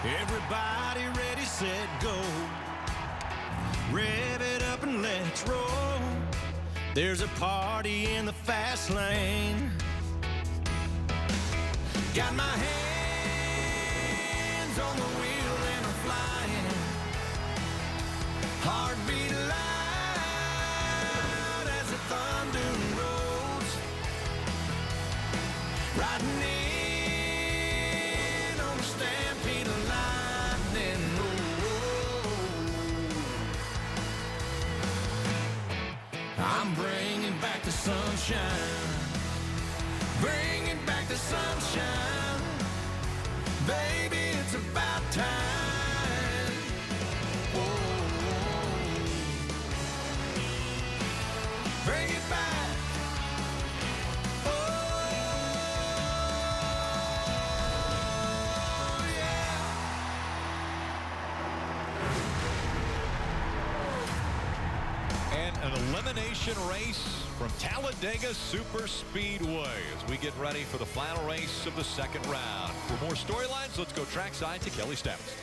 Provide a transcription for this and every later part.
Everybody ready, set, go. Rev it up and let's roll. There's a party in the fast lane. Got my hands on the wheel and I'm flying. Heartbeat loud as the thunder rolls. Riding in on the stampede of lightning. I'm bringing back the sunshine. Bringing back the sunshine. Baby, it's about time. Whoa. Bring it back. Oh, yeah. And an elimination race from Talladega SuperSpeedway as we get ready for the final race of the second round. For more storylines, let's go trackside to Kelly Stavitz.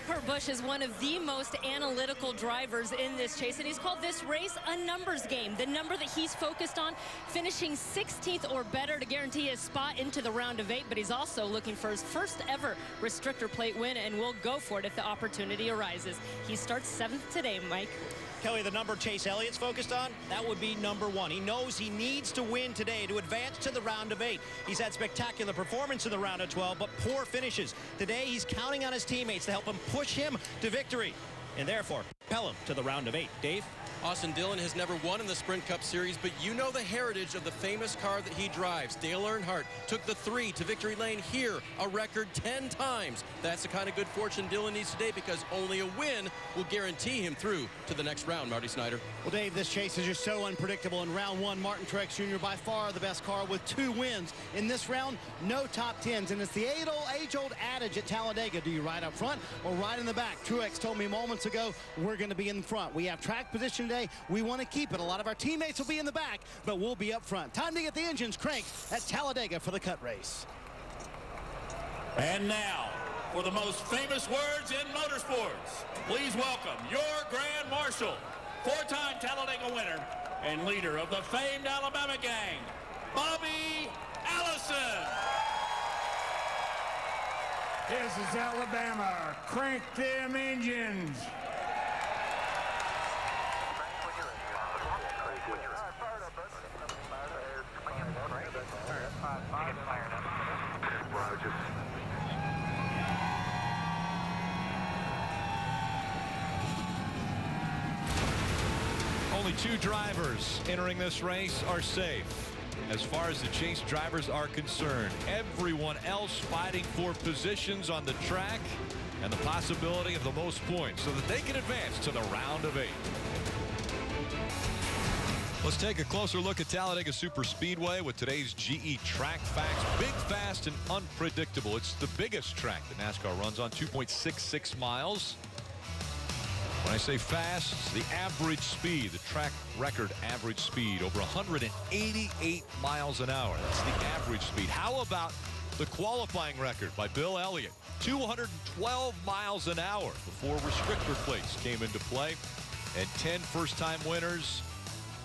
Kurt Busch is one of the most analytical drivers in this chase, and he's called this race a numbers game. The number that he's focused on, finishing 16th or better to guarantee his spot into the round of 8, but he's also looking for his first ever restrictor plate win, and will go for it if the opportunity arises. He starts 7th today, Mike. Kelly, the number Chase Elliott's focused on, that would be number 1. He knows he needs to win today to advance to the round of 8. He's had spectacular performance in the round of 12, but poor finishes. Today, he's counting on his teammates to help him push him to victory, and therefore propel him to the round of 8. Dave? Austin Dillon has never won in the Sprint Cup Series, but you know the heritage of the famous car that he drives. Dale Earnhardt took the 3 to victory lane here, a record 10 times. That's the kind of good fortune Dillon needs today, because only a win will guarantee him through to the next round. Marty Snyder. Well, Dave, this chase is just so unpredictable. In round 1, Martin Truex Jr. by far the best car with 2 wins. In this round, no top 10s. And it's the age-old adage at Talladega. Do you ride up front or ride in the back? Truex told me moments ago, we're going to be in front. We have track position today. We want to keep it. A lot of our teammates will be in the back, but we'll be up front. Time to get the engines cranked at Talladega for the cut race. And now, for the most famous words in motorsports, please welcome your Grand Marshal, 4-time Talladega winner and leader of the famed Alabama gang, Bobby Allison. This is Alabama. Crank them engines. Only 2 drivers entering this race are safe. As far as the chase drivers are concerned, everyone else fighting for positions on the track and the possibility of the most points so that they can advance to the round of 8. Let's take a closer look at Talladega SuperSpeedway with today's GE track facts. Big, fast, and unpredictable. It's the biggest track that NASCAR runs on, 2.66 miles. When I say fast, it's the average speed, the track record average speed, over 188 miles an hour. That's the average speed. How about the qualifying record by Bill Elliott? 212 miles an hour before restrictor plates came into play. And 10 first-time winners.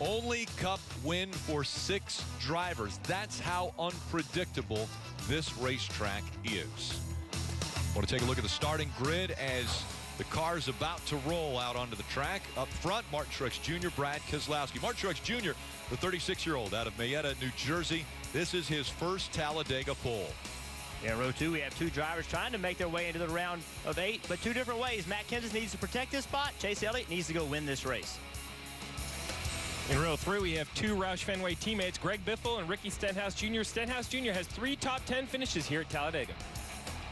Only Cup win for 6 drivers. That's how unpredictable this racetrack is. I want to take a look at the starting grid as the car's about to roll out onto the track. Up front, Martin Truex Jr., Brad Keselowski. Martin Truex Jr., the 36-year-old out of Marietta, New Jersey. This is his first Talladega pole. In row 2, we have 2 drivers trying to make their way into the round of 8, but 2 different ways. Matt Kenseth needs to protect his spot. Chase Elliott needs to go win this race. In row 3, we have 2 Roush Fenway teammates, Greg Biffle and Ricky Stenhouse Jr. Stenhouse Jr. has 3 top 10 finishes here at Talladega.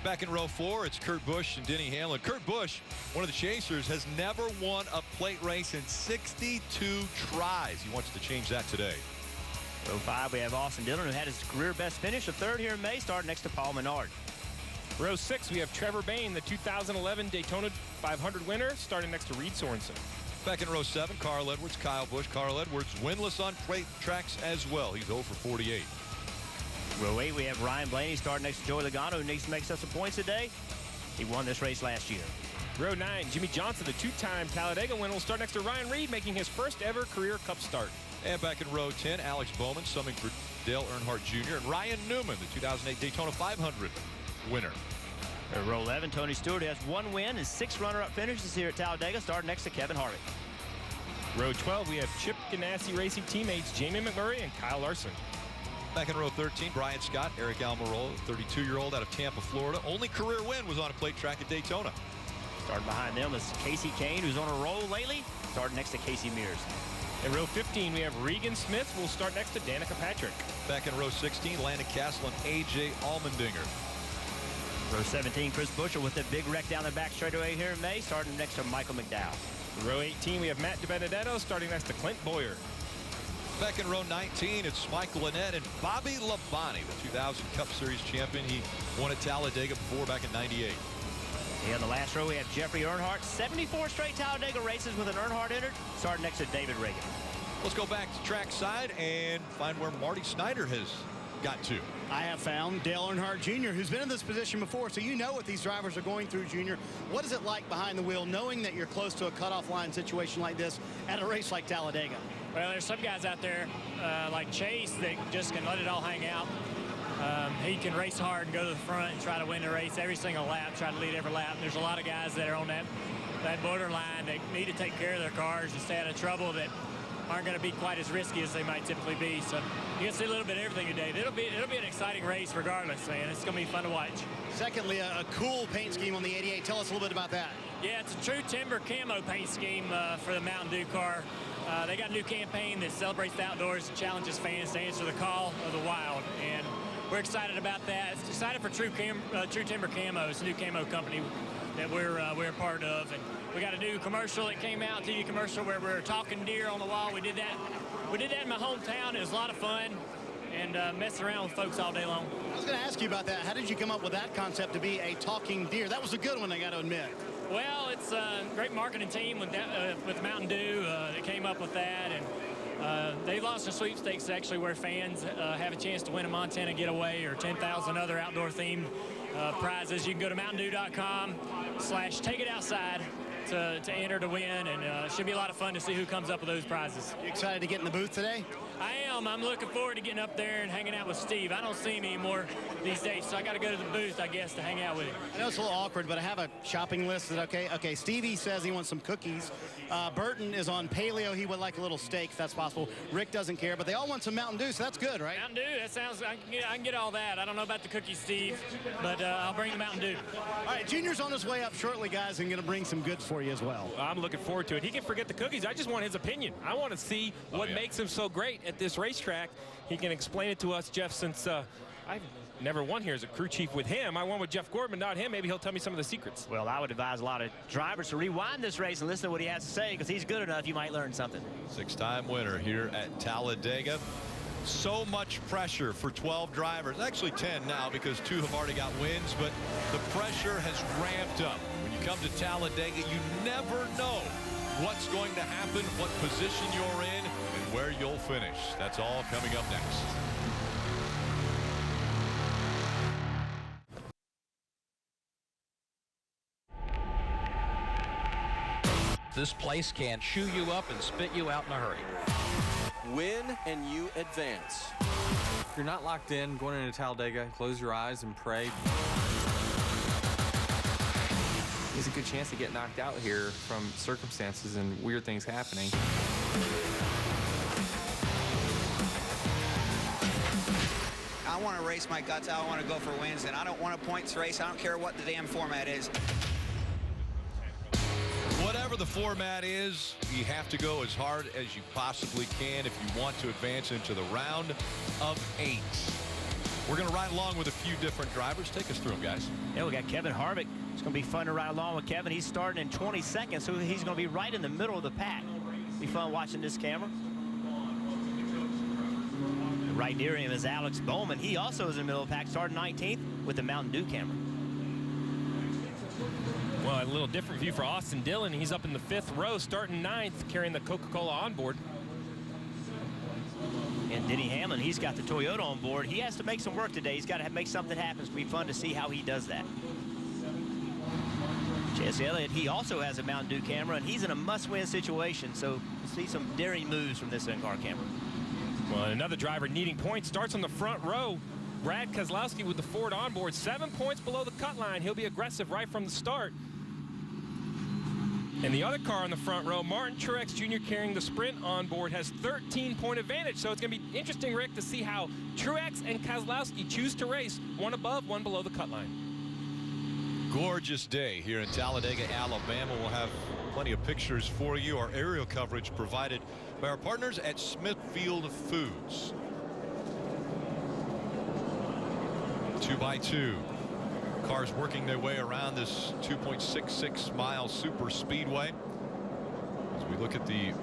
Back in row 4, it's Kurt Busch and Denny Hamlin. Kurt Busch, one of the chasers, has never won a plate race in 62 tries. He wants to change that today. Row 5, we have Austin Dillon, who had his career best finish of 3rd here in May, starting next to Paul Menard. Row 6, we have Trevor Bayne, the 2011 Daytona 500 winner, starting next to Reed Sorensen. Back in row 7, Carl Edwards, Kyle Busch. Carl Edwards winless on plate tracks as well. He's 0 for 48. Row 8, we have Ryan Blaney starting next to Joey Logano, who needs to make us some points today. He won this race last year. Row 9, Jimmy Johnson, the two-time Talladega winner, will start next to Ryan Reed, making his first ever career Cup start. And back in row 10, Alex Bowman, summing for Dale Earnhardt Jr. and Ryan Newman, the 2008 Daytona 500 winner. In row 11, Tony Stewart has 1 win and 6 runner-up finishes here at Talladega, starting next to Kevin Harvick. Row 12, we have Chip Ganassi Racing teammates Jamie McMurray and Kyle Larson. Back in row 13, Brian Scott, Eric Almirola, 32-year-old out of Tampa, Florida. Only career win was on a plate track at Daytona. Starting behind them is Casey Kane, who's on a roll lately, starting next to Casey Mears. In row 15, we have Regan Smith, who will start next to Danica Patrick. Back in row 16, Landon Castle and A.J. Allmendinger. Row 17, Chris Buescher with the big wreck down the back straightaway here in May, starting next to Michael McDowell. In row 18, we have Matt DiBenedetto starting next to Clint Boyer. Back in row 19, it's Michael Annett and Bobby Labonte, the 2000 Cup Series champion. He won at Talladega before back in '98. In the last row, we have Jeffrey Earnhardt. 74 straight Talladega races with an Earnhardt entered, starting next to David Reagan. Let's go back to track side and find where Marty Snyder has got to. I have found Dale Earnhardt Jr., who's been in this position before, so you know what these drivers are going through, Junior. What is it like behind the wheel, knowing that you're close to a cutoff line situation like this at a race like Talladega? Well, there's some guys out there like Chase that just can let it all hang out. He can race hard and go to the front and try to win the race every single lap, try to lead every lap. And there's a lot of guys that are on that borderline that need to take care of their cars and stay out of trouble that aren't going to be quite as risky as they might typically be. So you can see a little bit of everything today. It'll be an exciting race regardless, man. It's going to be fun to watch. Secondly, a cool paint scheme on the 88. Tell us a little bit about that. Yeah, it's a true timber camo paint scheme for the Mountain Dew car. They got a new campaign that celebrates the outdoors and challenges fans to answer the call of the wild. And we're excited about that. It's excited for True Timber Camo. It's a new camo company that we're a part of. And we got a new commercial that came out, TV commercial, where we're talking deer on the wall. We did that in my hometown. It was a lot of fun and messing around with folks all day long. I was going to ask you about that. How did you come up with that concept to be a talking deer? That was a good one, I got to admit. Well, it's a great marketing team with Mountain Dew that came up with that. And they launched a sweepstakes actually where fans have a chance to win a Montana getaway or 10,000 other outdoor themed prizes. You can go to mountaindew.com/takeitoutside to enter to win, and it should be a lot of fun to see who comes up with those prizes. You excited to get in the booth today? I am. I'm looking forward to getting up there and hanging out with Steve. I don't see him anymore these days, so I got to go to the booth, I guess, to hang out with him. I know it's a little awkward, but I have a shopping list. Is that okay? Okay, Stevie says he wants some cookies. Burton is on paleo. He would like a little steak, if that's possible. Rick doesn't care, but they all want some Mountain Dew, so that's good, right? Mountain Dew, that sounds, I can get all that. I don't know about the cookies, Steve, but I'll bring the Mountain Dew. All right, Junior's on his way up shortly, guys, and going to bring some goods for you as well. I'm looking forward to it. He can forget the cookies. I just want his opinion. I want to see what makes him so great at this racetrack. He can explain it to us, Jeff, since I've never won here as a crew chief with him. I won with Jeff Gordon, not him. Maybe he'll tell me some of the secrets. Well, I would advise a lot of drivers to rewind this race and listen to what he has to say, because he's good enough, you might learn something. 6-time winner here at Talladega. So much pressure for 12 drivers. Actually 10 now, because 2 have already got wins, but the pressure has ramped up. When you come to Talladega, you never know what's going to happen, what position you're in, and where you'll finish. That's all coming up next. This place can chew you up and spit you out in a hurry. Win and you advance. If you're not locked in, going into Talladega, close your eyes and pray. There's a good chance to get knocked out here from circumstances and weird things happening. I want to race my guts out. I want to go for wins, and I don't want a points race. I don't care what the damn format is. Whatever the format is, you have to go as hard as you possibly can if you want to advance into the round of 8. We're going to ride along with a few different drivers. Take us through them, guys. Yeah, we got Kevin Harvick. It's going to be fun to ride along with Kevin. He's starting in 22nd, so he's going to be right in the middle of the pack. Be fun watching this camera. Right near him is Alex Bowman. He also is in the middle of the pack, starting 19th with the Mountain Dew camera. Well, a little different view for Austin Dillon. He's up in the 5th row, starting 9th, carrying the Coca-Cola on board. And Denny Hamlin, he's got the Toyota on board. He has to make some work today. He's got to make something happen. It's going to be fun to see how he does that. Jesse Elliott, he also has a Mountain Dew camera, and he's in a must-win situation, so we'll see some daring moves from this in-car camera. Well, another driver needing points starts on the front row. Brad Keslowski with the Ford onboard, 7 points below the cut line. He'll be aggressive right from the start. And the other car on the front row, Martin Truex Jr. carrying the Sprint onboard, has 13-point advantage. So it's going to be interesting, Rick, to see how Truex and Keslowski choose to race, one above, one below the cut line. Gorgeous day here in Talladega, Alabama. We'll have plenty of pictures for you. Our aerial coverage provided by our partners at Smithfield Foods. 2x2. Cars working their way around this 2.66 mile super speedway. As we look at the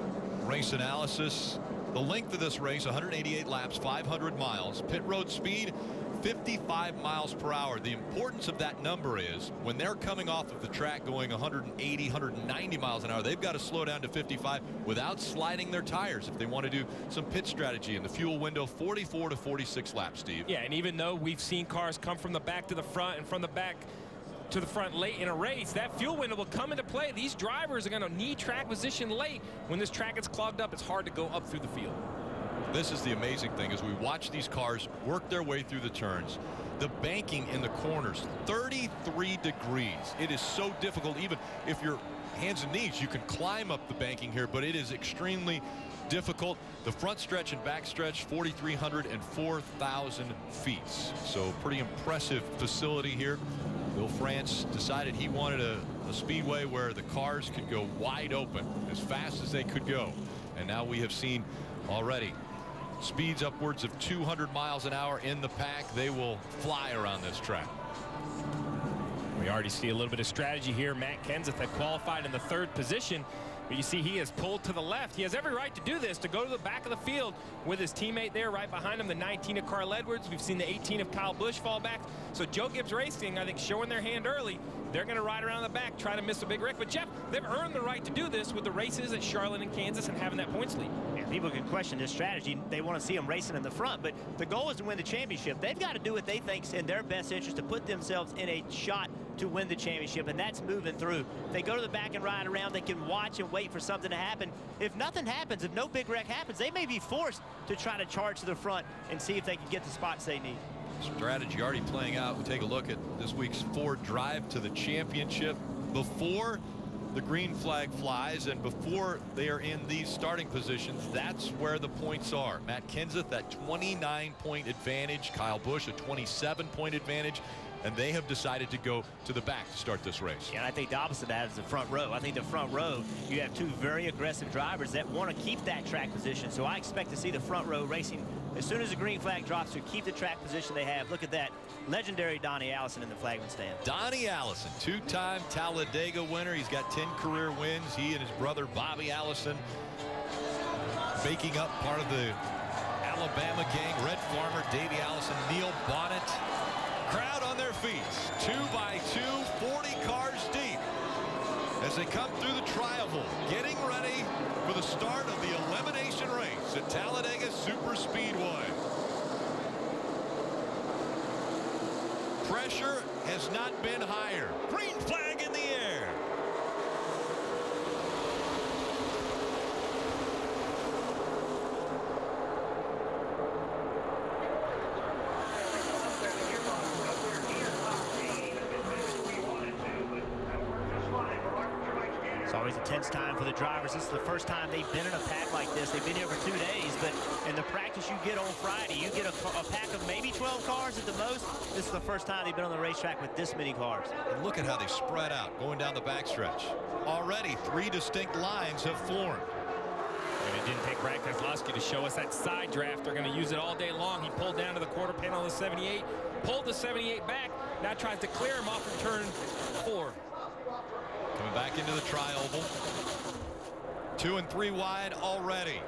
race analysis, the length of this race, 188 laps, 500 miles. Pit road speed, 55 miles per hour. The importance of that number is when they're coming off of the track going 180, 190 miles an hour, they've got to slow down to 55 without sliding their tires if they want to do some pit strategy. In the fuel window, 44 to 46 laps, Steve. Yeah, and even though we've seen cars come from the back to the front and from the back to the front late in a race, that fuel window will come into play. These drivers are going to need track position late. When this track gets clogged up, it's hard to go up through the field. This is the amazing thing as we watch these cars work their way through the turns. The banking in the corners, 33 degrees. It is so difficult. Even if you're hands and knees, you can climb up the banking here, but it is extremely difficult. The front stretch and back stretch, 4,300 and 4,000 feet. So pretty impressive facility here. Bill France decided he wanted a speedway where the cars could go wide open as fast as they could go. And now we have seen already speeds upwards of 200 miles an hour in the pack. They will fly around this track. We already see a little bit of strategy here. Matt Kenseth had qualified in the 3rd position, but you see he is pulled to the left. He has every right to do this, to go to the back of the field with his teammate there right behind him, the 19 of Carl Edwards. We've seen the 18 of Kyle Busch fall back. So Joe Gibbs Racing, I think, showing their hand early. They're going to ride around the back, try to miss a big wreck. But, Jeff, they've earned the right to do this with the races at Charlotte and Kansas and having that points lead. Yeah, people can question this strategy. They want to see them racing in the front, but the goal is to win the championship. They've got to do what they think's in their best interest to put themselves in a shot to win the championship, and that's moving through. If they go to the back and ride around, they can watch and wait for something to happen. If nothing happens, if no big wreck happens, they may be forced to try to charge to the front and see if they can get the spots they need. Strategy already playing out. We'll take a look at this week's Ford Drive to the Championship. Before the green flag flies and before they are in these starting positions, that's where the points are. Matt Kenseth, that 29-point advantage. Kyle Busch, a 27-point advantage. And they have decided to go to the back to start this race. Yeah, and I think the opposite of that is the front row. I think the front row, you have two very aggressive drivers that want to keep that track position. So I expect to see the front row racing as soon as the green flag drops to keep the track position they have. Look at that. Legendary Donnie Allison in the flagman stand. Donnie Allison, 2-time Talladega winner. He's got 10 career wins. He and his brother Bobby Allison making up part of the Alabama gang. Red Farmer, Davey Allison, Neil Bonnet. Crowd on their feet, 2x2, 40 cars deep as they come through the tri-oval, getting ready for the start of the elimination race at Talladega SuperSpeedway. Pressure has not been higher. Green flag in the air. It's always a tense time for the drivers. This is the first time they've been in a pack like this. They've been here for 2 days, but in the practice you get on Friday, you get a pack of maybe 12 cars at the most. This is the first time they've been on the racetrack with this many cars. And look at how they spread out going down the backstretch. Already 3 distinct lines have formed. And it didn't take Brad Keselowski to show us that side draft. They're going to use it all day long. He pulled down to the quarter panel of the 78, pulled the 78 back, now tries to clear him off of turn 4. Coming back into the tri-oval. 2 and 3 wide already.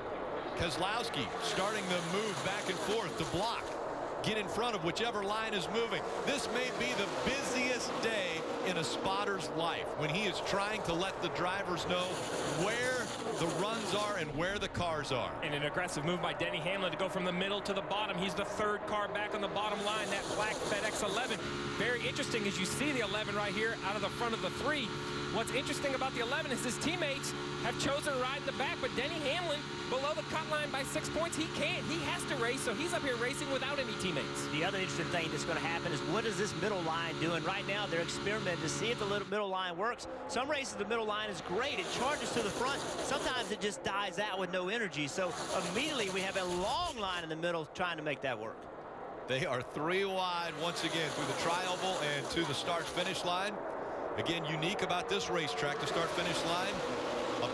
Keselowski starting to move back and forth to block. Get in front of whichever line is moving. This may be the busiest day in a spotter's life when he is trying to let the drivers know where the runs are and where the cars are. And an aggressive move by Denny Hamlin to go from the middle to the bottom. He's the third car back on the bottom line, that black FedEx 11. Very interesting as you see the 11 right here out of the front of the 3. What's interesting about the 11 is his teammates have chosen to ride in the back, but Denny Hamlin below the cut line by 6 points. He can't. He has to race, so he's up here racing without any teammates. The other interesting thing that's going to happen is what is this middle line doing? Right now, they're experimenting to see if the middle line works. Some races, the middle line is great. It charges to the front. Sometimes it just dies out with no energy. So immediately we have a long line in the middle trying to make that work. They are 3 wide once again through the tri-oval and to the start-finish line. Again, unique about this racetrack, the start-finish line,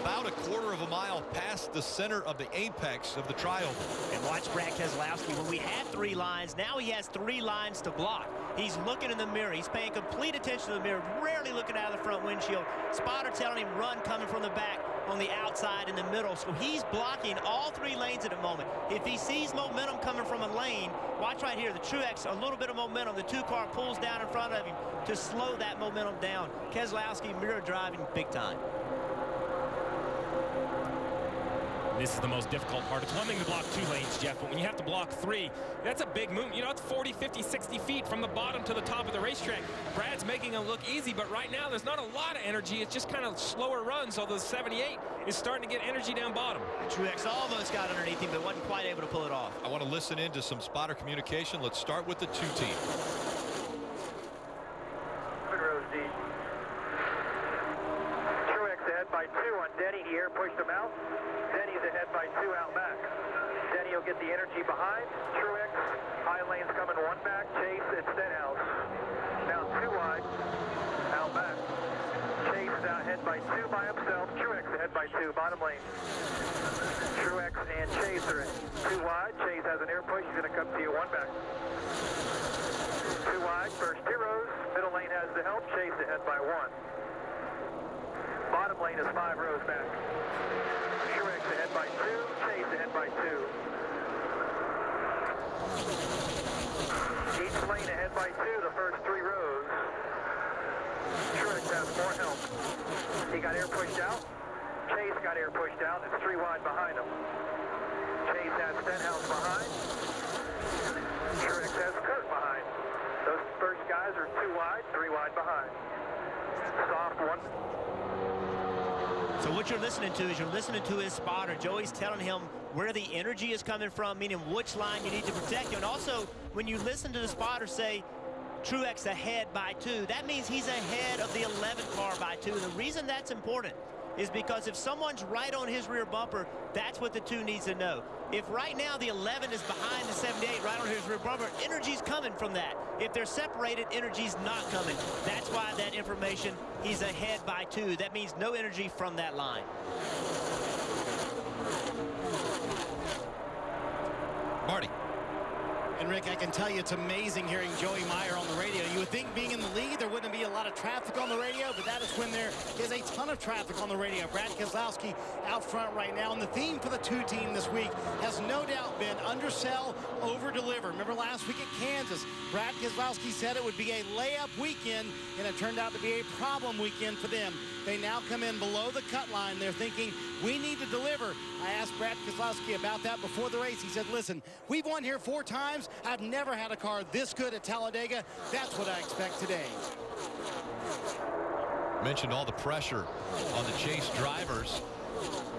about a quarter of a mile past the center of the apex of the tri-oval. And watch Brad Keselowski. When we had 3 lines, now he has 3 lines to block. He's looking in the mirror. He's paying complete attention to the mirror, rarely looking out of the front windshield. Spotter telling him run coming from the back on the outside in the middle. So he's blocking all 3 lanes at the moment. If he sees momentum coming from a lane, watch right here, the Truex, a little bit of momentum. The 2-car pulls down in front of him to slow that momentum down. Keselowski mirror driving big time. This is the most difficult part. It's one thing to block 2 lanes, Jeff, but when you have to block 3, that's a big move. You know, it's 40, 50, 60 feet from the bottom to the top of the racetrack. Brad's making it look easy, but right now there's not a lot of energy. It's just kind of slower runs, so the 78 is starting to get energy down bottom. Truex almost got underneath him, but wasn't quite able to pull it off. I want to listen in to some spotter communication. Let's start with the 2 team. Rows D. Truex ahead by 2 on Denny. He air pushed him out. Denny's ahead by 2 out back. Denny will get the energy behind. Truex, high lane's coming 1 back. Chase at Stenhouse. Now 2 wide, out back. Chase is out ahead by 2 by himself. Truex ahead by 2, bottom lane. Truex and Chase are 2 wide. Chase has an air push. He's going to come to you 1 back. 2 wide, first 2 rows. Middle lane has the help. Chase ahead by 1. Bottom lane is 5 rows back. Truex ahead by 2, Chase ahead by 2. Each lane ahead by 2, the first 3 rows. Truex has more help. He got air pushed out. Chase got air pushed out. It's 3 wide behind him. Chase has Stenhouse behind. Truex has Kurt behind. Those first guys are 2 wide, 3 wide behind. Soft 1. So what you're listening to is you're listening to his spotter. Joey's telling him where the energy is coming from, meaning which line you need to protect you. And also, when you listen to the spotter say Truex ahead by 2, that means he's ahead of the 11 car by 2. And the reason that's important is because if someone's right on his rear bumper, that's what the 2 needs to know. If right now the 11 is behind the 78 right on his rear bumper, energy's coming from that. If they're separated, energy's not coming. That's why that information, he's ahead by 2. That means no energy from that line. Marty. And Rick, I can tell you it's amazing hearing Joey Meyer on the radio. You would think being in the lead there wouldn't be a lot of traffic on the radio, but that is when there is a ton of traffic on the radio. Brad Keselowski out front right now, and the theme for the 2 team this week has no doubt been undersell, over-deliver. Remember last week at Kansas, Brad Keselowski said it would be a layup weekend, and it turned out to be a problem weekend for them. They now come in below the cut line. They're thinking, we need to deliver. I asked Brad Keselowski about that before the race. He said, listen, we've won here 4 times. I've never had a car this good at Talladega. That's what I expect today. Mentioned all the pressure on the Chase drivers.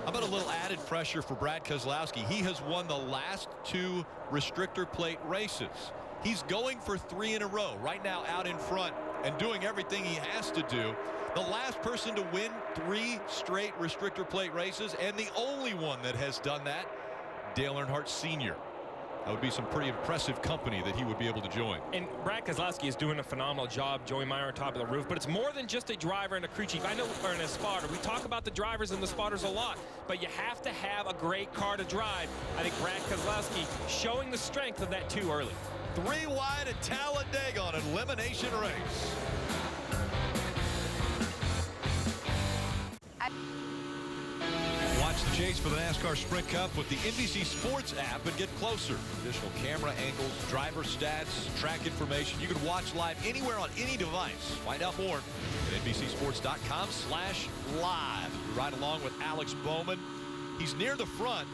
How about a little added pressure for Brad Keselowski? He has won the last 2 restrictor plate races. He's going for 3 in a row right now out in front and doing everything he has to do. The last person to win 3 straight restrictor plate races, and the only one that has done that, Dale Earnhardt Sr. That would be some pretty impressive company that he would be able to join. And Brad Keselowski is doing a phenomenal job. Joey Meyer on top of the roof, but it's more than just a driver and a crew chief. I know, or a spotter. We talk about the drivers and the spotters a lot, but you have to have a great car to drive. I think Brad Keselowski showing the strength of that 2 early. 3 wide at Talladega on an elimination race. Watch It's the chase for the NASCAR Sprint Cup with the NBC Sports app, and get closer. Additional camera angles, driver stats, track information. You can watch live anywhere on any device. Find out more at NBCSports.com/live. We ride along with Alex Bowman. He's near the front,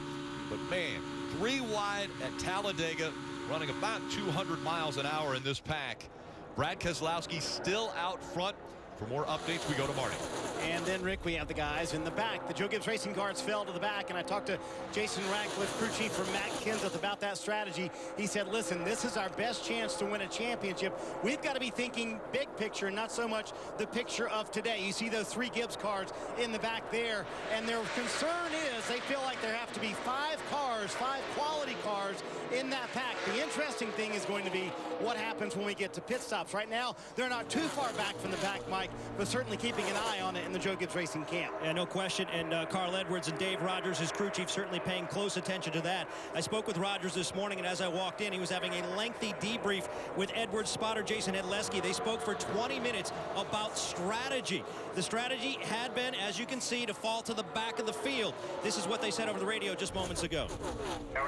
but man, 3 wide at Talladega, running about 200 miles an hour in this pack. Brad Keselowski still out front. For more updates, we go to Marty. And then, Rick, we have the guys in the back. The Joe Gibbs Racing cars fell to the back, and I talked to Jason Ratcliffe, crew chief from Matt Kenseth, about that strategy. He said, listen, this is our best chance to win a championship. We've got to be thinking big picture, not so much the picture of today. You see those 3 Gibbs cars in the back there, and their concern is they feel like there have to be 5 cars, 5 quality cars in that pack. The interesting thing is going to be what happens when we get to pit stops. Right now, they're not too far back from the back, Mike, but certainly keeping an eye on it in the Joe Gibbs Racing camp. Yeah, no question. And Carl Edwards and Dave Rogers, his crew chief, certainly paying close attention to that. I spoke with Rogers this morning, and as I walked in, he was having a lengthy debrief with Edwards spotter Jason Keslowski. They spoke for 20 minutes about strategy. The strategy had been, as you can see, to fall to the back of the field. This is what they said over the radio just moments ago. It was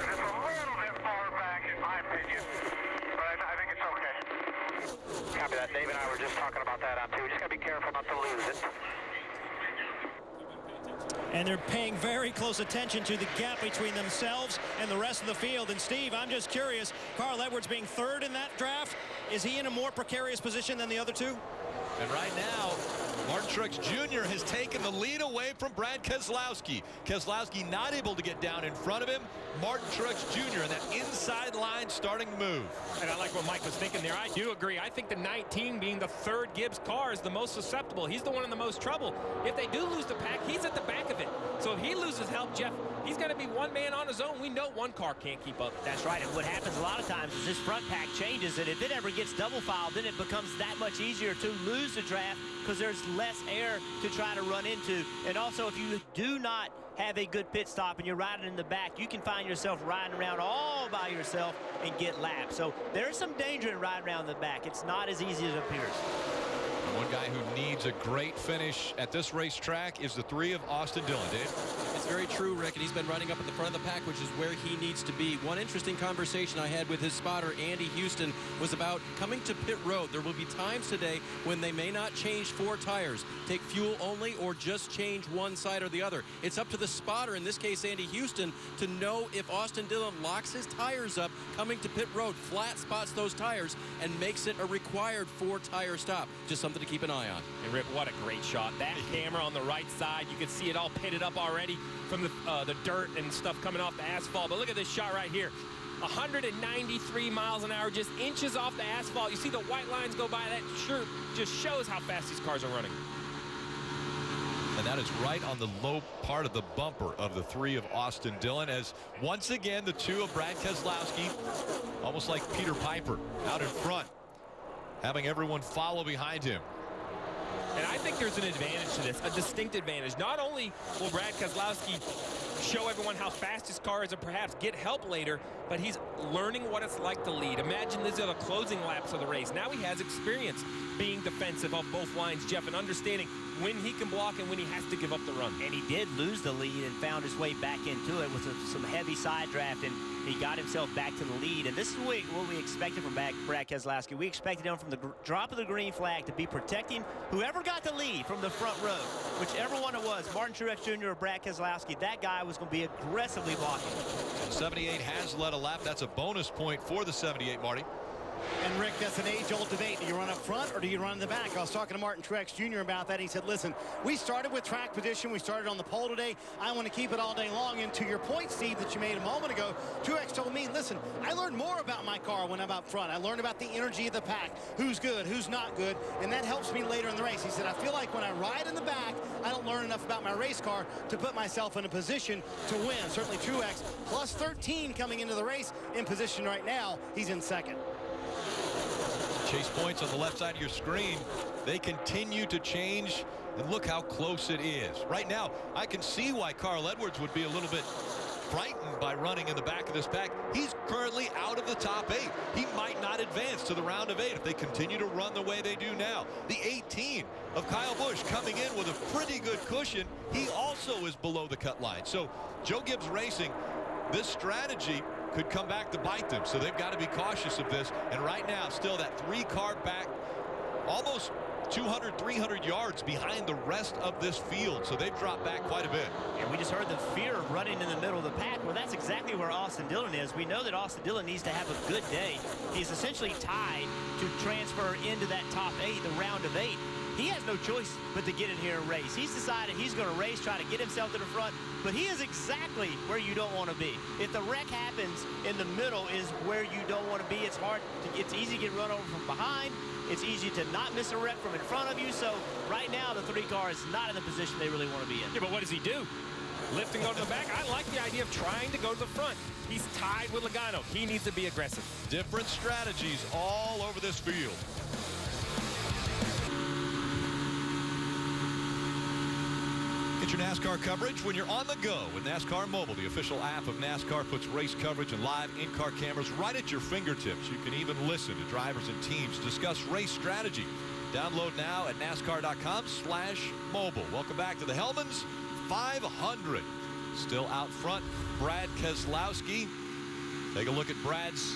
just a little bit far back, in my opinion, but I think it's okay. Copy that. Dave and I were just talking about that on too. Just got to be careful not to lose it. And they're paying very close attention to the gap between themselves and the rest of the field. And Steve, I'm just curious, Carl Edwards being 3rd in that draft, is he in a more precarious position than the other 2? And right now, Martin Truex Jr. has taken the lead away from Brad Keselowski. Keselowski not able to get down in front of him. Martin Truex Jr. in that inside line starting to move. And I like what Mike was thinking there. I do agree. I think the 19 being the 3rd Gibbs car is the most susceptible. He's the one in the most trouble. If they do lose the pack, he's at the back of it. So if he loses help, Jeff, he's going to be one man on his own. We know one car can't keep up. That's right. And what happens a lot of times is this front pack changes, and if it ever gets double filed, then it becomes that much easier to lose the draft because there's less air to try to run into. And also, if you do not have a good pit stop and you're riding in the back, you can find yourself riding around all by yourself and get lapped. So there's some danger in riding around the back. It's not as easy as it appears. One guy who needs a great finish at this racetrack is the 3 of Austin Dillon. Dave? It's very true, Rick, and he's been running up at the front of the pack, which is where he needs to be. One interesting conversation I had with his spotter, Andy Houston, was about coming to pit road. There will be times today when they may not change 4 tires, take fuel only, or just change one side or the other. It's up to the spotter, in this case Andy Houston, to know if Austin Dillon locks his tires up coming to pit road, flat spots those tires, and makes it a required 4-tire stop. Just something to keep an eye on. And Rick, what a great shot. That camera on the right side, you can see it all pitted up already from the dirt and stuff coming off the asphalt. But look at this shot right here. 193 miles an hour, just inches off the asphalt. You see the white lines go by. That sure just shows how fast these cars are running. And that is right on the low part of the bumper of the 3 of Austin Dillon, as once again the 2 of Brad Keselowski, almost like Peter Piper, out in front, having everyone follow behind him. And I think there's an advantage to this, a distinct advantage. Not only will Brad Keselowski show everyone how fast his car is and perhaps get help later, but he's learning what it's like to lead. Imagine these are the closing laps of the race. Now he has experience being defensive of both lines, Jeff, and understanding when he can block and when he has to give up the run. And he did lose the lead and found his way back into it with some heavy side draft, and he got himself back to the lead. And this is what we expected from Brad Keselowski. We expected him from the drop of the green flag to be protecting whoever got the lead from the front row, whichever one it was, Martin Truex Jr. or Brad Keselowski. That guy was going to be aggressively blocking. 78 has led a lap. That's a bonus point for the 78, Marty. And Rick, that's an age-old debate. Do you run up front or do you run in the back? I was talking to Martin Truex Jr. about that. He said, listen, we started with track position. We started on the pole today. I want to keep it all day long. And to your point, Steve, that you made a moment ago, Truex told me, listen, I learned more about my car when I'm up front. I learned about the energy of the pack, who's good, who's not good, and that helps me later in the race. He said, I feel like when I ride in the back, I don't learn enough about my race car to put myself in a position to win. Certainly Truex, plus 13 coming into the race in position right now. He's in second. Chase points on the left side of your screen. They continue to change, and look how close it is. Right now, I can see why Carl Edwards would be a little bit frightened by running in the back of this pack. He's currently out of the top 8. He might not advance to the round of 8 if they continue to run the way they do now. The 18 of Kyle Busch coming in with a pretty good cushion. He also is below the cut line. So Joe Gibbs Racing, this strategy could come back to bite them. So they've got to be cautious of this. And right now, still that 3-car back, almost 200, 300 yards behind the rest of this field. So they've dropped back quite a bit. And we just heard the fear of running in the middle of the pack. Well, that's exactly where Austin Dillon is. We know that Austin Dillon needs to have a good day. He's essentially tied to transfer into that top 8, the round of 8. He has no choice but to get in here and race. He's decided he's going to race, try to get himself to the front, but he is exactly where you don't want to be. If the wreck happens in the middle is where you don't want to be. It's hard. It's easy to get run over from behind. It's easy to not miss a wreck from in front of you. So right now, the 3 car is not in the position they really want to be in. Yeah, but what does he do? Lift and go to the back? I like the idea of trying to go to the front. He's tied with Logano. He needs to be aggressive. Different strategies all over this field. Get your NASCAR coverage when you're on the go with NASCAR Mobile. The official app of NASCAR puts race coverage and live in-car cameras right at your fingertips. You can even listen to drivers and teams discuss race strategy. Download now at NASCAR.com/mobile. Welcome back to the Hellmann's 500. Still out front, Brad Keslowski. Take a look at Brad's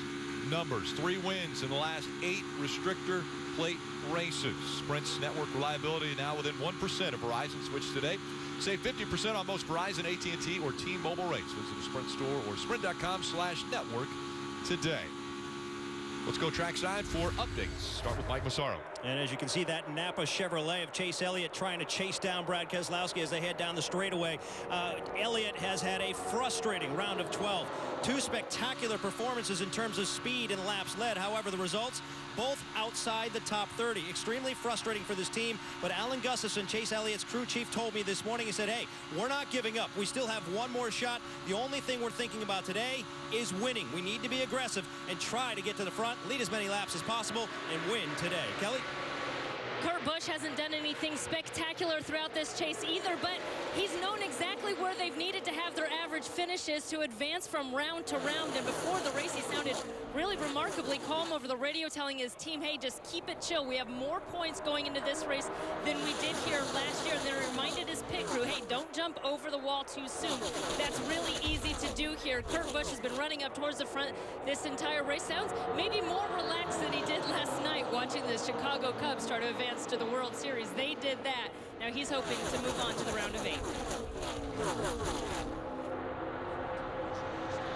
numbers. 3 wins in the last 8 restrictor plate races. Sprint's network reliability now within 1% of Verizon. Switch today. Save 50% on most Verizon, AT&T, or T-Mobile rates. Visit the Sprint store or sprint.com/network today. Let's go trackside for updates. Start with Mike Massaro. And as you can see, that Napa Chevrolet of Chase Elliott trying to chase down Brad Keselowski as they head down the straightaway. Elliott has had a frustrating round of 12. 2 spectacular performances in terms of speed and laps led. However, the results both outside the top 30. Extremely frustrating for this team. But Alan Gustafson, Chase Elliott's crew chief, told me this morning, he said, hey, we're not giving up. We still have one more shot. The only thing we're thinking about today is winning. We need to be aggressive and try to get to the front, lead as many laps as possible, and win today. Kelly? Kurt Busch hasn't done anything spectacular throughout this chase either, but he's known exactly where they've needed to have their average finishes to advance from round to round. And before the race, he sounded really remarkably calm over the radio, telling his team, hey, just keep it chill. We have more points going into this race than we did here last year. And they reminded his pit crew, hey, don't jump over the wall too soon. That's really easy to do here. Kurt Busch has been running up towards the front this entire race. Sounds maybe more relaxed than he did last night watching the Chicago Cubs try to advance to the World Series. They did that. Now he's hoping to move on to the round of 8.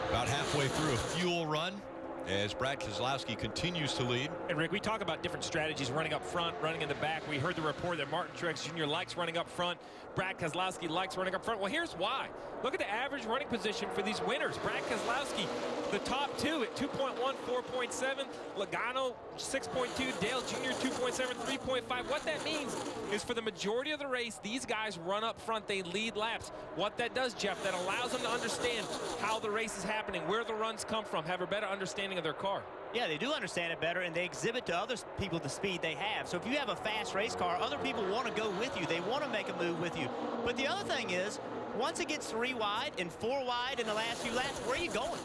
About halfway through a fuel run as Brad Keselowski continues to lead. And Rick, we talk about different strategies, running up front, running in the back. We heard the report that Martin Truex Jr. likes running up front. Brad Keselowski likes running up front. Well, here's why. Look at the average running position for these winners. Brad Keselowski, the top 2 at 2.1, 4.7. Logano, 6.2. Dale Jr., 2.7, 3.5. What that means is for the majority of the race, these guys run up front. They lead laps. What that does, Jeff, that allows them to understand how the race is happening, where the runs come from, have a better understanding of their car. Yeah, they do understand it better, and they exhibit to other people the speed they have. So if you have a fast race car, other people want to go with you. They want to make a move with you. But the other thing is, once it gets 3 wide and 4 wide in the last few laps, where are you going?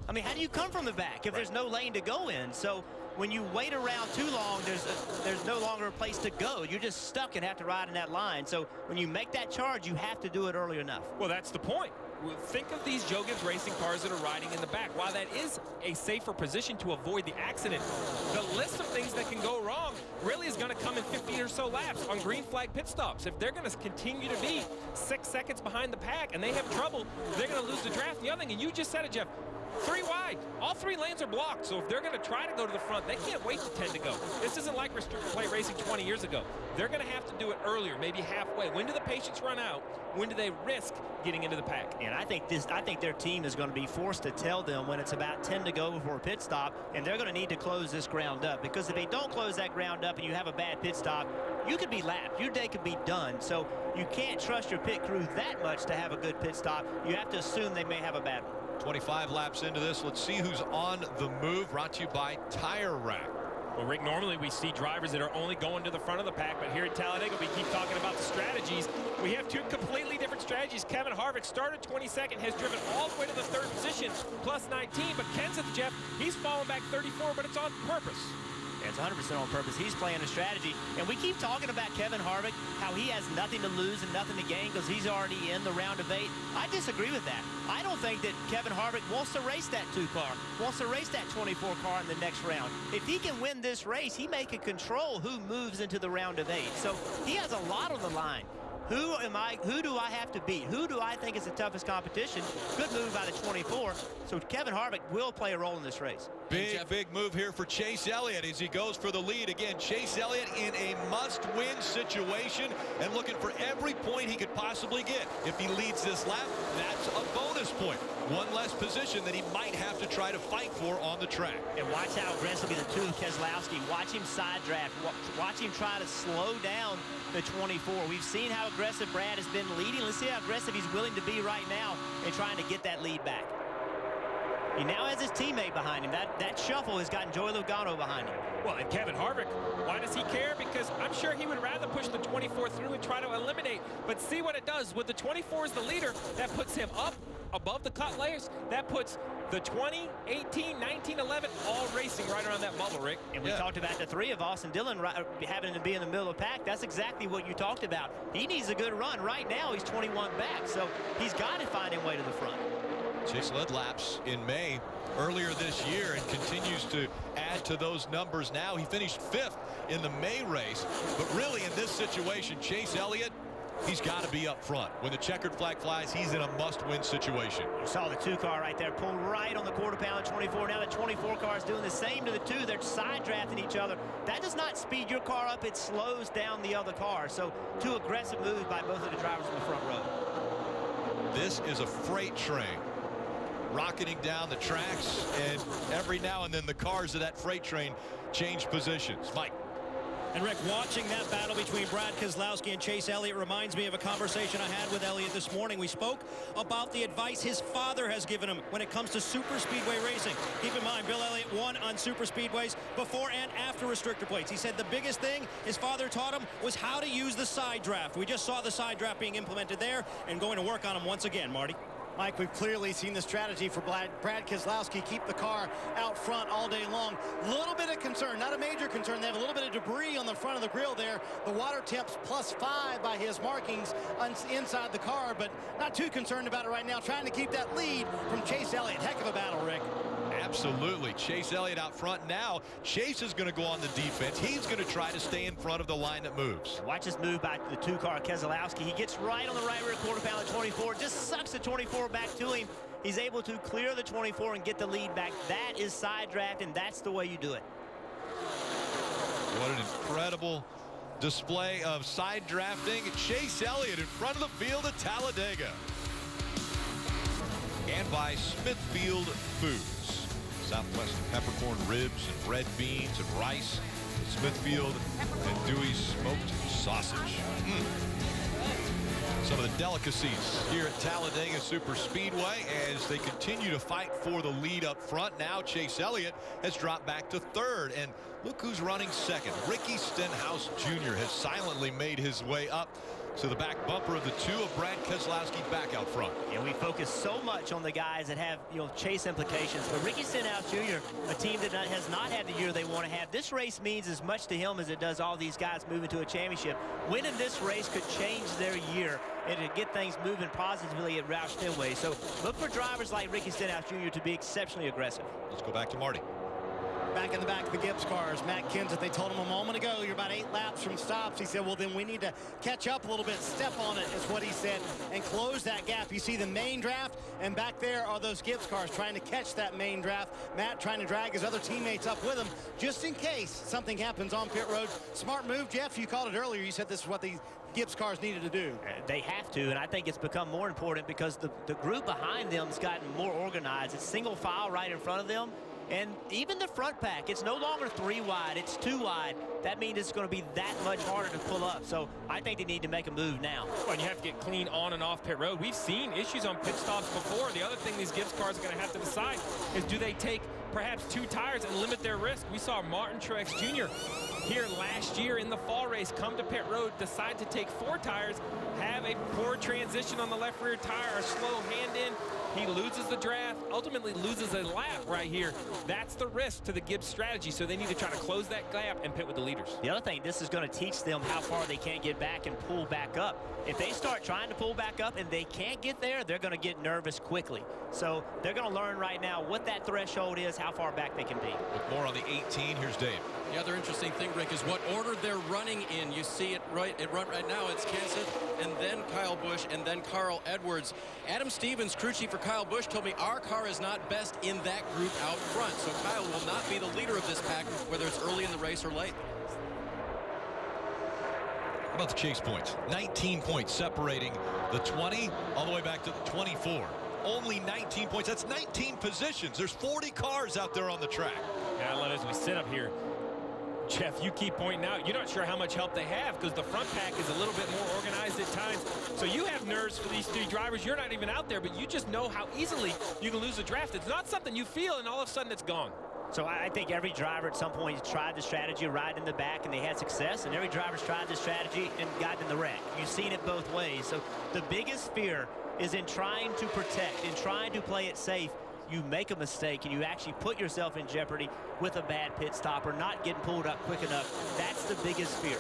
I mean, how do you come from the back if there's no lane to go in? So when you wait around too long, there's no longer a place to go. You're just stuck and have to ride in that line. So when you make that charge, you have to do it early enough. Well, that's the point. Think of these Joe Gibbs Racing cars that are riding in the back. While that is a safer position to avoid the accident, the list of things that can go wrong really is going to come in 50 or so laps on green flag pit stops. If they're going to continue to be 6 seconds behind the pack and they have trouble, they're going to lose the draft. The other thing, and you just said it, Jeff, 3 wide. All 3 lanes are blocked, so if they're going to try to go to the front, they can't wait to 10 to go. This isn't like restricted plate racing 20 years ago. They're going to have to do it earlier, maybe halfway. When do the patience run out? When do they risk getting into the pack? And I think their team is going to be forced to tell them when it's about 10 to go before a pit stop, and they're going to need to close this ground up, because if they don't close that ground up and you have a bad pit stop, you could be lapped. Your day could be done. So you can't trust your pit crew that much to have a good pit stop. You have to assume they may have a bad one. 25 laps into this. Let's see who's on the move. Brought to you by Tire Rack. Well, Rick, normally we see drivers that are only going to the front of the pack, but here at Talladega, we keep talking about the strategies. We have two completely different strategies. Kevin Harvick started 22nd, has driven all the way to the third position, plus 19, but Kenseth, Jeff, he's fallen back 34, but it's on purpose. It's 100% on purpose. He's playing a strategy. And we keep talking about Kevin Harvick, how he has nothing to lose and nothing to gain because he's already in the round of 8. I disagree with that. I don't think that Kevin Harvick wants to race that 2 car, wants to race that 24 car in the next round. If he can win this race, he may can control who moves into the round of 8. So he has a lot on the line. Who do I have to beat? Who do I think is the toughest competition? Good move by the 24. So Kevin Harvick will play a role in this race. Big move here for Chase Elliott as he goes for the lead. Again, Chase Elliott in a must-win situation and looking for every point he could possibly get. If he leads this lap, that's a bonus point. One less position that he might have to try to fight for on the track. And watch how aggressively the 2 of Keslowski, watch him side draft, watch him try to slow down the 24. We've seen how aggressive Brad has been leading. Let's see how aggressive he's willing to be right now in trying to get that lead back. He now has his teammate behind him. That shuffle has gotten Joey Logano behind him. Well, and Kevin Harvick, why does he care? Because I'm sure he would rather push the 24 through and try to eliminate. But see what it does. With the 24 as the leader, that puts him up above the cut layers. That puts the 20, 18, 19, 11 all racing right around that bubble, Rick. And we talked about the 3 of Austin Dillon having to be in the middle of the pack. That's exactly what you talked about. He needs a good run. Right now, he's 21 back, so he's got to find his way to the front. Chase led laps in May earlier this year and continues to add to those numbers now. He finished 5th in the May race, but really in this situation, Chase Elliott, he's got to be up front. When the checkered flag flies, he's in a must-win situation. You saw the 2 car right there pull right on the quarter pound 24. Now the 24 car is doing the same to the 2. They're side drafting each other. That does not speed your car up. It slows down the other car. So 2 aggressive moves by both of the drivers in the front row. This is a freight train rocketing down the tracks, and every now and then the cars of that freight train change positions. Mike. And Rick, watching that battle between Brad Keselowski and Chase Elliott reminds me of a conversation I had with Elliott this morning. We spoke about the advice his father has given him when it comes to super speedway racing. Keep in mind, Bill Elliott won on super speedways before and after restrictor plates. He said the biggest thing his father taught him was how to use the side draft. We just saw the side draft being implemented there and going to work on him once again, Marty. Mike, we've clearly seen the strategy for Brad Keselowski, keep the car out front all day long. Little bit of concern, not a major concern. They have a little bit of debris on the front of the grill there. The water temps +5 by his markings inside the car, but not too concerned about it right now. Trying to keep that lead from Chase Elliott. Heck of a battle, Rick. Absolutely. Chase Elliott out front now. Chase is going to go on the defense. He's going to try to stay in front of the line that moves. Watch this move by the 2 car Keselowski. He gets right on the right rear quarter pound of 24. Just sucks the 24 back to him. He's able to clear the 24 and get the lead back. That is side draft, and that's the way you do it. What an incredible display of side drafting. Chase Elliott in front of the field at Talladega. And by Smithfield Foods. Southwest peppercorn ribs and red beans and rice. Smithfield and Dewey's smoked sausage. Some of the delicacies here at Talladega SuperSpeedway as they continue to fight for the lead up front. Now Chase Elliott has dropped back to 3rd, and look who's running 2nd. Ricky Stenhouse Jr. has silently made his way up to the back bumper of the 2 of Brad Keselowski back out front. And we focus so much on the guys that have, chase implications. But Ricky Stenhouse Jr., a team that has not had the year they want to have. This race means as much to him as it does all these guys moving to a championship. Winning this race could change their year and to get things moving positively at Roush Fenway. So look for drivers like Ricky Stenhouse Jr. to be exceptionally aggressive. Let's go back to Marty. Back in the back of the Gibbs cars, Matt Kenseth, they told him a moment ago, you're about 8 laps from stops. He said, well, then we need to catch up a little bit, step on it, is what he said, and close that gap. You see the main draft, and back there are those Gibbs cars trying to catch that main draft. Matt trying to drag his other teammates up with him, just in case something happens on pit road. Smart move, Jeff. You called it earlier. You said this is what the Gibbs cars needed to do. They have to, and I think it's become more important because the group behind them has gotten more organized. It's single file right in front of them. And even the front pack, it's no longer 3 wide, it's 2 wide. That means it's going to be that much harder to pull up. So I think they need to make a move now. Well, and you have to get clean on and off pit road. We've seen issues on pit stops before. The other thing these Gibbs cars are going to have to decide is, do they take perhaps 2 tires and limit their risk. We saw Martin Truex Jr. here last year in the fall race come to pit road, decide to take 4 tires, have a poor transition on the left rear tire, a slow hand in. He loses the draft, ultimately loses a lap right here. That's the risk to the Gibbs strategy, so they need to try to close that gap and pit with the leaders. The other thing, this is going to teach them how far they can get back and pull back up. If they start trying to pull back up and they can't get there, they're going to get nervous quickly. So they're going to learn right now what that threshold is, how far back they can be. With more on the 18, here's Dave. The other interesting thing, Rick, is what order they're running in. You see it right now. It's Kenseth, and then Kyle Busch, and then Carl Edwards. Adam Stevens, crew chief for Kyle Busch, told me our car is not best in that group out front. So Kyle will not be the leader of this pack, whether it's early in the race or late. How about the chase points? 19 points separating the 20 all the way back to the 24. Only 19 points. That's 19 positions. There's 40 cars out there on the track. Yeah, I love it as we sit up here. Jeff, you keep pointing out, you're not sure how much help they have because the front pack is a little bit more organized at times. So you have nerves for these 3 drivers. You're not even out there, but you just know how easily you can lose a draft. It's not something you feel, and all of a sudden it's gone. So I think every driver at some point tried the strategy of riding in the back, and they had success, and every driver's tried the strategy and gotten in the wreck. You've seen it both ways. So the biggest fear is in trying to protect, in trying to play it safe. You make a mistake and you actually put yourself in jeopardy with a bad pit stop or not getting pulled up quick enough. That's the biggest fear.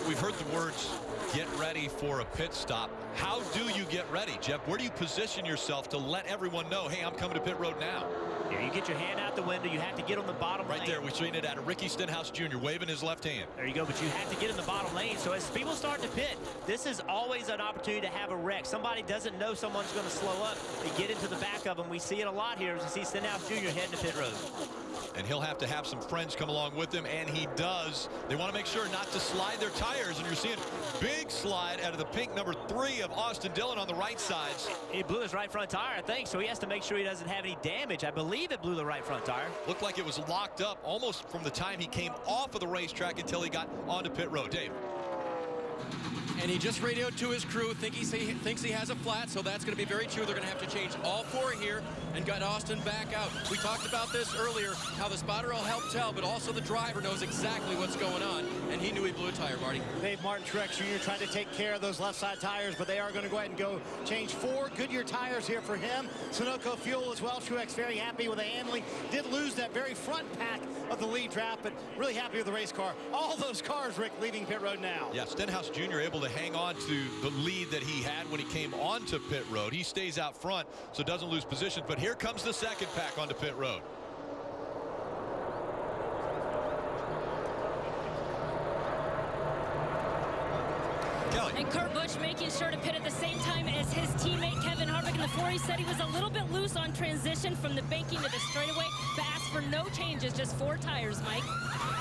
We've heard the words, get ready for a pit stop. How do you get ready, Jeff? Where do you position yourself to let everyone know, hey, I'm coming to pit road now? Yeah, you get your hand out the window. You have to get on the bottom lane. Right there, we've seen it at Ricky Stenhouse Jr. waving his left hand. There you go, but you have to get in the bottom lane. So as people start to pit, this is always an opportunity to have a wreck. Somebody doesn't know someone's going to slow up. They get into the back of them. We see it a lot here as we see Stenhouse Jr. heading to pit road. And he'll have to have some friends come along with him, and he does. They want to make sure not to slide their tires, and you're seeing big slide out of the pink number 3 of Austin Dillon on the right sides. He blew his right front tire, I think, so he has to make sure he doesn't have any damage. I believe it blew the right front tire. Looked like it was locked up almost from the time he came off of the racetrack until he got onto pit road. Dave. And he just radioed to his crew, thinks he has a flat, so that's going to be very true. They're going to have to change all 4 here and got Austin back out. We talked about this earlier, how the spotter will help tell, but also the driver knows exactly what's going on, and he knew he blew a tire, Marty. Dave, Martin Truex Jr. trying to take care of those left side tires, but they are going to go ahead and go change 4 Goodyear tires here for him. Sunoco fuel as well. Truex very happy with the handling. Did lose that very front pack of the lead draft, but really happy with the race car. All those cars, Rick, leaving pit road now. Yeah, Stenhouse Jr. able to hang on to the lead that he had when he came onto pit road. He stays out front, so doesn't lose positions. But here comes the second pack onto pit road. Kelly. And Kurt Busch making sure to pit at the same time as his teammate Kevin Harvick in the 4. He said he was a little bit loose on transition from the banking to the straightaway, but asked for no changes, just 4 tires, Mike.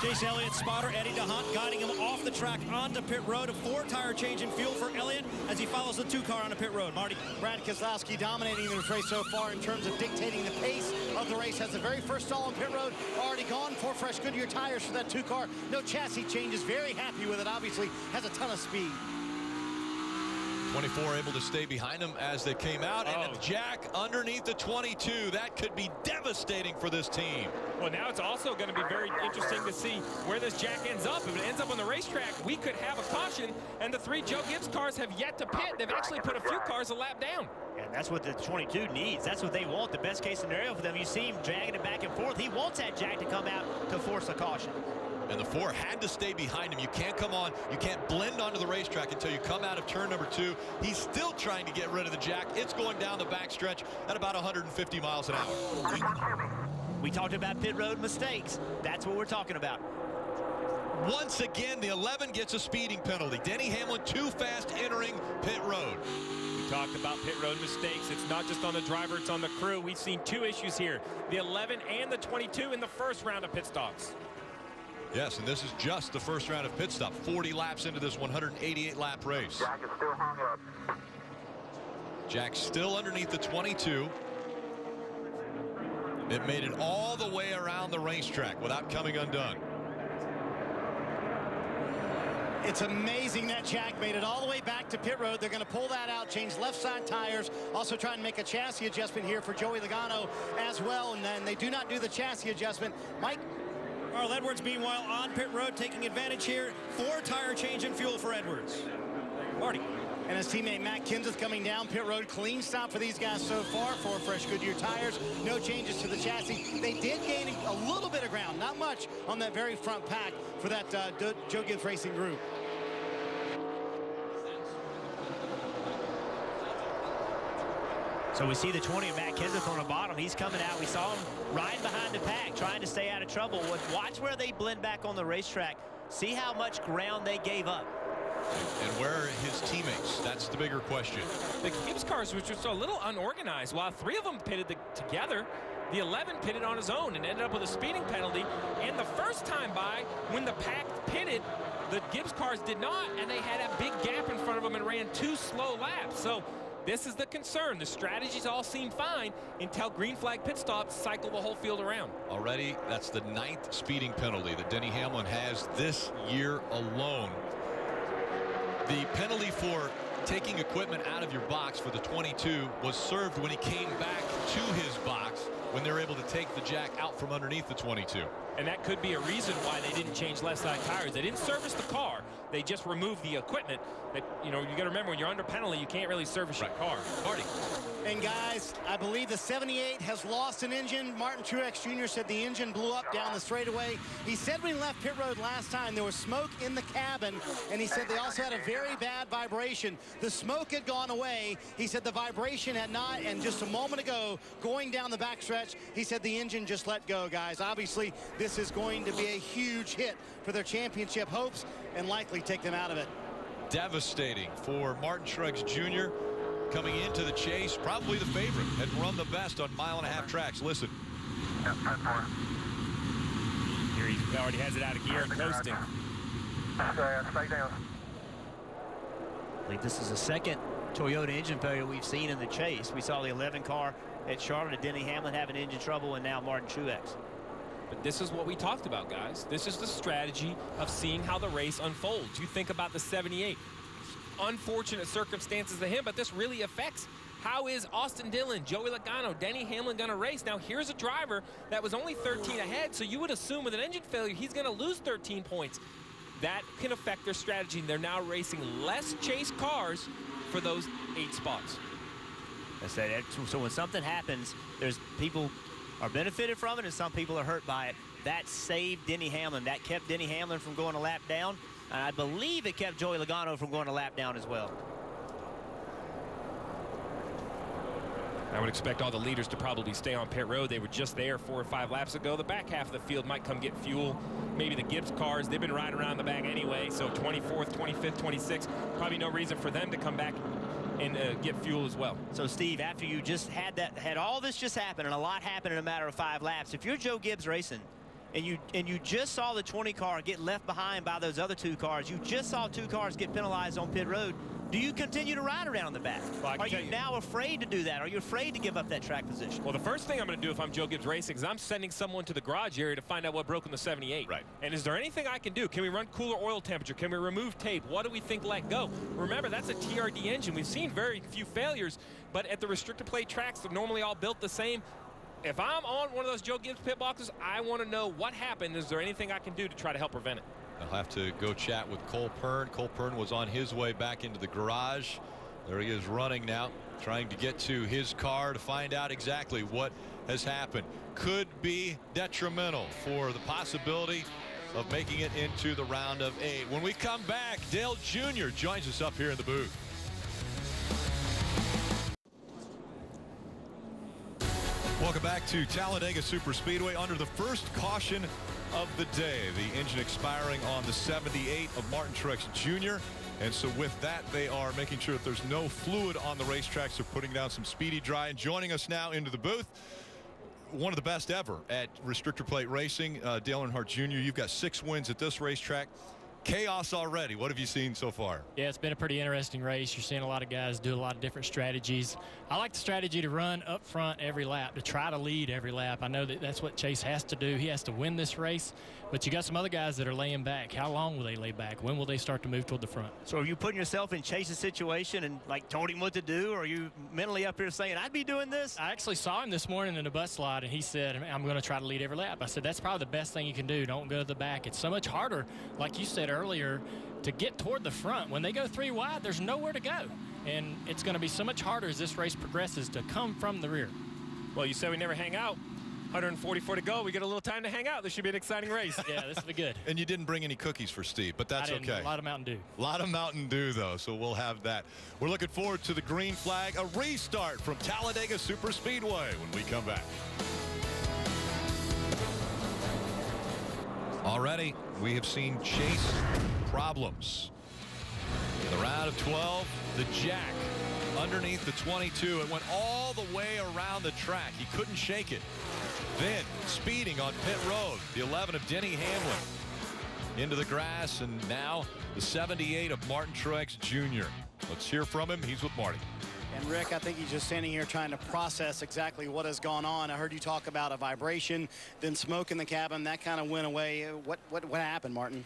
Chase Elliott's spotter, Eddie DeHunt, guiding him off the track onto pit road. A 4-tire change in fuel for Elliott as he follows the 2 car onto pit road. Marty. Brad Keselowski dominating this race so far in terms of dictating the pace of the race. Has the very first stall on pit road already gone. 4 fresh Goodyear tires for that 2 car. No chassis changes. Very happy with it. Obviously has a ton of speed. 24 able to stay behind him as they came out, and a jack underneath the 22. That could be devastating for this team. Well, now it's also going to be very interesting to see where this jack ends up. If it ends up on the racetrack, we could have a caution, and the 3 Joe Gibbs cars have yet to pit. They've actually put a few cars a lap down. And that's what the 22 needs. That's what they want, the best case scenario for them. You see him dragging it back and forth. He wants that jack to come out to force a caution. And the 4 had to stay behind him. You can't come on. You can't blend onto the racetrack until you come out of turn number 2. He's still trying to get rid of the jack. It's going down the backstretch at about 150 miles an hour. We talked about pit road mistakes. That's what we're talking about. Once again, the 11 gets a speeding penalty. Denny Hamlin too fast entering pit road. We talked about pit road mistakes. It's not just on the driver, it's on the crew. We've seen 2 issues here. The 11 and the 22 in the first round of pit stops. Yes, and this is just the first round of pit stop. 40 laps into this 188-lap race. Jack is still hung up. Jack's still underneath the 22. It made it all the way around the racetrack without coming undone. It's amazing that Jack made it all the way back to pit road. They're going to pull that out, change left side tires, also try and make a chassis adjustment here for Joey Logano as well. And then they do not do the chassis adjustment. Mike? Carl Edwards, meanwhile, on pit road, taking advantage here. 4 tire change in fuel for Edwards. Marty. And his teammate Matt Kenseth coming down pit road. Clean stop for these guys so far. 4 fresh Goodyear tires. No changes to the chassis. They did gain a little bit of ground, not much, on that very front pack for that Joe Gibbs Racing group. So we see the 20 of Matt Kenseth on the bottom. He's coming out. We saw him riding behind the pack, trying to stay out of trouble. Watch where they blend back on the racetrack. See how much ground they gave up. And where are his teammates? That's the bigger question. The Gibbs cars were just a little unorganized. While 3 of them pitted together, the 11 pitted on his own and ended up with a speeding penalty. And the first time by, when the pack pitted, the Gibbs cars did not, and they had a big gap in front of them and ran 2 slow laps. So this is the concern. The strategies all seem fine until green flag pit stops cycle the whole field around. Already, that's the 9th speeding penalty that Denny Hamlin has this year alone. The penalty for taking equipment out of your box for the 22 was served when he came back to his box when they were able to take the jack out from underneath the 22. And that could be a reason why they didn't change left side tires. They didn't service the car. They just removed the equipment. That, you know, you got to remember, when you're under penalty, you can't really service your car. Marty. And guys, I believe the 78 has lost an engine. Martin Truex Jr. said the engine blew up down the straightaway. He said when he left pit road last time, there was smoke in the cabin, and he said they also had a very bad vibration. The smoke had gone away. He said the vibration had not, and just a moment ago, going down the backstretch, he said the engine just let go, guys. Obviously, this is going to be a huge hit for their championship hopes and likely take them out of it. Devastating for Martin Truex Jr. coming into the chase, probably the favorite, had run the best on 1.5-mile tracks. Listen. Here he already has it out of gear and coasting. Stay down. I believe this is the 2nd Toyota engine failure we've seen in the chase. We saw the 11 car at Charlotte, Denny Hamlin having engine trouble, and now Martin Truex. But this is what we talked about, guys. This is the strategy of seeing how the race unfolds. You think about the 78. Unfortunate circumstances to him, but this really affects how is Austin Dillon, Joey Logano, Denny Hamlin going to race. Now here's a driver that was only 13 ahead, so you would assume with an engine failure he's going to lose 13 points. That can affect their strategy. They're now racing less chase cars for those 8 spots. I said, so when something happens, there's people are benefited from it and some people are hurt by it. That saved Denny Hamlin. That kept Denny Hamlin from going a lap down. And I believe it kept Joey Logano from going a lap down as well. I would expect all the leaders to probably stay on pit road. They were just there 4 or 5 laps ago. The back half of the field might come get fuel. Maybe the Gibbs cars, they've been riding around the back anyway. So 24th, 25th, 26th, probably no reason for them to come back and get fuel as well. So Steve, after you just had all this just happen, and a lot happened in a matter of 5 laps, if you're Joe Gibbs Racing and you just saw the 20 car get left behind by those other 2 cars, you just saw 2 cars get penalized on pit road, do you continue to ride around the back? Well, are you now afraid to do that? Are you afraid to give up that track position? Well, the first thing I'm going to do if I'm Joe Gibbs Racing is I'm sending someone to the garage area to find out what broke in the 78. Right. And is there anything I can do? Can we run cooler oil temperature? Can we remove tape? What do we think let go? Remember, that's a TRD engine. We've seen very few failures, but at the restrictor plate tracks, they're normally all built the same. If I'm on one of those Joe Gibbs pit boxes, I want to know what happened. Is there anything I can do to try to help prevent it? I'll have to go chat with Cole Pern. Cole Pern was on his way back into the garage. There he is running now, trying to get to his car to find out exactly what has happened. Could be detrimental for the possibility of making it into the round of 8. When we come back, Dale Jr. joins us up here in the booth. Welcome back to Talladega SuperSpeedway under the first caution of the day. The engine expiring on the 78 of Martin Truex Jr. And so with that, they are making sure that there's no fluid on the racetrack. So putting down some speedy dry. And joining us now into the booth, one of the best ever at restrictor plate racing, Dale Earnhardt Jr. You've got 6 wins at this racetrack. chaos already. What have you seen so far? Yeah, it's been a pretty interesting race. You're seeing a lot of guys do a lot of different strategies. I like the strategy to run up front every lap, to try to lead every lap. I know that that's what Chase has to do. He has to win this race, but you got some other guys that are laying back. How long will they lay back? When will they start to move toward the front? So are you putting yourself in Chase's situation and like told him what to do, or are you mentally up here saying, I'd be doing this? I actually saw him this morning in a bus slide, and he said, I'm going to try to lead every lap. I said, that's probably the best thing you can do. Don't go to the back. It's so much harder, like you said earlier, to get toward the front. When they go 3 wide, there's nowhere to go. And it's going to be so much harder as this race progresses to come from the rear. Well, you said we never hang out. 144 to go. We get a little time to hang out. This should be an exciting race. Yeah, this will be good. And you didn't bring any cookies for Steve, but that's okay. A lot of Mountain Dew. A lot of Mountain Dew, though, so we'll have that. We're looking forward to the green flag, a restart from Talladega SuperSpeedway when we come back. Already, we have seen Chase problems. The round of 12, the jack underneath the 22. It went all the way around the track. He couldn't shake it. Then speeding on pit road, the 11 of Denny Hamlin into the grass, and now the 78 of Martin Truex Jr. Let's hear from him. He's with Marty. And Rick, I think he's just standing here trying to process exactly what has gone on. I heard you talk about a vibration, then smoke in the cabin. That kind of went away. What happened, Martin?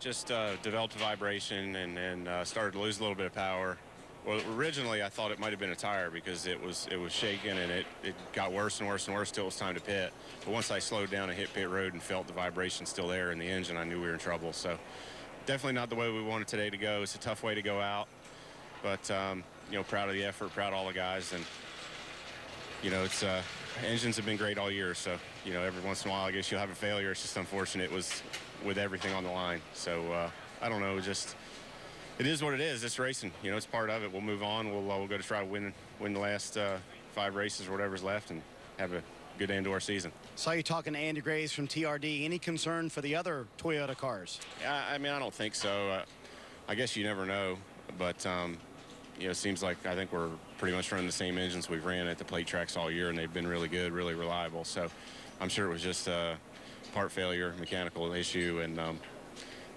Just developed a vibration and started to lose a little bit of power. Well, originally I thought it might have been a tire because it was shaking, and it got worse and worse and worse till it was time to pit. But once I slowed down and hit pit road and felt the vibration still there in the engine, I knew we were in trouble. So definitely not the way we wanted today to go. It's a tough way to go out, but you know, proud of the effort, proud of all the guys, and you know, it's engines have been great all year. So you know, every once in a while I guess you'll have a failure. It's just unfortunate. It was with everything on the line. So I don't know, just. It is what it is. It's racing. You know, it's part of it. We'll move on. We'll go to try to win the last 5 races or whatever's left and have a good end to our season. Saw you talking to Andy Graves from TRD. Any concern for the other Toyota cars? Yeah, I mean, I don't think so. I guess you never know. But, you know, it seems like I think we're pretty much running the same engines we've ran at the plate tracks all year, and they've been really good, really reliable. So I'm sure it was just a part failure, mechanical issue, and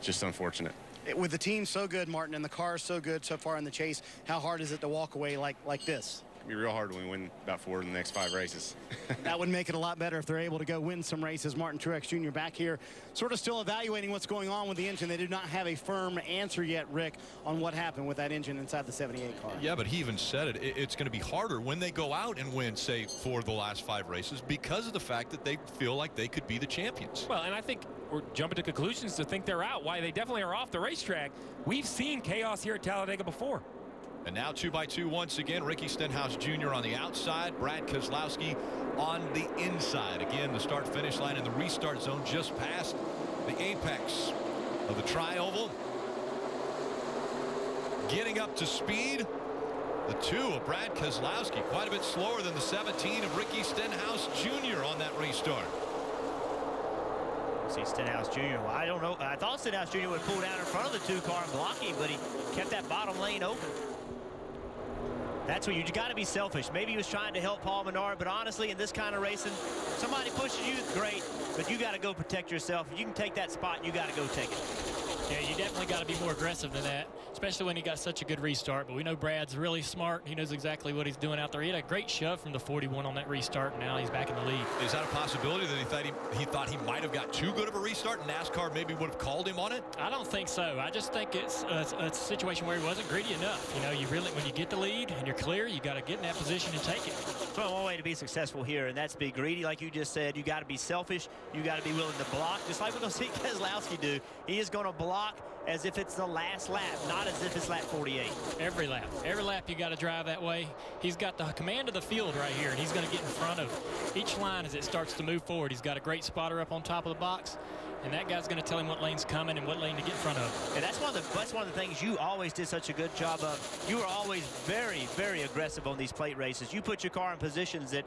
just unfortunate. With the team so good, Martin, and the car so good so far in the chase, how hard is it to walk away like this? It'd be real hard when we win about 4 in the next 5 races. That would make it a lot better if they're able to go win some races. Martin Truex Jr. back here sort of still evaluating what's going on with the engine. They do not have a firm answer yet, Rick, on what happened with that engine inside the 78 car. Yeah, but he even said it. It's going to be harder when they go out and win, say, 4 of the last 5 races because of the fact that they feel like they could be the champions. Well, and I think we're jumping to conclusions to think they're out. Why they definitely are off the racetrack. We've seen chaos here at Talladega before. And now 2x2 once again. Ricky Stenhouse Jr. on the outside. Brad Keselowski on the inside. Again, the start-finish line in the restart zone just past the apex of the tri-oval. Getting up to speed. The 2 of Brad Keselowski quite a bit slower than the 17 of Ricky Stenhouse Jr. on that restart. See Stenhouse Jr. Well, I don't know. I thought Stenhouse Jr. would pull down in front of the 2 car and block him, but he kept that bottom lane open. That's where you got to be selfish. Maybe he was trying to help Paul Menard, but honestly, in this kind of racing, somebody pushes you, great, but you got to go protect yourself. If you can take that spot, you got to go take it. Yeah, you definitely got to be more aggressive than that, especially when he got such a good restart. But we know Brad's really smart. He knows exactly what he's doing out there. He had a great shove from the 41 on that restart, and now he's back in the lead. Is that a possibility that he thought he might have got too good of a restart and NASCAR maybe would have called him on it? I don't think so. I just think it's a situation where he wasn't greedy enough. You know, you really, when you get the lead and you're clear, you got to get in that position and take it. There's only one way to be successful here, and that's be greedy, like you just said. You got to be selfish. You got to be willing to block, just like we're going to see Keselowski do. He is going to block as if it's the last lap, not as if it's lap 48. Every lap you got to drive that way. He's got the command of the field right here, and he's going to get in front of each line as it starts to move forward. He's got a great spotter up on top of the box, and that guy's going to tell him what lane's coming and what lane to get in front of. And that's one of the things you always did such a good job of. You were always very, very aggressive on these plate races. You put your car in positions that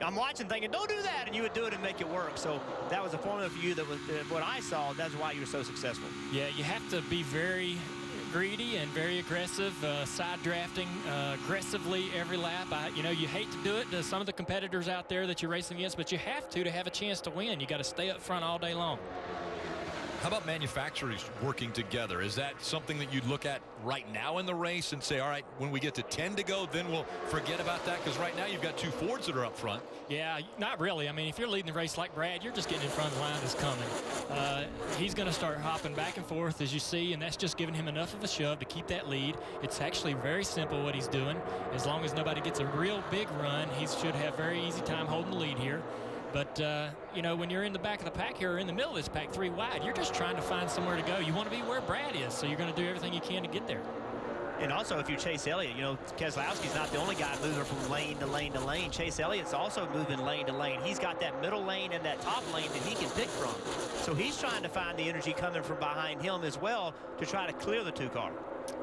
I'm watching thinking, don't do that, and you would do it and make it work. So that was a formula for you that was what I saw. That's why you were so successful. Yeah, you have to be very greedy and very aggressive, side drafting aggressively every lap. You know, you hate to do it to some of the competitors out there that you're racing against, but you have to have a chance to win. You got to stay up front all day long. How about manufacturers working together? Is that something that you'd look at right now in the race and say, all right, when we get to 10 to go, then we'll forget about that? Because right now you've got 2 Fords that are up front. Yeah, not really. I mean, if you're leading the race like Brad, you're just getting in front of the line that's coming. He's going to start hopping back and forth, as you see, and that's just giving him enough of a shove to keep that lead. It's actually very simple what he's doing. As long as nobody gets a real big run, he should have very easy time holding the lead here. But, you know, when you're in the back of the pack here or in the middle of this pack 3 wide, you're just trying to find somewhere to go. You want to be where Brad is, so you're going to do everything you can to get there. And also, if you Chase Elliott, you know, Keslowski's not the only guy moving from lane to lane to lane. Chase Elliott's also moving lane to lane. He's got that middle lane and that top lane that he can pick from. So he's trying to find the energy coming from behind him as well to try to clear the 2-car.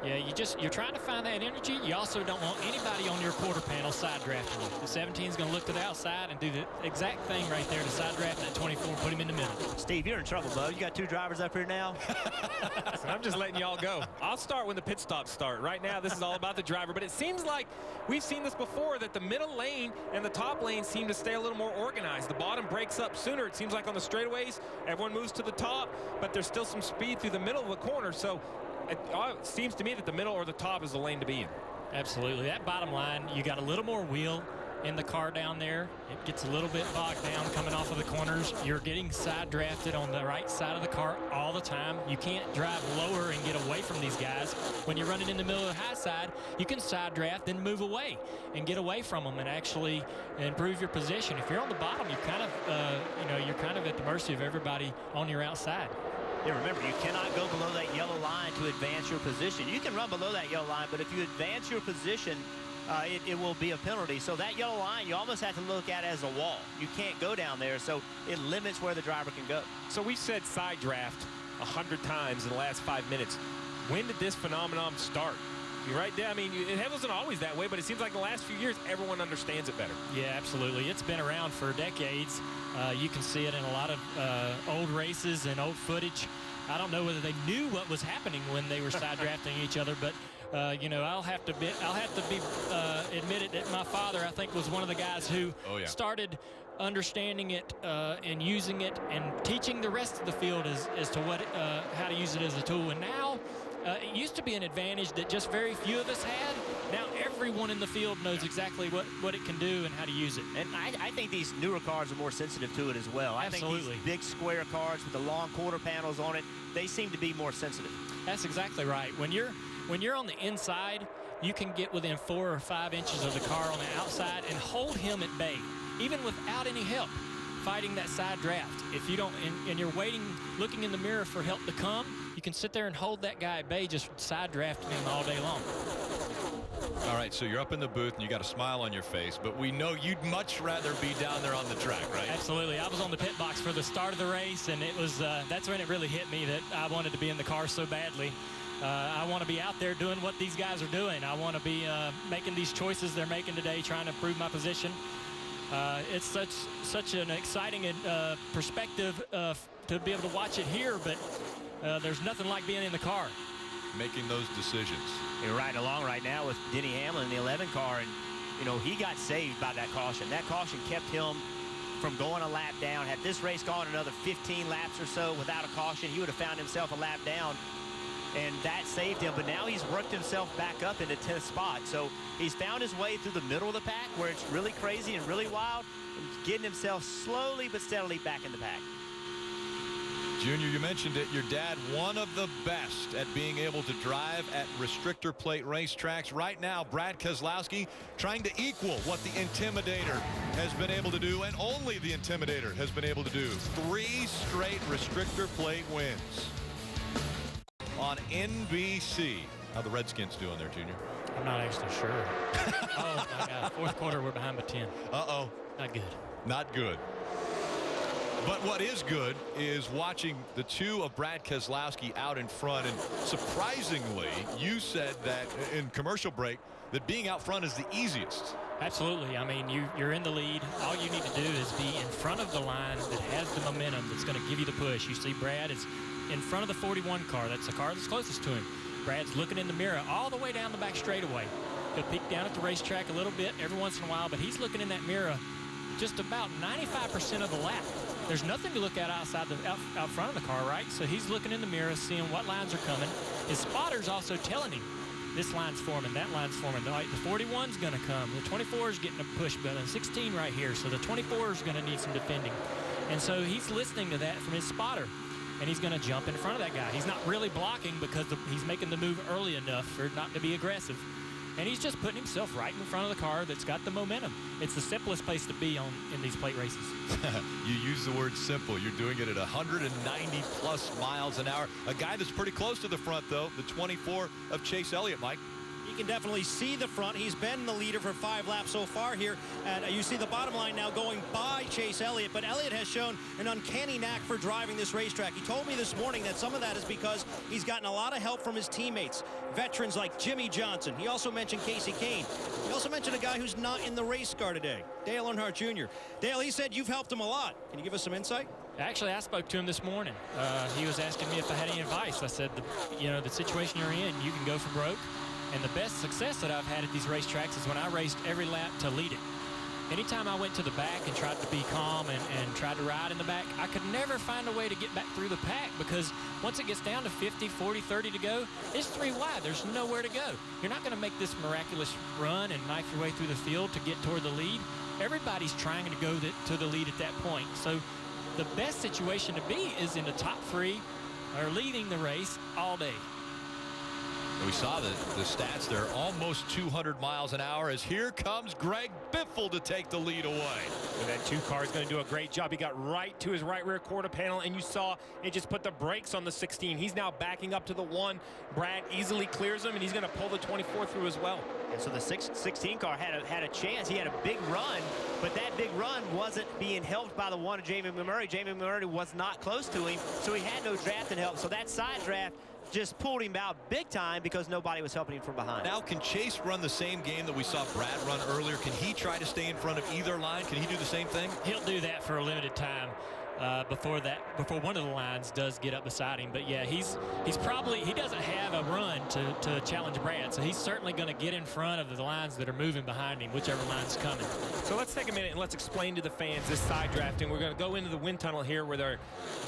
Yeah, you're trying to find that energy. You also don't want anybody on your quarter panel side drafting you. The 17 is going to look to the outside and do the exact thing right there to side draft that 24, put him in the middle. Steve, you're in trouble, bud. You got 2 drivers up here now. Listen, I'm just letting y'all go. I'll start when the pit stops start. Right now, this is all about the driver. But it seems like we've seen this before, that the middle lane and the top lane seem to stay a little more organized. The bottom breaks up sooner. It seems like on the straightaways, everyone moves to the top, but there's still some speed through the middle of the corner. So it seems to me that the middle or the top is the lane to be in. Absolutely. That bottom line, you got a little more wheel in the car down there. It gets a little bit bogged down coming off of the corners. You're getting side drafted on the right side of the car all the time. You can't drive lower and get away from these guys. When you're running in the middle of the high side, you can side draft and move away and get away from them and actually improve your position. If you're on the bottom, you're kind of, you're kind of at the mercy of everybody on your outside. Yeah, remember, you cannot go below that yellow line to advance your position. You can run below that yellow line, but if you advance your position, it will be a penalty. So that yellow line, you almost have to look at as a wall. You can't go down there, so it limits where the driver can go. So we've said side draft 100 times in the last 5 minutes. When did this phenomenon start? You're right there. I mean, it wasn't always that way, but it seems like in the last few years, everyone understands it better. Yeah, absolutely. It's been around for decades. You can see it in a lot of old races and old footage. I don't know whether they knew what was happening when they were side drafting each other, but I'll have to be admitted that my father, I think, was one of the guys who started understanding it and using it and teaching the rest of the field as to what how to use it as a tool. And now it used to be an advantage that just very few of us had. Now everyone in the field knows exactly what it can do and how to use it. And I think these newer cars are more sensitive to it as well. Absolutely. I think these big square cars with the long quarter panels on it, they seem to be more sensitive. That's exactly right. When you're on the inside, you can get within 4 or 5 inches of the car on the outside and hold him at bay, even without any help fighting that side draft. If you don't, and you're waiting, looking in the mirror for help to come, you can sit there and hold that guy at bay, just side drafting him all day long. All right, so you're up in the booth and you got a smile on your face, but we know you'd much rather be down there on the track, right? Absolutely. I was on the pit box for the start of the race, and it was that's when it really hit me that I wanted to be in the car so badly. I want to be out there doing what these guys are doing. I want to be making these choices they're making today, trying to improve my position. It's such an exciting perspective to be able to watch it here, but there's nothing like being in the car. Making those decisions. You're riding along right now with Denny Hamlin in the 11 car, and he got saved by that caution. That caution kept him from going a lap down. Had this race gone another 15 laps or so without a caution, he would have found himself a lap down, and that saved him. But now he's worked himself back up into 10th spot, so he's found his way through the middle of the pack where it's really crazy and really wild, and getting himself slowly but steadily back in the pack. Junior, you mentioned it. Your dad, one of the best at being able to drive at restrictor plate racetracks. Right now, Brad Keslowski trying to equal what the Intimidator has been able to do, and only the Intimidator has been able to do. 3 straight restrictor plate wins on NBC. How the Redskins doing there, Junior? I'm not actually sure. Oh, my God. Fourth quarter, we're behind by 10. Uh-oh. Not good. Not good. But what is good is watching the 2 of Brad Keslowski out in front. And surprisingly, you said that in commercial break that being out front is the easiest. Absolutely. I mean, you're in the lead. All you need to do is be in front of the line that has the momentum that's going to give you the push. You see Brad is in front of the 41 car. That's the car that's closest to him. Brad's looking in the mirror all the way down the back straightaway. He'll peek down at the racetrack a little bit every once in a while, but he's looking in that mirror just about 95% of the lap. there's nothing to look at outside out front of the car, right? So he's looking in the mirror, seeing what lines are coming. His spotter's also telling him, this line's forming, that line's forming. The 41's going to come. The 24 is getting a push button. 16 right here. So the 24 is going to need some defending. And so he's listening to that from his spotter. And he's going to jump in front of that guy. He's not really blocking because he's making the move early enough for it not to be aggressive. And he's just putting himself right in front of the car that's got the momentum. It's the simplest place to be in these plate races. You use the word simple. You're doing it at 190+ miles an hour. A guy that's pretty close to the front, though, the 24 of Chase Elliott, Mike. You can definitely see the front. He's been the leader for 5 laps so far here. And you see the bottom line now going by Chase Elliott. But Elliott has shown an uncanny knack for driving this racetrack. He told me this morning that some of that is because he's gotten a lot of help from his teammates. Veterans like Jimmy Johnson. He also mentioned Casey Kane. He also mentioned a guy who's not in the race car today, Dale Earnhardt Jr. Dale, he said you've helped him a lot. Can you give us some insight? Actually, I spoke to him this morning. He was asking me if I had any advice. I said, the situation you're in, you can go for broke. And the best success that I've had at these racetracks is when I raced every lap to lead it. Anytime I went to the back and tried to be calm and tried to ride in the back, I could never find a way to get back through the pack because once it gets down to 50, 40, 30 to go, it's 3 wide. There's nowhere to go. You're not going to make this miraculous run and knife your way through the field to get toward the lead. Everybody's trying to go to the lead at that point. So the best situation to be is in the top 3 or leading the race all day. We saw the stats there, almost 200 miles an hour as here comes Greg Biffle to take the lead away. And that 2 car is going to do a great job. He got right to his right rear quarter panel, and you saw it just put the brakes on the 16. He's now backing up to the 1. Brad easily clears him, and he's going to pull the 24 through as well. And so the 16 car had a chance. He had a big run, but that big run wasn't being helped by the 1 of Jamie McMurray. Jamie McMurray was not close to him, so he had no drafting help. So that side draft just pulled him out big time because nobody was helping him from behind. Now, can Chase run the same game that we saw Brad run earlier? Can he try to stay in front of either line? Can he do the same thing? He'll do that for a limited time before one of the lines does get up beside him. But yeah, he doesn't have a run to challenge Brad, so he's certainly going to get in front of the lines that are moving behind him, whichever line's coming. So let's take a minute and let's explain to the fans this side drafting. We're going to go into the wind tunnel here with our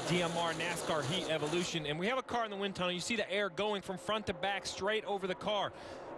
DMR NASCAR Heat Evolution, and we have a car in the wind tunnel. You see the air going from front to back straight over the car.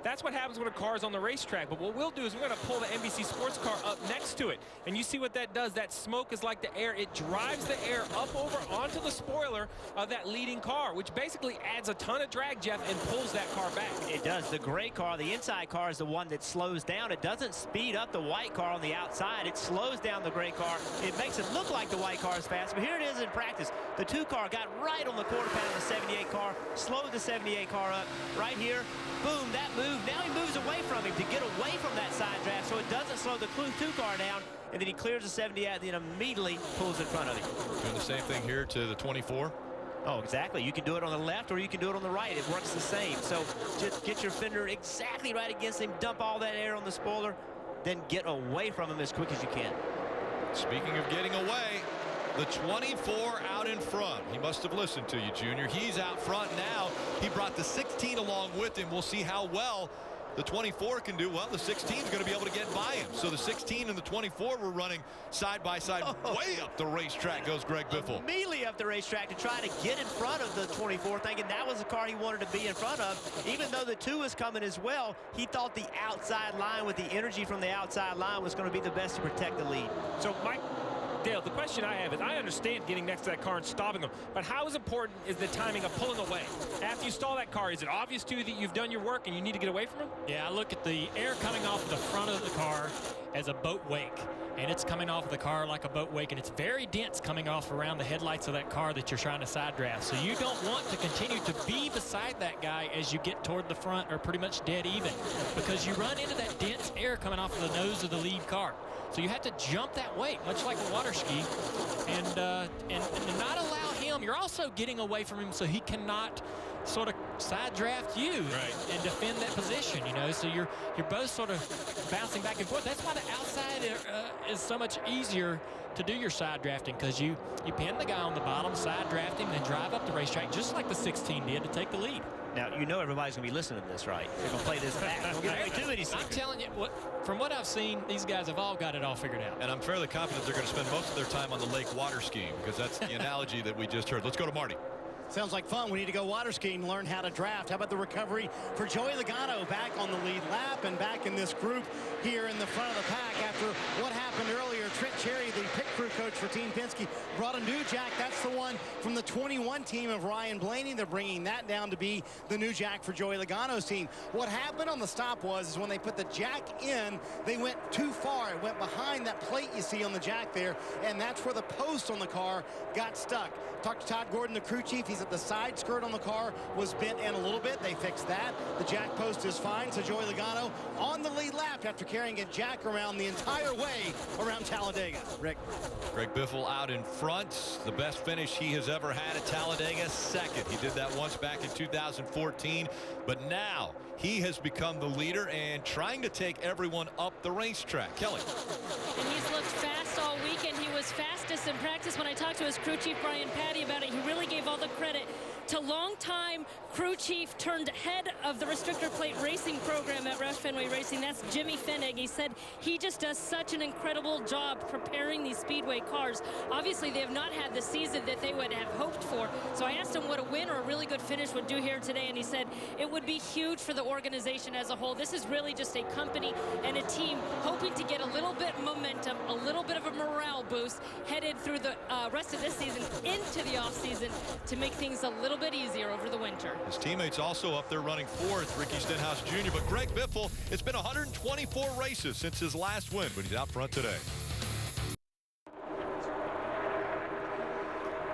That's what happens when a car is on the racetrack. But what we'll do is we're going to pull the NBC Sports car up next to it. And you see what that does. That smoke is like the air. It drives the air up over onto the spoiler of that leading car, which basically adds a ton of drag, Jeff, and pulls that car back. It does. The gray car, the inside car, is the one that slows down. It doesn't speed up the white car on the outside. It slows down the gray car. It makes it look like the white car is fast. But here it is in practice. The 2 car got right on the quarter panel of the 78 car, slowed the 78 car up right here. Boom, that move. Now he moves away from him to get away from that side draft so it doesn't slow the 2 car down, and then he clears the 78 and then immediately pulls in front of him. Doing the same thing here to the 24. Oh, exactly. You can do it on the left or you can do it on the right. It works the same. So just get your fender exactly right against him, dump all that air on the spoiler, then get away from him as quick as you can. Speaking of getting away, the 24 out in front. He must have listened to you, Junior. He's out front now. He brought the 16 along with him. We'll see how well the 24 can do. Well, the 16 is going to be able to get by him. So the 16 and the 24 were running side by side. Way up the racetrack goes Greg Biffle. Immediately up the racetrack to try to get in front of the 24, thinking that was the car he wanted to be in front of. Even though the 2 was coming as well, he thought the outside line with the energy from the outside line was going to be the best to protect the lead. So, Mike, Dale, the question I have is, I understand getting next to that car and stopping them, but how important is the timing of pulling away? After you stall that car, is it obvious to you that you've done your work and you need to get away from him? Yeah, I look at the air coming off the front of the car as a boat wake, and it's coming off of the car like a boat wake, and it's very dense coming off around the headlights of that car that you're trying to side draft. So you don't want to continue to be beside that guy as you get toward the front or pretty much dead even, because you run into that dense air coming off of the nose of the lead car. So you have to jump that weight, much like a water ski, and not allow him. You're also getting away from him so he cannot sort of side draft you and defend that position, you know. So you're both sort of bouncing back and forth. That's why the outside is so much easier to do your side drafting, because you pin the guy on the bottom, side draft him, then drive up the racetrack just like the 16 did to take the lead. Now, you know everybody's going to be listening to this, right? They're going to play this back. Don't give away too many secrets. I'm telling you, from what I've seen, these guys have all got it all figured out. And I'm fairly confident they're going to spend most of their time on the lake water skiing, because that's the analogy that we just heard. Let's go to Marty. Sounds like fun. We need to go water skiing and learn how to draft. How about the recovery for Joey Logano back on the lead lap and back in this group here in the front of the pack after what happened earlier. Trent Cherry, the pit crew coach for Team Penske, brought a new jack. That's the one from the 21 team of Ryan Blaney. They're bringing that down to be the new jack for Joey Logano's team. What happened on the stop is when they put the jack in, they went too far. It went behind that plate you see on the jack there, and that's where the post on the car got stuck. Talked to Todd Gordon, the crew chief. He's at the side skirt on the car was bent in a little bit. They fixed that. The jack post is fine. So Joey Logano on the lead lap after carrying a jack around the entire way around Talladega. Rick. Greg Biffle out in front. The best finish he has ever had at Talladega, second. He did that once back in 2014, but now he has become the leader and trying to take everyone up the racetrack. Kelly. And he's looked fast all weekend. He was fastest in practice. When I talked to his crew chief, Brian Patty, about it, he really gave all the credit to longtime crew chief turned head of the restrictor plate racing program at Roush Fenway Racing. That's Jimmy Fennig. He said he just does such an incredible job preparing these speedway cars. Obviously, they have not had the season that they would have hoped for. So I asked him what a win or a really good finish would do here today, and he said it would be huge for the organization as a whole. This is really just a company and a team hoping to get a little bit momentum, a little bit of a morale boost headed through the rest of this season into the off season to make things a little bit easier over the winter. His teammates also up there running fourth, Ricky Stenhouse Jr. But Greg Biffle, it's been 124 races since his last win, but he's out front today.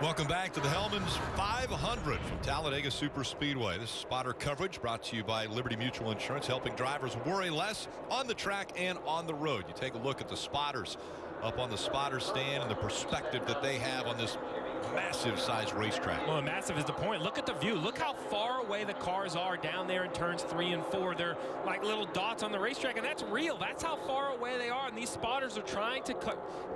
Welcome back to the Hellmann's 500 from Talladega Superspeedway. This is spotter coverage brought to you by Liberty Mutual Insurance, helping drivers worry less on the track and on the road. You take a look at the spotters up on the spotter stand and the perspective that they have on this massive size racetrack. Well, massive is the point. Look at the view. Look how far away the cars are down there in turns 3 and 4. They're like little dots on the racetrack, and that's real. That's how far away they are, and these spotters are trying to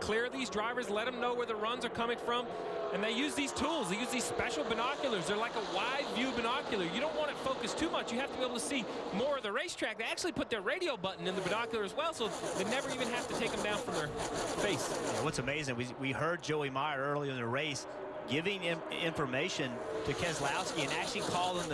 clear these drivers, let them know where the runs are coming from, and they use these tools. They use these special binoculars. They're like a wide view binocular. You don't want it focused too much. You have to be able to see more of the racetrack. They actually put their radio button in the binocular as well, so they never even have to take them down from their face. Yeah, what's amazing, we heard Joey Meyer earlier in the race giving information to Keslowski and actually calling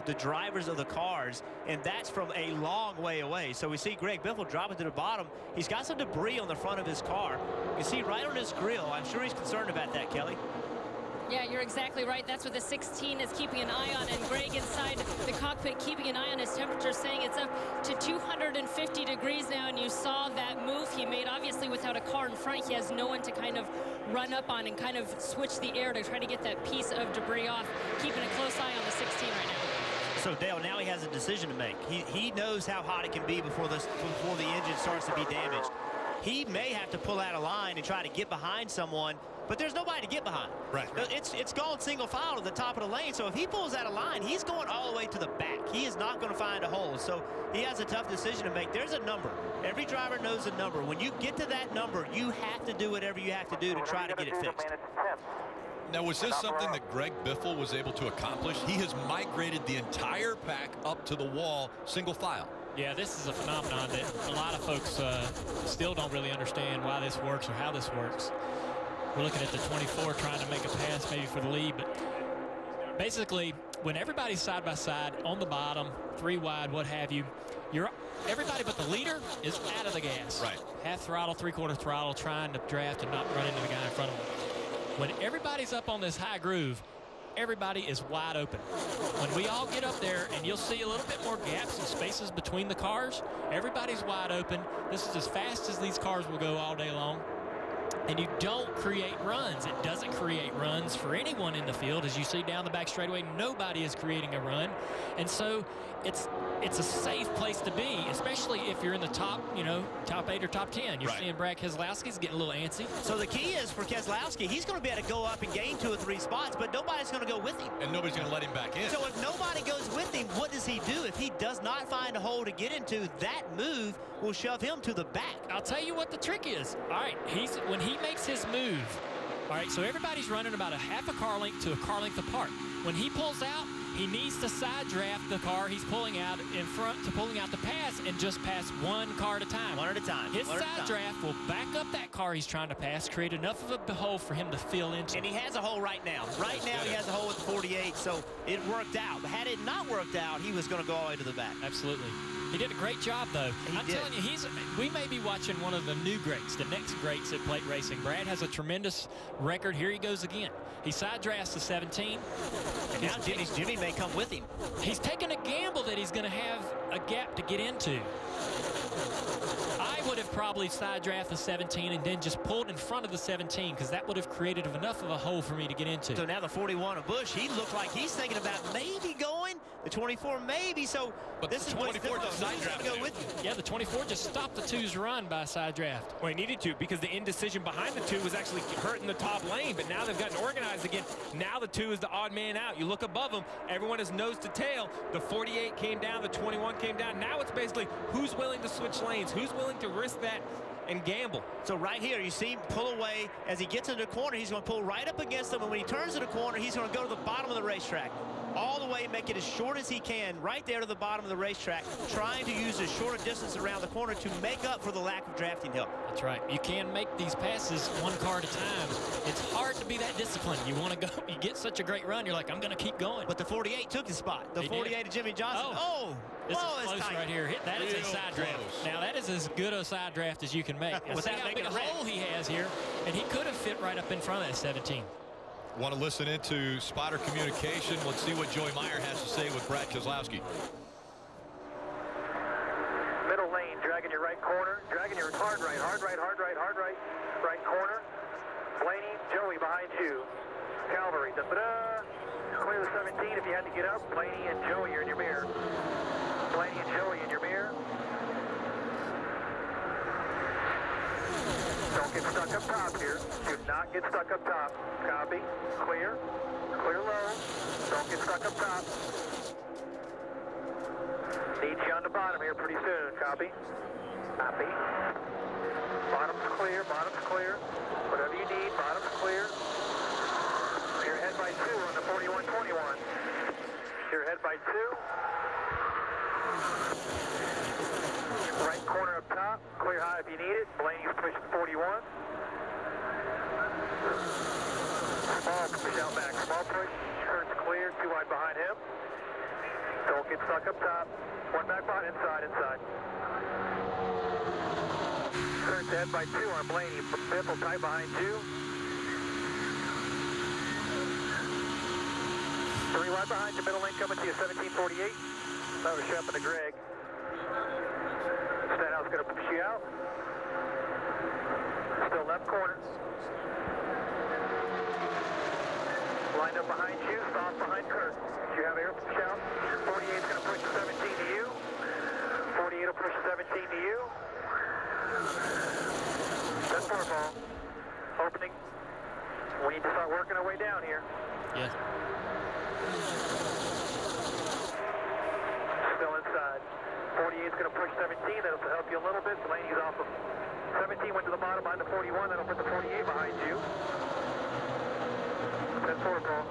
the drivers of the cars, and that's from a long way away. So we see Greg Biffle dropping to the bottom. He's got some debris on the front of his car. You see right on his grill. I'm sure he's concerned about that, Kelly. Yeah, you're exactly right. That's what the 16 is keeping an eye on. And Greg inside the cockpit keeping an eye on his temperature, saying it's up to 250 degrees now. And you saw that move he made. Obviously, without a car in front, he has no one to kind of run up on and kind of switch the air to try to get that piece of debris off. Keeping a close eye on the 16 right now. So, Dale, now he has a decision to make. He knows how hot it can be before the engine starts to be damaged. He may have to pull out a line and try to get behind someone, but there's nobody to get behind. Right. It's gone single file to the top of the lane, so if he pulls out a line, he's going all the way to the back. He is not going to find a hole, so he has a tough decision to make. There's a number. Every driver knows a number. When you get to that number, you have to do whatever you have to do to try to get it fixed. Now, was this something that Greg Biffle was able to accomplish? He has migrated the entire pack up to the wall, single file. Yeah, this is a phenomenon that a lot of folks still don't really understand why this works or how this works. We're looking at the 24 trying to make a pass maybe for the lead, but basically when everybody's side by side on the bottom, 3 wide, what have you, everybody but the leader is out of the gas. Right. Half throttle, 3/4 throttle, trying to draft and not run into the guy in front of them. When everybody's up on this high groove, everybody is wide open. When we all get up there, and you'll see a little bit more gaps and spaces between the cars, everybody's wide open. This is as fast as these cars will go all day long. And you don't create runs. It doesn't create runs for anyone in the field. As you see down the back straightaway, nobody is creating a run. And so it's a safe place to be, especially if you're in the top, top 8 or top 10. You're seeing Brad Keselowski's getting a little antsy. So the key is for Keselowski, he's going to be able to go up and gain 2 or 3 spots, but nobody's going to go with him. And nobody's going to let him back in. So if nobody goes with him, what does he do? If he does not find a hole to get into, that move will shove him to the back. I'll tell you what the trick is. All right, when he makes his move, all right, so everybody's running about a half a car length to a car length apart. When he pulls out, He needs to side draft the car he's pulling out in front to pulling out the pass and just pass one car at a time. One at a time. His side draft will back up that car he's trying to pass, create enough of a hole for him to fill into. And he has a hole right now. Right now he has a hole with the 48, so it worked out. Had it not worked out, he was going to go all the way to the back. Absolutely. He did a great job, though. I'm telling you, we may be watching one of the new greats, the next greats at plate racing. Brad has a tremendous record. Here he goes again. He side drafts the 17. And now Jimmy may come with him. He's taking a gamble that he's going to have a gap to get into. I would have probably side drafted the 17 and then just pulled in front of the 17 because that would have created enough of a hole for me to get into. So now the 41 of Busch, he looked like he's thinking about maybe going. The 24 maybe. So but this is what he's doing. He's going to go with you. Yeah, the 24 just stopped the 2's run by side draft. Well, he needed to because the indecision behind the 2 was actually hurting the top lane. But now they've gotten organized again. Now the 2 is the odd man out. You look above him, everyone is nose to tail. The 48 came down, the 21 came down. Now it's basically who's willing to switch lanes, who's willing to risk that and gamble. So right here, you see him pull away. As he gets into the corner, he's going to pull right up against them. And when he turns to the corner, he's going to go to the bottom of the racetrack. All the way, make it as short as he can, right there to the bottom of the racetrack, trying to use as short a distance around the corner to make up for the lack of drafting help. That's right. You can make these passes one car at a time. It's hard to be that disciplined. You want to go, you get such a great run, you're like, I'm going to keep going. But the 48 took his spot. The 48 of Jimmy Johnson. This is close right here. That is a side draft. Now, that is as good a side draft as you can make. See how big a hole he has here, and he could have fit right up in front of that 17. Want to listen into spotter communication. Let's see what Joey Meyer has to say with Brad Keselowski. Middle lane, dragging your right corner, dragging your hard right, right corner. Blaney, Joey behind you. Calvary, da-da-da. Clear the 17 if you had to get up. Blaney and Joey are in your mirror. Blaney and Joey in your mirror. Don't get stuck up top here. Do not get stuck up top. Copy. Clear. Clear low. Don't get stuck up top. Need you on the bottom here pretty soon. Copy. Copy. Bottom's clear. Bottom's clear. Whatever you need. Bottom's clear. You're ahead by 2 on the 41-21. You're ahead by 2. Right corner up top. Clear high if you need it. Blaney's pushing 41. Small push out back. Small push. Kurt's clear. 2 wide behind him. Don't get stuck up top. 1 back behind. Inside. Kurt's ahead by 2 on Blaney. Biffle tight behind 2. 3 wide behind you. Middle lane coming to you. 1748. That was shoving to Greg. Stenhouse going to push you out. Still left corner. Lined up behind you, soft behind Kurt. You have air push out. 48's going to push the 17 to you. 48 will push the 17 to you. That's 4 ball. Opening. We need to start working our way down here. Yeah. Still inside. 48's going to push 17. That'll help you a little bit. Blaney's off of 17, went to the bottom behind the 41. That'll put the 48 behind you. That's 4 ball.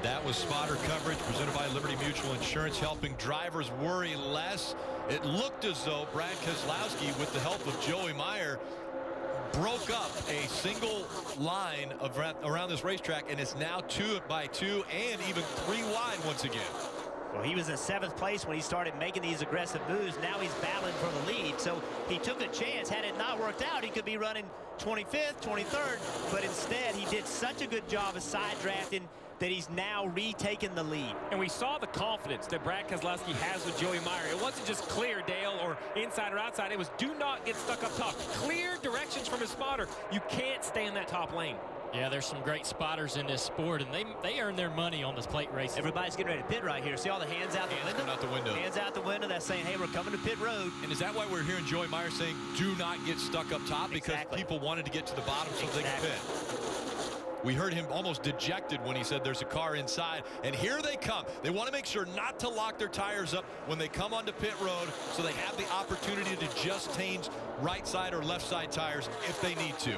That was spotter coverage presented by Liberty Mutual Insurance, helping drivers worry less. It looked as though Brad Keselowski, with the help of Joey Meyer, broke up a single line of around this racetrack, and it's now 2 by 2 and even 3 wide once again. Well, he was in 7th place when he started making these aggressive moves. Now he's battling for the lead. So he took a chance. Had it not worked out, he could be running 25th, 23rd. But instead, he did such a good job of side drafting that he's now retaken the lead. And we saw the confidence that Brad Keselowski has with Joey Meyer. It wasn't just clear, Dale, or inside or outside. It was do not get stuck up top. Clear directions from his spotter. You can't stay in that top lane. Yeah, there's some great spotters in this sport, and they earn their money on this plate racing. Everybody's getting ready to pit right here. See all the hands out the window? Out the window. Hands out the window. That's saying, hey, we're coming to pit road. And is that why we're hearing Joey Meyer saying, do not get stuck up top? Because people wanted to get to the bottom so they could pit. We heard him almost dejected when he said there's a car inside. And here they come. They want to make sure not to lock their tires up when they come onto pit road, so they have the opportunity to just change right side or left side tires if they need to.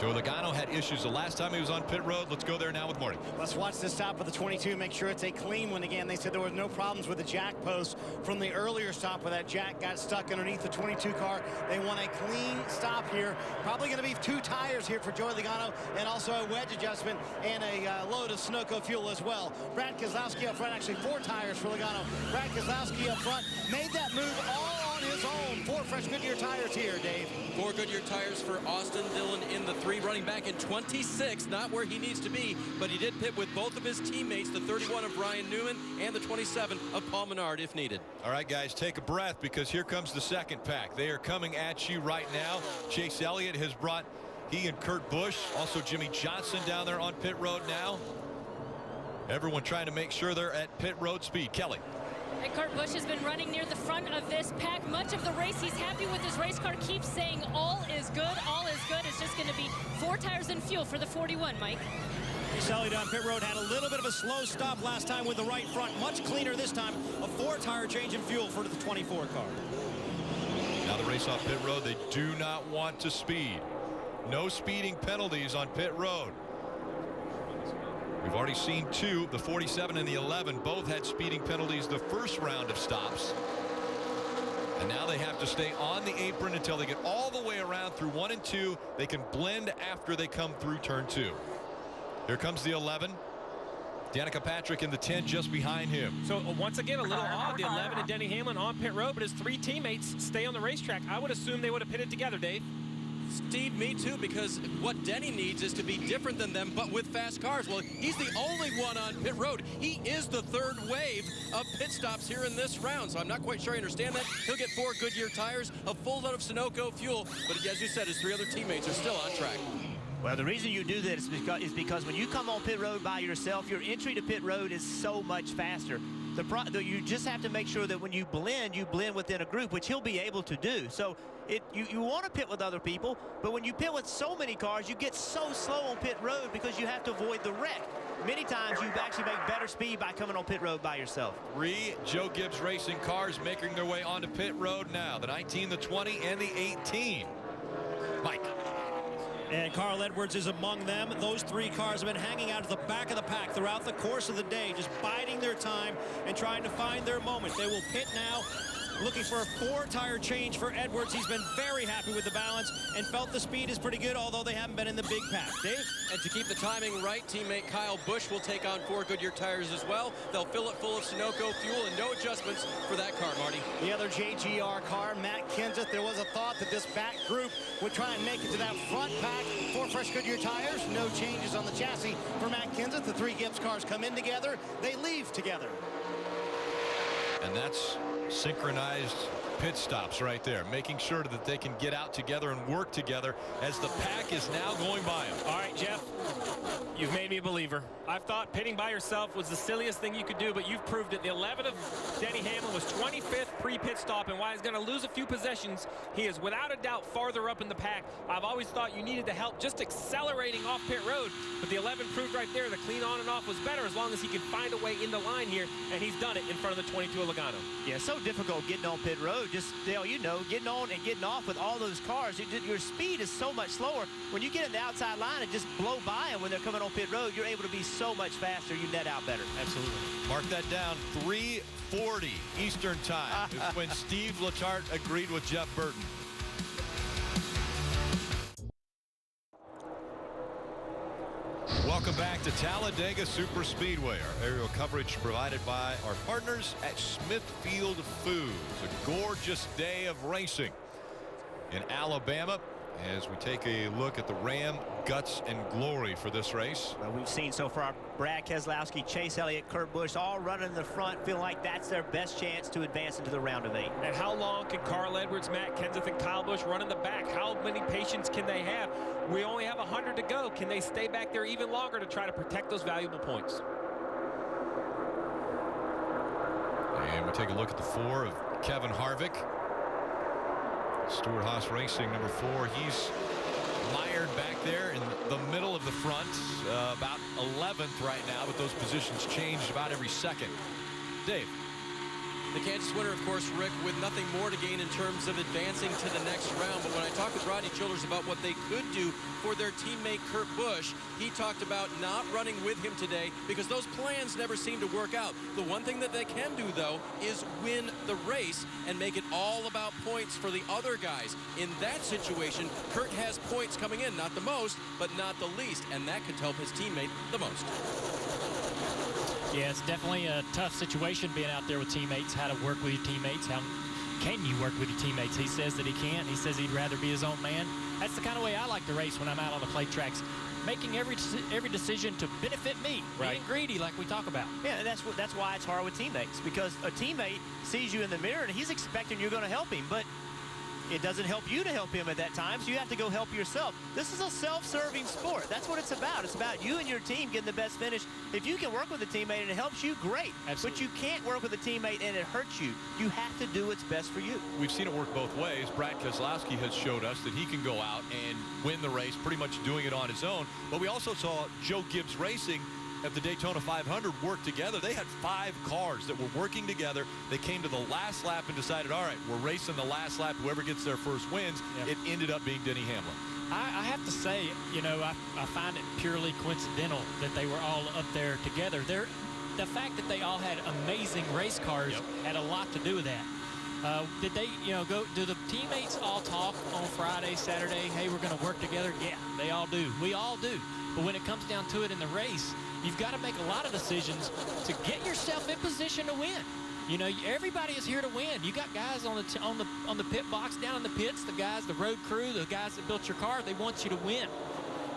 Joe Logano had issues the last time he was on pit road. Let's go there now with Marty. Let's watch this stop with the 22, make sure it's a clean one again. They said there were no problems with the jack post from the earlier stop where that jack got stuck underneath the 22 car. They want a clean stop here. Probably going to be 2 tires here for Joey Logano, and also a wedge adjustment and a load of Sunoco fuel as well. Brad Keselowski up front, actually 4 tires for Logano. Brad Keselowski up front made that move all on his own. 4 fresh Goodyear tires here, Dave. 4 Goodyear tires for Austin Dillon in the 3, running back in 26, not where he needs to be, but he did pit with both of his teammates, the 31 of Ryan Newman and the 27 of Paul Menard if needed. All right, guys, take a breath because here comes the second pack. They are coming at you right now. Chase Elliott has brought he and Kurt Busch, also Jimmy Johnson down there on pit road now. Everyone trying to make sure they're at pit road speed. Kelly. And Kurt Busch has been running near the front of this pack much of the race. He's happy with his race car, keeps saying all is good, all is good. It's just going to be 4 tires and fuel for the 41, Mike. Elliott on pit road had a little bit of a slow stop last time with the right front. Much cleaner this time. A 4-tire change in fuel for the 24 car. Now the race off pit road. They do not want to speed. No speeding penalties on pit road. We've already seen 2, the 47 and the 11, both had speeding penalties the first round of stops. And now they have to stay on the apron until they get all the way around through 1 and 2. They can blend after they come through turn 2. Here comes the 11. Danica Patrick in the 10 just behind him. So once again, a little odd. The 11 and Denny Hamlin on pit road, but his 3 teammates stay on the racetrack. I would assume they would have pitted together, Dave. Steve, me too, because what Denny needs is to be different than them, but with fast cars. Well, he's the only one on pit road. He is the 3rd wave of pit stops here in this round, so I'm not quite sure I understand that. He'll get 4 Goodyear tires, a full load of Sunoco fuel, but as you said, his 3 other teammates are still on track. Well, the reason you do this is because when you come on pit road by yourself, your entry to pit road is so much faster. You just have to make sure that when you blend within a group, which he'll be able to do. So you want to pit with other people, but when you pit with so many cars, you get so slow on pit road because you have to avoid the wreck. Many times you actually make better speed by coming on pit road by yourself. 3 Joe Gibbs Racing cars making their way onto pit road now. The 19, the 20, and the 18. Mike. And Carl Edwards is among them. Those 3 cars have been hanging out at the back of the pack throughout the course of the day, just biding their time and trying to find their moment. They will pit now, looking for a 4-tire change for Edwards. He's been very happy with the balance and felt the speed is pretty good, although they haven't been in the big pack. Dave? And to keep the timing right, teammate Kyle Busch will take on 4 Goodyear tires as well. They'll fill it full of Sunoco fuel and no adjustments for that car, Marty. The other JGR car, Matt Kenseth, there was a thought that this back group would try and make it to that front pack. 4 fresh Goodyear tires, no changes on the chassis for Matt Kenseth. The 3 Gibbs cars come in together, they leave together. And that's synchronized pit stops right there, making sure that they can get out together and work together as the pack is now going by them. All right, Jeff, you've made me a believer. I've thought pitting by yourself was the silliest thing you could do, but you've proved it. The 11 of Denny Hamlin was 25th pre-pit stop, and while he's going to lose a few possessions, he is without a doubt farther up in the pack. I've always thought you needed the help just accelerating off pit road, but the 11 proved right there the clean on and off was better as long as he could find a way in the line here, and he's done it in front of the 22 of Logano. Yeah, so difficult getting on pit road. Just, Dale, you know, getting on and getting off with all those cars. Your speed is so much slower. When you get in the outside line and just blow by them when they're coming on pit road, you're able to be so much faster. You net out better. Absolutely. Mark that down. 3:40 Eastern time is when Steve Letarte agreed with Jeff Burton. Welcome back to Talladega SuperSpeedway. Our aerial coverage provided by our partners at Smithfield Foods. A gorgeous day of racing in Alabama as we take a look at the Ram guts and glory for this race. Well, we've seen so far Brad Keselowski, Chase Elliott, Kurt Busch all running in the front, feeling like that's their best chance to advance into the round of 8. And how long can Carl Edwards, Matt Kenseth, and Kyle Busch run in the back? How many patience can they have? We only have 100 to go. Can they stay back there even longer to try to protect those valuable points? And we take a look at the 4 of Kevin Harvick. Stewart Haas Racing, number 4. He's mired back there in the middle of the front, about 11th right now, but those positions changed about every second. Dave. The Kansas winner, of course, Rick, with nothing more to gain in terms of advancing to the next round. But when I talked with Rodney Childers about what they could do for their teammate Kurt Busch, he talked about not running with him today because those plans never seem to work out. The one thing that they can do, though, is win the race and make it all about points for the other guys. In that situation, Kurt has points coming in, not the most, but not the least, and that could help his teammate the most. Yeah, it's definitely a tough situation being out there with teammates, how to work with your teammates, how can you work with your teammates. He says that he can't. He says he'd rather be his own man. That's the kind of way I like to race when I'm out on the plate tracks, making every decision to benefit me, being greedy like we talk about. Yeah, and that's why it's hard with teammates, because a teammate sees you in the mirror and he's expecting you're going to help him, but it doesn't help you to help him at that time, so you have to go help yourself. This is a self-serving sport. That's what it's about. It's about you and your team getting the best finish. If you can work with a teammate and it helps you, great. Absolutely. But you can't work with a teammate and it hurts you. You have to do what's best for you. We've seen it work both ways. Brad Keselowski has showed us that he can go out and win the race, pretty much doing it on his own. But we also saw Joe Gibbs Racing at the Daytona 500 work together. They had 5 cars that were working together. They came to the last lap and decided, all right, we're racing the last lap. Whoever gets there first wins. It ended up being Denny Hamlin. I have to say, you know, I find it purely coincidental that they were all up there together. The fact that they all had amazing race cars had a lot to do with that. Did they, you know, do the teammates all talk on Friday, Saturday, hey, we're going to work together? Yeah, they all do. We all do. But when it comes down to it in the race, you've got to make a lot of decisions to get yourself in position to win. You know, everybody is here to win. You got guys on the pit box, down in the pits, the guys, the road crew, the guys that built your car, they want you to win.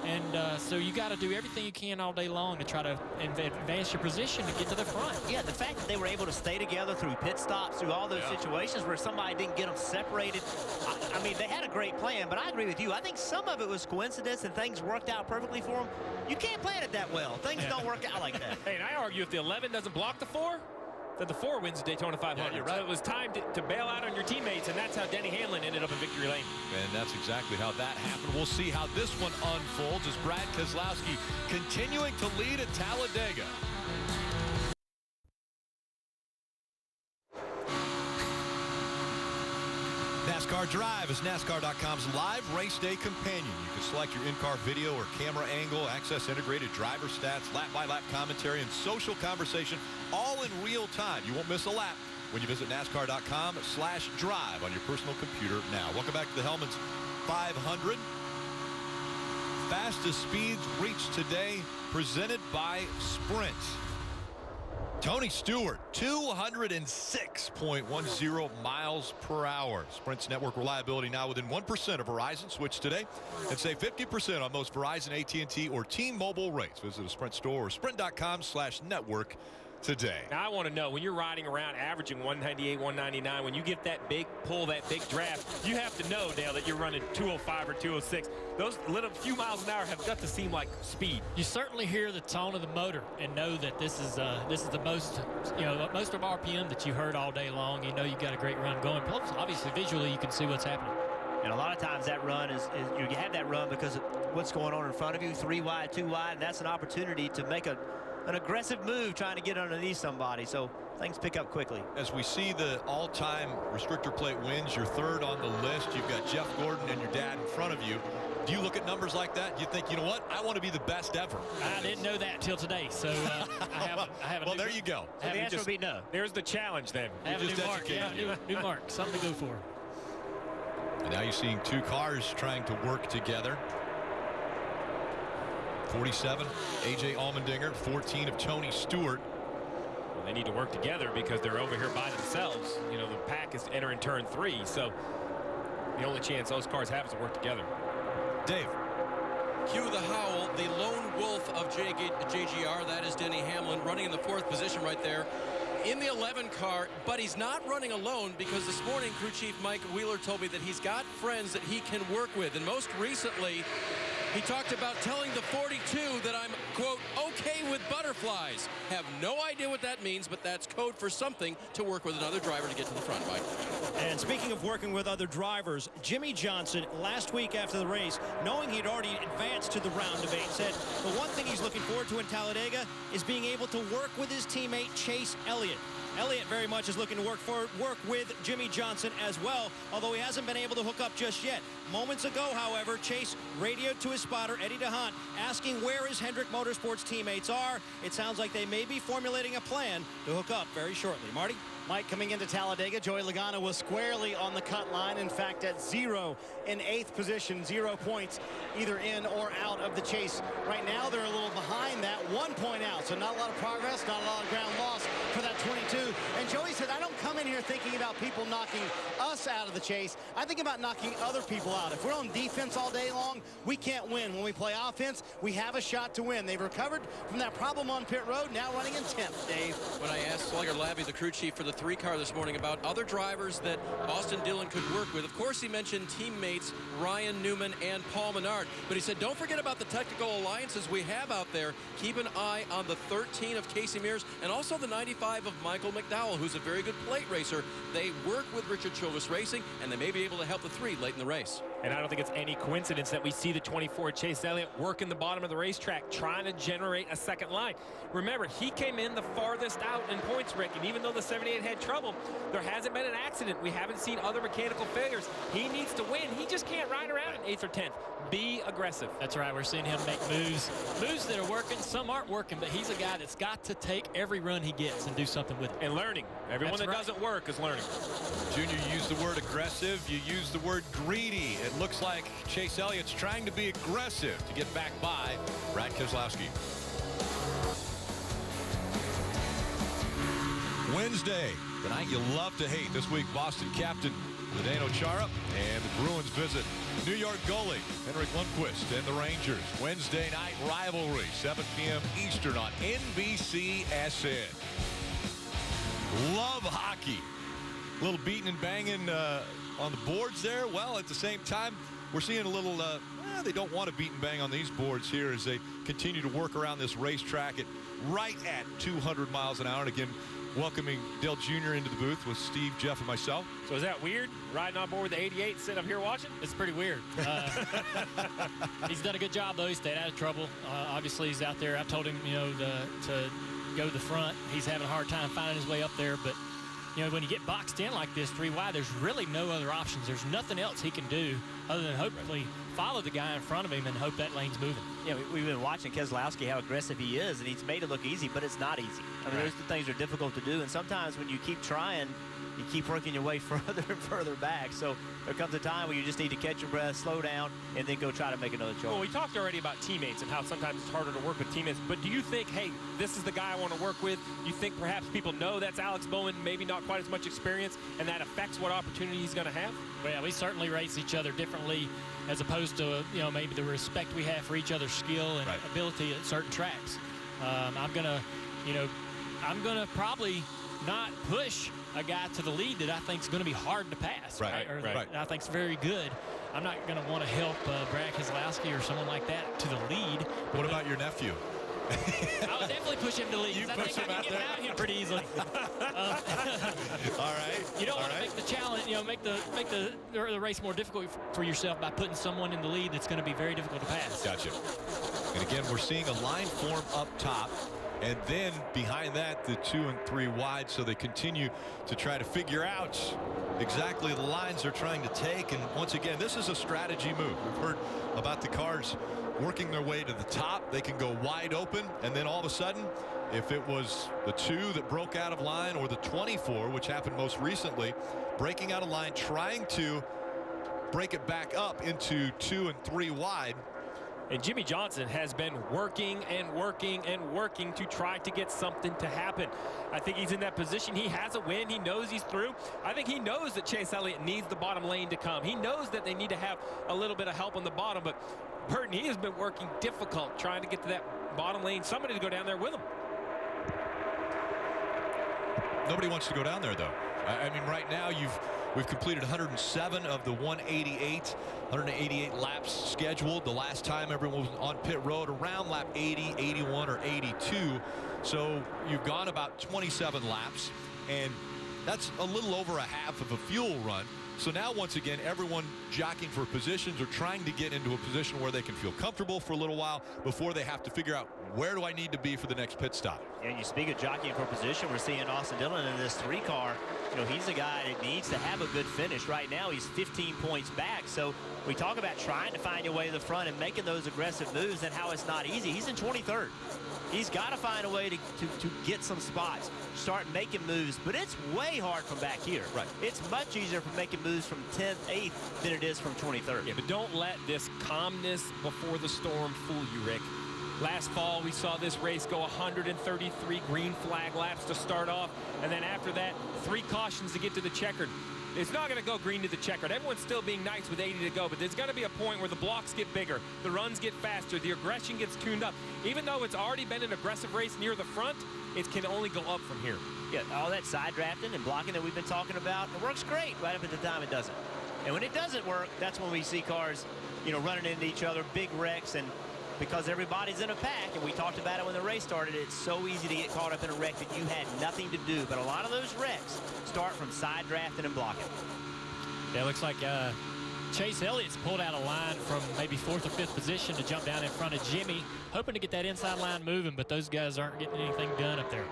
And so you got to do everything you can all day long to try to advance your position to get to the front. Yeah, the fact that they were able to stay together through pit stops, through all those situations where somebody didn't get them separated. I mean, they had a great plan, but I agree with you. I think some of it was coincidence and things worked out perfectly for them. You can't plan it that well. Things don't work out like that. Hey, and I argue if the 11 doesn't block the 4, then the 4 wins the Daytona 500. Yeah, you're right. So it was time to bail out on your teammates, and that's how Denny Hamlin ended up in victory lane. And that's exactly how that happened. We'll see how this one unfolds as Brad Keselowski continuing to lead at Talladega. NASCAR Drive is NASCAR.com's live race day companion. You can select your in-car video or camera angle, access integrated driver stats, lap-by-lap commentary, and social conversation, all in real time. You won't miss a lap when you visit NASCAR.com/drive on your personal computer now. Welcome back to the Hellmann's 500. Fastest speeds reached today, presented by Sprint. Tony Stewart, 206.10 miles per hour. Sprint's network reliability now within 1% of Verizon. Switch today and save 50% on most Verizon, AT&T, or T-Mobile rates. Visit a Sprint store or sprint.com/network today. Now, I want to know, when you're riding around averaging 198, 199, when you get that big pull, that big draft, you have to know, Dale, that you're running 205 or 206. Those little few miles an hour have got to seem like speed. You certainly hear the tone of the motor and know that this is the most, you know, most of RPM that you heard all day long. You know you got a great run going. Plus, obviously, visually, you can see what's happening. And a lot of times that run is you have that run because of what's going on in front of you, 3 wide, 2 wide, and that's an opportunity to make an aggressive move trying to get underneath somebody, so things pick up quickly. As we see the all-time restrictor plate wins, you're third on the list. You've got Jeff Gordon and your dad in front of you. Do you look at numbers like that? You think, you know what, I want to be the best ever? I didn't know that till today, so I have well, there you go. So the answer would be no. There's the challenge then. I have a new mark. Yeah, new mark, something to go for. And now you're seeing 2 cars trying to work together. 47, A.J. Allmendinger, 14 of Tony Stewart. Well, they need to work together because they're over here by themselves. You know, the pack is entering turn 3, so the only chance those cars have is to work together. Dave. Cue the howl, the lone wolf of JGR. That is Denny Hamlin running in the 4th position right there in the 11 car, but he's not running alone because this morning crew chief Mike Wheeler told me that he's got friends that he can work with, and most recently he talked about telling the 42 that I'm, quote, okay with butterflies. Have no idea what that means, but that's code for something to work with another driver to get to the front, Mike. And speaking of working with other drivers, Jimmy Johnson, last week after the race, knowing he'd already advanced to the round of 8, said the one thing he's looking forward to in Talladega is being able to work with his teammate Chase Elliott. Elliott very much is looking to work with Jimmy Johnson as well, although he hasn't been able to hook up just yet. Moments ago, however, Chase radioed to his spotter, Eddie DeHaan, asking where his Hendrick Motorsports teammates are. It sounds like they may be formulating a plan to hook up very shortly. Marty? Mike, coming into Talladega, Joey Logano was squarely on the cut line. In fact, at 0 in 8th position, 0 points either in or out of the chase. Right now, they're a little behind that, 1 point out. So not a lot of progress, not a lot of ground loss for that 22. And Joey said, I don't come in here thinking about people knocking us out of the chase. I think about knocking other people out. If we're on defense all day long, we can't win. When we play offense, we have a shot to win. They've recovered from that problem on pit road, now running in 10th. Dave, when I asked Slugger Labby, the crew chief for the 3 car this morning, about other drivers that Austin Dillon could work with, of course he mentioned teammates Ryan Newman and Paul Menard, but he said don't forget about the technical alliances we have out there. Keep an eye on the 13 of Casey Mears and also the 95 of Michael McDowell, who's a very good plate racer. They work with Richard Childress Racing, and they may be able to help the 3 late in the race. And I don't think it's any coincidence that we see the 24 Chase Elliott working the bottom of the racetrack, trying to generate a second line. Remember, he came in the farthest out in points, Rick, and even though the 78 had trouble, there hasn't been an accident. We haven't seen other mechanical failures. He needs to win. He just can't ride around in 8th or 10th. Be aggressive. That's right. We're seeing him make moves that are working. Some aren't working, but he's a guy that's got to take every run he gets and do something with it. And learning. Everyone that doesn't work is learning. Junior, you used the word aggressive. You used the word greedy. It looks like Chase Elliott's trying to be aggressive to get back by Brad Keselowski. Wednesday, the night you love to hate. This week, Boston captain Zdeno Chara and the Bruins visit New York goalie Henrik Lundqvist and the Rangers. Wednesday night rivalry, 7 p.m. Eastern on NBCSN. Love hockey. A little beating and banging on the boards there. Well, at the same time, we're seeing a little, they don't want to beat and bang on these boards here as they continue to work around this racetrack right at 200 miles an hour. And again, welcoming Dale Jr. into the booth with Steve, Jeff, and myself. So is that weird, riding on board with the 88, sitting up here watching? It's pretty weird. He's done a good job, though. He stayed out of trouble. Obviously, he's out there. I told him, to go to the front. He's having a hard time finding his way up there, but when you get boxed in like this 3 wide, there's really no other options. There's nothing else he can do other than hopefully follow the guy in front of him and hope that lane's moving. Yeah, we've been watching Keselowski, how aggressive he is, and he's made it look easy, but it's not easy. I mean, those things are difficult to do, and sometimes when you keep trying, you keep working your way further and further back. So there comes a time where you just need to catch your breath, slow down, and then go try to make another choice. Well, we talked already about teammates and how sometimes it's harder to work with teammates, but do you think, hey, this is the guy I want to work with? You think perhaps people know that's Alex Bowman, maybe not quite as much experience, and that affects what opportunity he's going to have? Well, yeah, we certainly race each other differently as opposed to, maybe the respect we have for each other's skill and ability at certain tracks. I'm going to probably not push a guy to the lead that I think is going to be hard to pass. That I think is very good. I'm not going to want to help Brad Keselowski or someone like that to the lead. What about your nephew? I would definitely push him to lead. You push him out there? Out here pretty easily. All right. You don't want to make the challenge, make the race more difficult for yourself by putting someone in the lead that's going to be very difficult to pass. Gotcha. And again, we're seeing a line form up top. And then behind that, the 2 and 3 wide. So they continue to try to figure out exactly the lines they're trying to take. And once again, this is a strategy move. We've heard about the cars working their way to the top. They can go wide open. And then all of a sudden, if it was the 2 that broke out of line or the 24, which happened most recently, breaking out of line, trying to break it back up into 2 and 3 wide. And Jimmy Johnson has been working and working and working to try to get something to happen. I think he's in that position. He has a win. He knows he's through. I think he knows that Chase Elliott needs the bottom lane to come. He knows that they need to have a little bit of help on the bottom. But Burton, he has been working difficult trying to get to that bottom lane. Somebody to go down there with him. Nobody wants to go down there, though. I mean, right now we've completed 107 of the 188 laps scheduled. The last time everyone was on pit road around lap 80, 81, or 82. So you've gone about 27 laps, and that's a little over a half of a fuel run. So now, once again, everyone jockeying for positions or trying to get into a position where they can feel comfortable for a little while before they have to figure out where do I need to be for the next pit stop? And you speak of jockeying for position. We're seeing Austin Dillon in this 3-car. You know, he's a guy that needs to have a good finish. Right now, he's 15 points back. So we talk about trying to find your way to the front and making those aggressive moves and how it's not easy. He's in 23rd. He's got to find a way to get some spots, start making moves, but it's way hard from back here. Right. It's much easier from making moves from 10th, 8th than it is from 23rd. Yeah, but don't let this calmness before the storm fool you, Rick. Last fall, we saw this race go 133 green flag laps to start off, and then after that, 3 cautions to get to the checkered. It's not going to go green to the checkered. Everyone's still being nice with 80 to go, but there's going to be a point where the blocks get bigger, the runs get faster, the aggression gets tuned up. Even though it's already been an aggressive race near the front, it can only go up from here. Yeah, all that side drafting and blocking that we've been talking about, it works great right up at the time it doesn't. And when it doesn't work, that's when we see cars, you know, running into each other, big wrecks, and because everybody's in a pack, and we talked about it when the race started, it's so easy to get caught up in a wreck that you had nothing to do. But a lot of those wrecks start from side drafting and blocking. Yeah, it looks like Chase Elliott's pulled out a line from maybe 4th or 5th position to jump down in front of Jimmy, hoping to get that inside line moving, but those guys aren't getting anything done up there.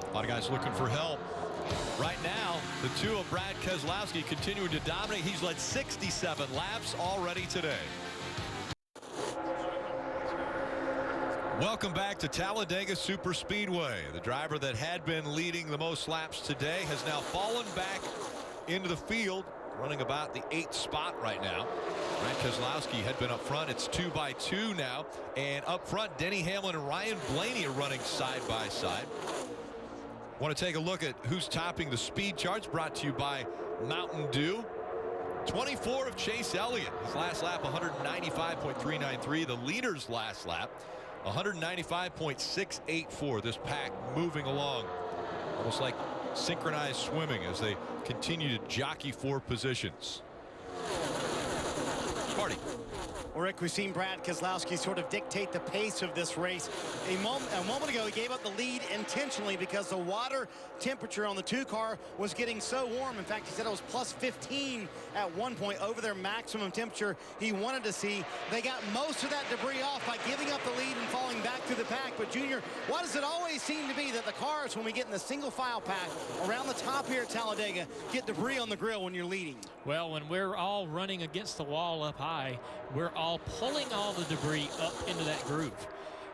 A lot of guys looking for help. Right now, the 2 of Brad Keselowski continuing to dominate. He's led 67 laps already today. Welcome back to Talladega SuperSpeedway. The driver that had been leading the most laps today has now fallen back into the field, running about the 8th spot right now. Brad Keselowski had been up front. It's 2 by 2 now. And up front, Denny Hamlin and Ryan Blaney are running side by side. Want to take a look at who's topping the speed charts, brought to you by Mountain Dew. 24 of Chase Elliott. His last lap, 195.393. The leader's last lap, 195.684. This pack moving along almost like synchronized swimming as they continue to jockey for positions. Marty. Well, Rick, we've seen Brad Keselowski sort of dictate the pace of this race. A moment ago, he gave up the lead intentionally because the water temperature on the 2-car was getting so warm. In fact, he said it was plus 15 at one point, over their maximum temperature he wanted to see. They got most of that debris off by giving up the lead and falling back through the pack. But, Junior, why does it always seem to be that the cars, when we get in the single file pack around the top here at Talladega, get debris on the grill when you're leading? Well, when we're all running against the wall up high, we're all pulling all the debris up into that groove.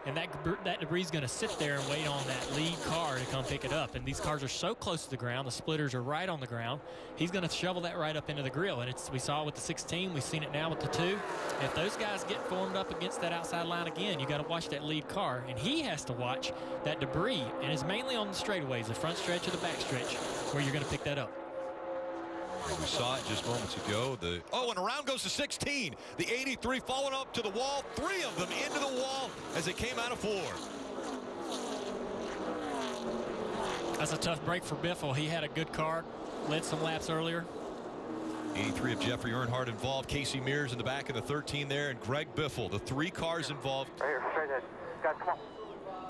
And that debris is going to sit there and wait on that lead car to come pick it up. And these cars are so close to the ground. The splitters are right on the ground. He's going to shovel that right up into the grill. And we saw it with the 16. We've seen it now with the 2. If those guys get formed up against that outside line again, you got to watch that lead car. And he has to watch that debris. And it's mainly on the straightaways, the front stretch or the back stretch, where you're going to pick that up. We saw it just moments ago. And around goes the 16. The 83 falling up to the wall. 3 of them into the wall as it came out of 4. That's a tough break for Biffle. He had a good car, led some laps earlier. 83 of Jeffrey Earnhardt involved. Casey Mears in the back of the 13 there, and Greg Biffle. The 3 cars involved. Right here, straight ahead. Guys, come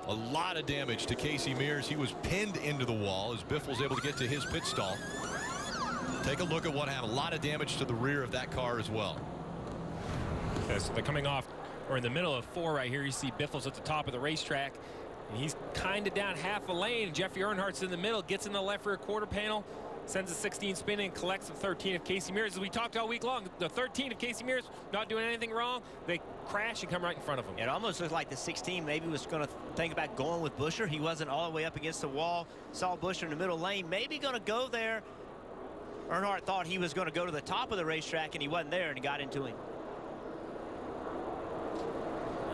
on. A lot of damage to Casey Mears. He was pinned into the wall as Biffle's able to get to his pit stall. Take a look at what happened. A lot of damage to the rear of that car as well. Yes, they're coming off, or in the middle of 4 right here. You see Biffle's at the top of the racetrack, and he's kind of down half a lane. Jeffrey Earnhardt's in the middle, gets in the left rear quarter panel, sends a 16 spinning, and collects the 13 of Casey Mears. As we talked all week long, the 13 of Casey Mears not doing anything wrong. They crash and come right in front of him. It almost looked like the 16 maybe was going to think about going with Buescher. He wasn't all the way up against the wall. Saw Buescher in the middle lane, maybe going to go there. Earnhardt thought he was going to go to the top of the racetrack, and he wasn't there, and he got into him.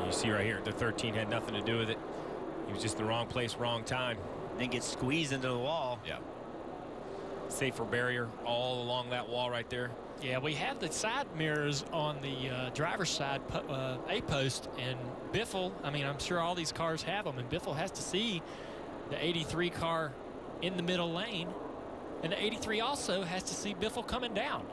You see right here, the 13 had nothing to do with it. He was just the wrong place, wrong time. Then gets squeezed into the wall. Yeah. Safer barrier all along that wall right there. Yeah, we have the side mirrors on the driver's side A-post, and Biffle, I mean, I'm sure all these cars have them, and Biffle has to see the 83 car in the middle lane. And the 83 also has to see Biffle coming down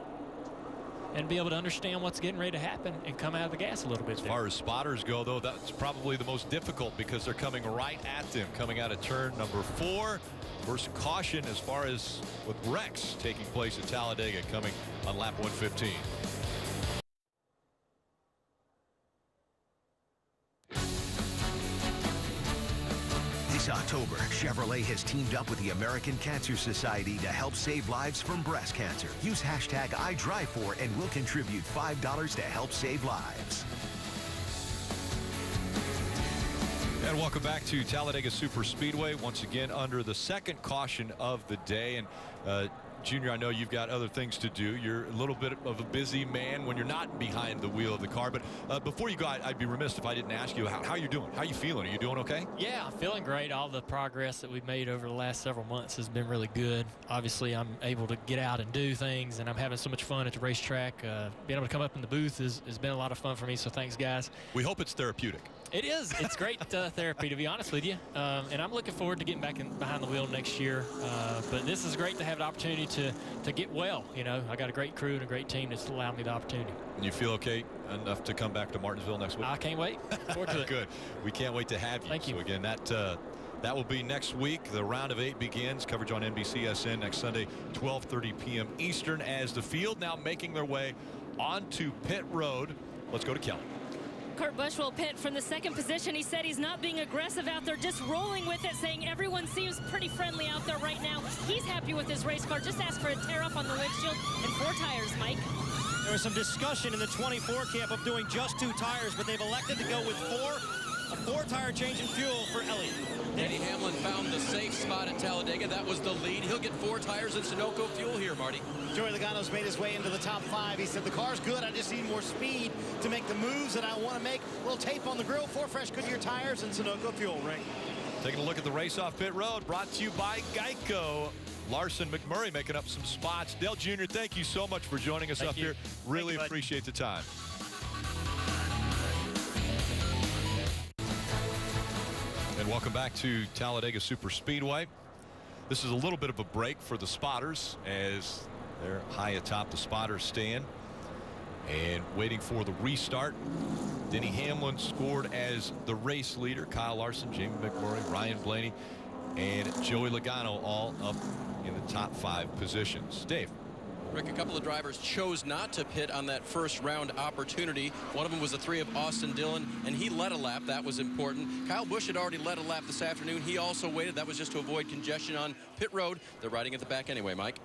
and be able to understand what's getting ready to happen and come out of the gas a little bit. As far as spotters go, though, that's probably the most difficult because they're coming right at them, coming out of turn number 4. First caution as far as with wrecks taking place at Talladega coming on lap 115. This October, Chevrolet has teamed up with the American Cancer Society to help save lives from breast cancer. Use hashtag #IDriveFor and we'll contribute $5 to help save lives. And welcome back to Talladega SuperSpeedway. Once again, under the second caution of the day. And Junior, I know you've got other things to do. You're a little bit of a busy man when you're not behind the wheel of the car. But before you go, I'd be remiss if I didn't ask you how you're doing. How you feeling? Are you doing okay? Yeah, I'm feeling great. All the progress that we've made over the last several months has been really good. Obviously, I'm able to get out and do things, and I'm having so much fun at the racetrack. Being able to come up in the booth has been a lot of fun for me, so thanks, guys. We hope it's therapeutic. It is. It's great therapy, to be honest with you. And I'm looking forward to getting back behind the wheel next year. But this is great to have the opportunity to get well. You know, I got a great crew and a great team that's allowed me the opportunity. And you feel okay enough to come back to Martinsville next week? I can't wait. Forward to it. Good. We can't wait to have you. Thank you. So again, that will be next week. The round of 8 begins. Coverage on NBCSN next Sunday, 12:30 p.m. Eastern, as the field now making their way onto pit road. Let's go to Kelly. Kurt Busch will pit from the second position. He said he's not being aggressive out there, just rolling with it, saying everyone seems pretty friendly out there right now. He's happy with his race car. Just asked for a tear up on the windshield and 4 tires, Mike. There was some discussion in the 24 camp of doing just 2 tires, but they've elected to go with 4. A 4-tire change in fuel for Elliott. Denny Hamlin found the safe spot at Talladega. That was the lead. He'll get 4 tires and Sunoco fuel here, Marty. Joey Logano's made his way into the top 5. He said, the car's good. I just need more speed to make the moves that I want to make. A little tape on the grill, 4 fresh Goodyear tires, and Sunoco fuel, Rick. Taking a look at the race off pit road, brought to you by Geico. Larson McMurray making up some spots. Dale Jr., thank you so much for joining us up here. Really appreciate the time. And welcome back to Talladega SuperSpeedway. This is a little bit of a break for the spotters as they're high atop the spotter stand and waiting for the restart. Denny Hamlin scored as the race leader. Kyle Larson, Jamie McMurray, Ryan Blaney, and Joey Logano all up in the top 5 positions. Dave. Rick, a couple of drivers chose not to pit on that first round opportunity. One of them was the 3 of Austin Dillon, and he led a lap. That was important. Kyle Busch had already led a lap this afternoon. He also waited. That was just to avoid congestion on pit road. They're riding at the back anyway, Mike.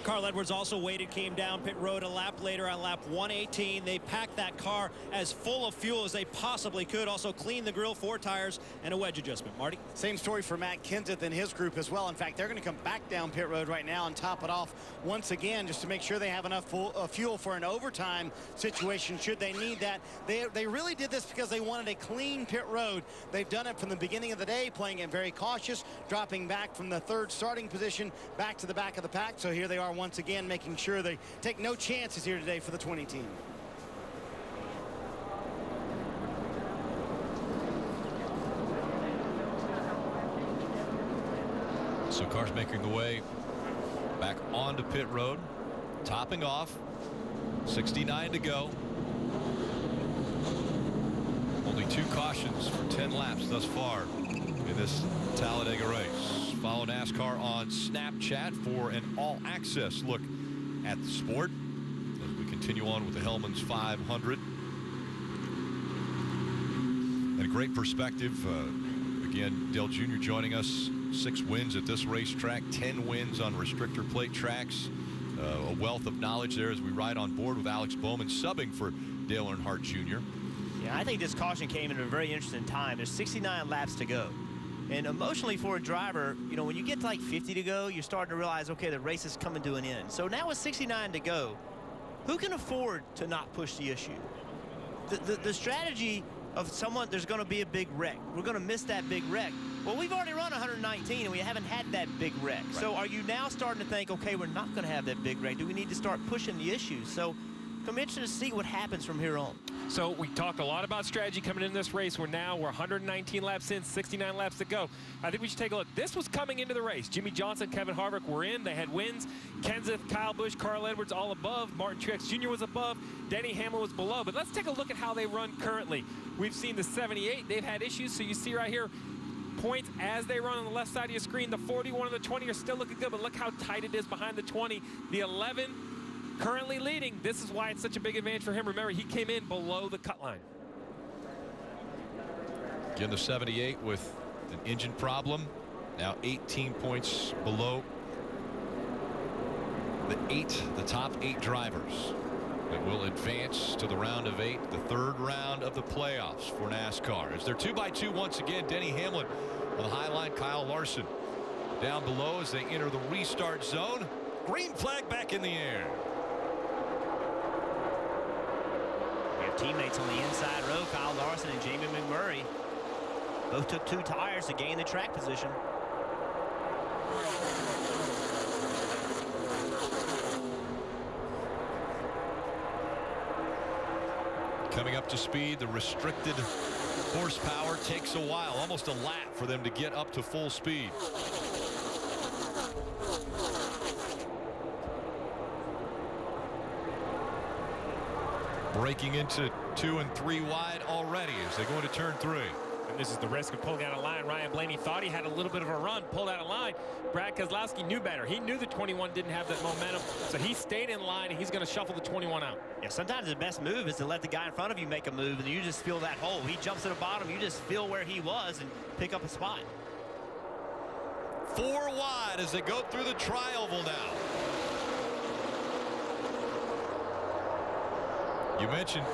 Carl Edwards also waited, came down pit road a lap later on lap 118. They packed that car as full of fuel as they possibly could. Also cleaned the grill, 4 tires, and a wedge adjustment. Marty? Same story for Matt Kenseth and his group as well. In fact, they're going to come back down pit road right now and top it off once again just to make sure they have enough fuel for an overtime situation should they need that. They really did this because they wanted a clean pit road. They've done it from the beginning of the day, playing it very cautious, dropping back from the 3rd starting position back to the back of the pack. So here they are once again, making sure they take no chances here today for the 20 team. So cars making the way back onto pit road, topping off, 69 to go. Only 2 cautions for 10 laps thus far in this Talladega race. Follow NASCAR on Snapchat for an all-access look at the sport as we continue on with the Hellmann's 500. And a great perspective. Again, Dale Jr. joining us. 6 wins at this racetrack, 10 wins on restrictor plate tracks. A wealth of knowledge there as we ride on board with Alex Bowman subbing for Dale Earnhardt Jr. Yeah, I think this caution came at a very interesting time. There's 69 laps to go. And emotionally for a driver, you know, when you get to like 50 to go, you're starting to realize, okay, the race is coming to an end. So now with 69 to go, who can afford to not push the issue? The strategy of someone, there's going to be a big wreck. We're going to miss that big wreck. Well, we've already run 119 and we haven't had that big wreck. Right. So are you now starting to think, okay, we're not going to have that big wreck? Do we need to start pushing the issues? So I'm interested to see what happens from here on. So we talked a lot about strategy coming in this race. We're 119 laps in, 69 laps to go. I think we should take a look. This was coming into the race. Jimmy Johnson, Kevin Harvick were in. They had wins. Kenseth, Kyle Busch, Carl Edwards all above. Martin Truex Jr. was above. Denny Hamlin was below. But let's take a look at how they run currently. We've seen the 78. They've had issues. So you see right here, points as they run on the left side of your screen. The 41 and the 20 are still looking good, but look how tight it is behind the 20. The 11 currently leading. This is why it's such a big advantage for him. Remember, he came in below the cut line. Again, the 78 with An engine problem. Now 18 points below the top 8 drivers that will advance to the round of 8, the third round of the playoffs for NASCAR. As they're 2-by-2 once again, Denny Hamlin on the high line, Kyle Larson down below as they enter the restart zone. Green flag back in the air. We have teammates on the inside row, Kyle Larson and Jamie McMurray. Both took 2 tires to gain the track position. Coming up to speed, the restricted horsepower takes a while, almost a lap for them to get up to full speed. Breaking into 2 and 3 wide already as they go into turn 3. And this is the risk of pulling out of line. Ryan Blaney thought he had a little bit of a run, pulled out of line. Brad Keselowski knew better. He knew the 21 didn't have that momentum, so he stayed in line, and he's going to shuffle the 21 out. Yeah, sometimes the best move is to let the guy in front of you make a move, and you just feel that hole. He jumps to the bottom, you just feel where he was and pick up a spot. 4 wide as they go through the tri-oval now. You mentioned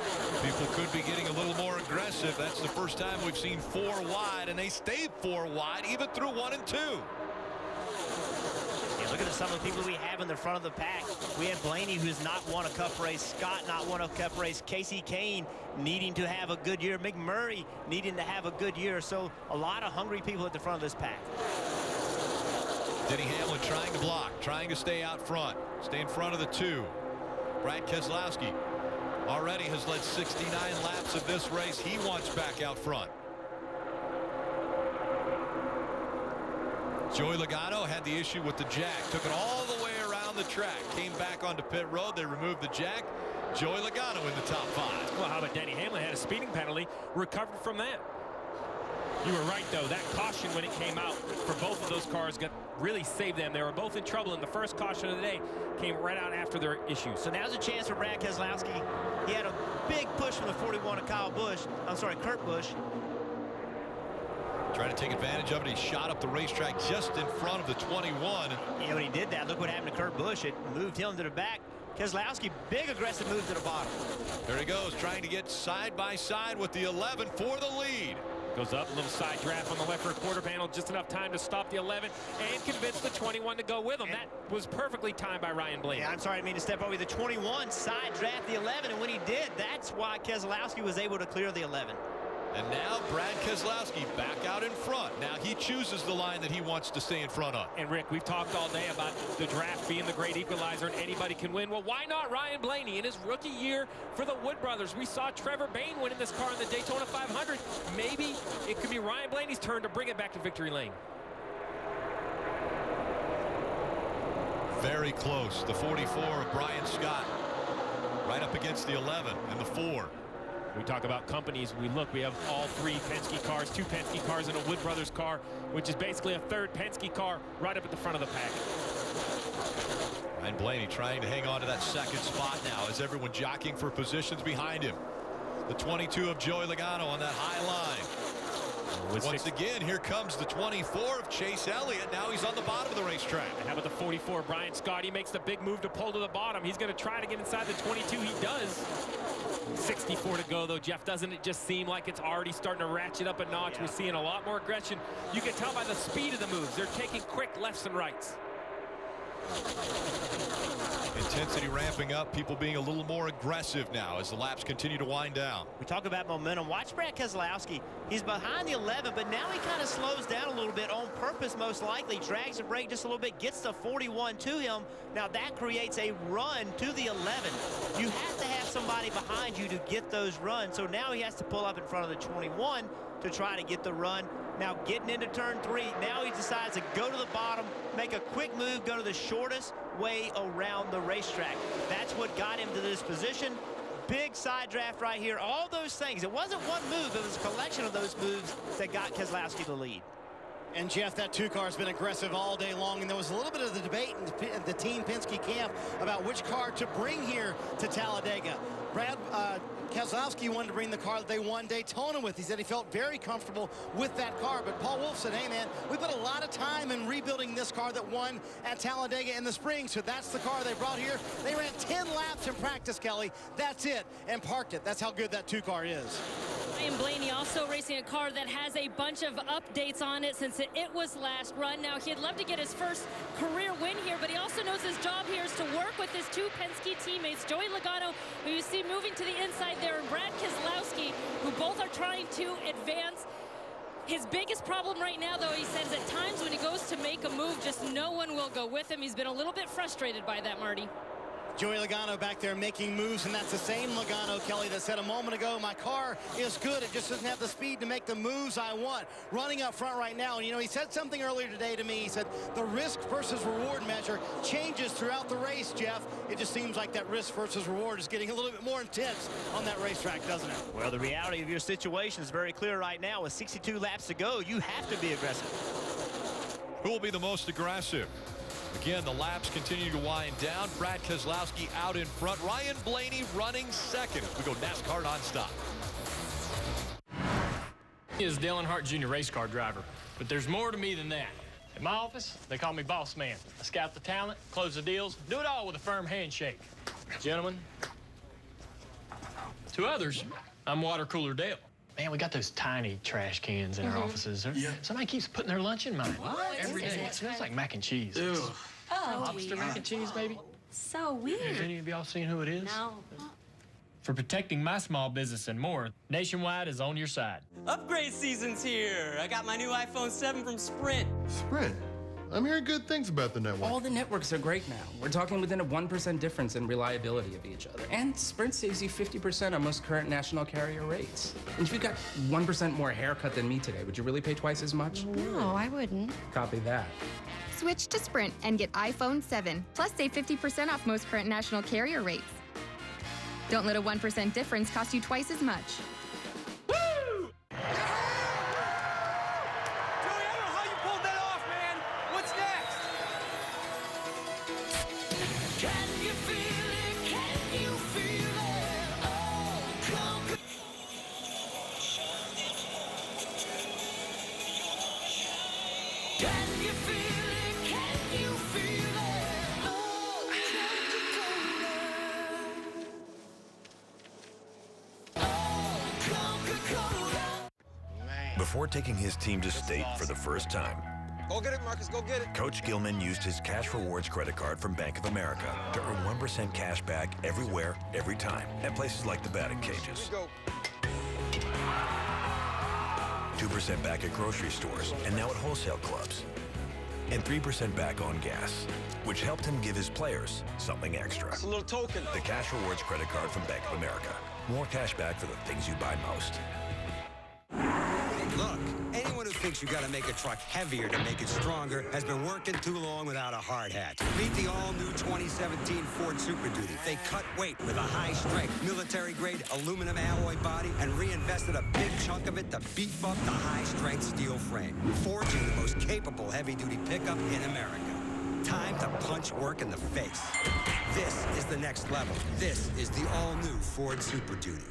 people could be getting a little more aggressive. That's the first time we've seen 4 wide, and they stayed 4 wide even through 1 and 2. Yeah, look at some of the people we have in the front of the pack. We have Blaney, who has not won a Cup race. Scott not won a Cup race. Casey Kane needing to have a good year. McMurray needing to have a good year. So a lot of hungry people at the front of this pack. Denny Hamlin trying to block, trying to stay out front, stay in front of the 2. Brad Keselowski already has led 69 laps of this race. He wants back out front. Joey Logano had the issue with the jack, took it all the way around the track, came back onto pit road. They removed the jack. Joey Logano in the top 5. Well, how about Denny Hamlin had a speeding penalty, recovered from that. You were right, though. That caution when it came out for both of those cars really saved them. They were both in trouble, and the first caution of the day came right out after their issues. So now's a chance for Brad Keselowski. He had a big push from the 41 of Kurt Busch. Trying to take advantage of it. He shot up the racetrack just in front of the 21. You know, when he did that, look what happened to Kurt Busch. It moved him to the back. Keselowski, big aggressive move to the bottom. There he goes, trying to get side by side with the 11 for the lead. Goes up, a little side draft on the left rear quarter panel, just enough time to stop the 11 and convince the 21 to go with him. That was perfectly timed by Ryan Blaney. Yeah, I'm sorry, I didn't mean to step over the 21, side draft the 11, and when he did, that's why Keselowski was able to clear the 11. And now Brad Keselowski back out in front. Now he chooses the line that he wants to stay in front of. And Rick, we've talked all day about the draft being the great equalizer and anybody can win. Well, why not Ryan Blaney in his rookie year for the Wood Brothers? We saw Trevor Bayne win in this car in the Daytona 500. Maybe it could be Ryan Blaney's turn to bring it back to victory lane. Very close. The 44 of Brian Scott right up against the 11 and the 4. We talk about companies. We have all 3 Penske cars, 2 Penske cars, and a Wood Brothers car, which is basically a 3rd Penske car right up at the front of the pack. Ryan Blaney trying to hang on to that 2nd spot now as everyone jockeying for positions behind him. The 22 of Joey Logano on that high line. Once again, here comes the 24 of Chase Elliott. Now he's on the bottom of the racetrack. And how about the 44, Brian Scott? He makes the big move to pull to the bottom. He's going to try to get inside the 22. He does. 64 to go, though, Jeff. Doesn't it just seem like it's already starting to ratchet up a notch? Yeah. We're seeing a lot more aggression. You can tell by the speed of the moves. They're taking quick lefts and rights. Intensity ramping up, people being a little more aggressive now as the laps continue to wind down. We talk about momentum. Watch Brad Keselowski. He's behind the 11, but now he kind of slows down a little bit on purpose, most likely. Drags the brake just a little bit, gets the 41 to him. Now that creates a run to the 11. You have to have somebody behind you to get those runs. So now he has to pull up in front of the 21 to try to get the run. Now getting into turn 3, now he decides to go to the bottom, make a quick move, go to the shortest way around the racetrack. That's what got him to this position. Big side draft right here. All those things. It wasn't one move. It was a collection of those moves that got Keselowski the lead. And Jeff, that 2-car has been aggressive all day long, and there was a little bit of the debate in the Team Penske camp about which car to bring here to Talladega. Brad Keselowski wanted to bring the car that they won Daytona with. He said he felt very comfortable with that car, but Paul Wolfe said, hey man, we put a lot of time in rebuilding this car that won at Talladega in the spring, so that's the car they brought here. They ran 10 laps in practice, Kelly. That's it, and parked it. That's how good that 2-car is. Ryan Blaney also racing a car that has a bunch of updates on it since it was last run. Now, he'd love to get his first career win here, but he also knows his job here is to work with his 2 Penske teammates, Joey Logano, who you see moving to the inside there, and Brad Keselowski, who both are trying to advance. His biggest problem right now, though, he says at times when he goes to make a move, just no one will go with him. He's been a little bit frustrated by that, Marty. Joey Logano back there making moves, and that's the same Logano, Kelly, that said a moment ago, my car is good. It just doesn't have the speed to make the moves I want. Running up front right now, and, you know, he said something earlier today to me. He said the risk versus reward measure changes throughout the race, Jeff. It just seems like that risk versus reward is getting a little bit more intense on that racetrack, doesn't it? Well, the reality of your situation is very clear right now. With 62 laps to go, you have to be aggressive. Who will be the most aggressive? Again, the laps continue to wind down. Brad Keselowski out in front. Ryan Blaney running second as we go NASCAR nonstop. He is Dale Earnhardt Jr. race car driver, but there's more to me than that. At my office, they call me boss man. I scout the talent, close the deals, do it all with a firm handshake. Gentlemen, to others, I'm water cooler Dale. Man, we got those tiny trash cans in our offices. Somebody keeps putting their lunch in mine. What? Every day. It smells like mac and cheese. Ew. Lobster mac and cheese, baby. So weird. Has any of y'all seen who it is? No. For protecting my small business and more, Nationwide is on your side. Upgrade season's here. I got my new iPhone 7 from Sprint. Sprint? I'm hearing good things about the network. All the networks are great now. We're talking within a 1% difference in reliability of each other. And Sprint saves you 50% on most current national carrier rates. And if you got 1% more haircut than me today, would you really pay twice as much? No, I wouldn't. Copy that. Switch to Sprint and get iPhone 7. Plus, save 50% off most current national carrier rates. Don't let a 1% difference cost you twice as much. Before taking his team to state for the first time, go get it, Marcus, go get it. Coach Gilman used his Cash Rewards credit card from Bank of America to earn 1% cash back everywhere, every time, at places like the batting cages. 2% back at grocery stores, and now at wholesale clubs. And 3% back on gas, which helped him give his players something extra. It's a little token. The Cash Rewards credit card from Bank of America. More cash back for the things you buy most. Look, anyone who thinks you got to make a truck heavier to make it stronger has been working too long without a hard hat. Meet the all-new 2017 Ford Super Duty. They cut weight with a high-strength, military-grade aluminum alloy body and reinvested a big chunk of it to beef up the high-strength steel frame, forging the most capable heavy-duty pickup in America. Time to punch work in the face. This is the next level. This is the all-new Ford Super Duty.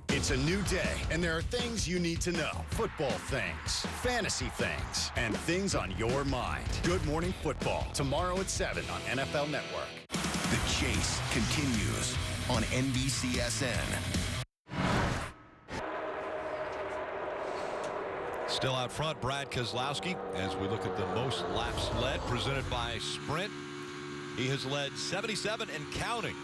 It's a new day, and there are things you need to know. Football things, fantasy things, and things on your mind. Good Morning Football, tomorrow at 7 on NFL Network. The chase continues on NBCSN. Still out front, Brad Keselowski, as we look at the most laps led, presented by Sprint. He has led 77 and counting.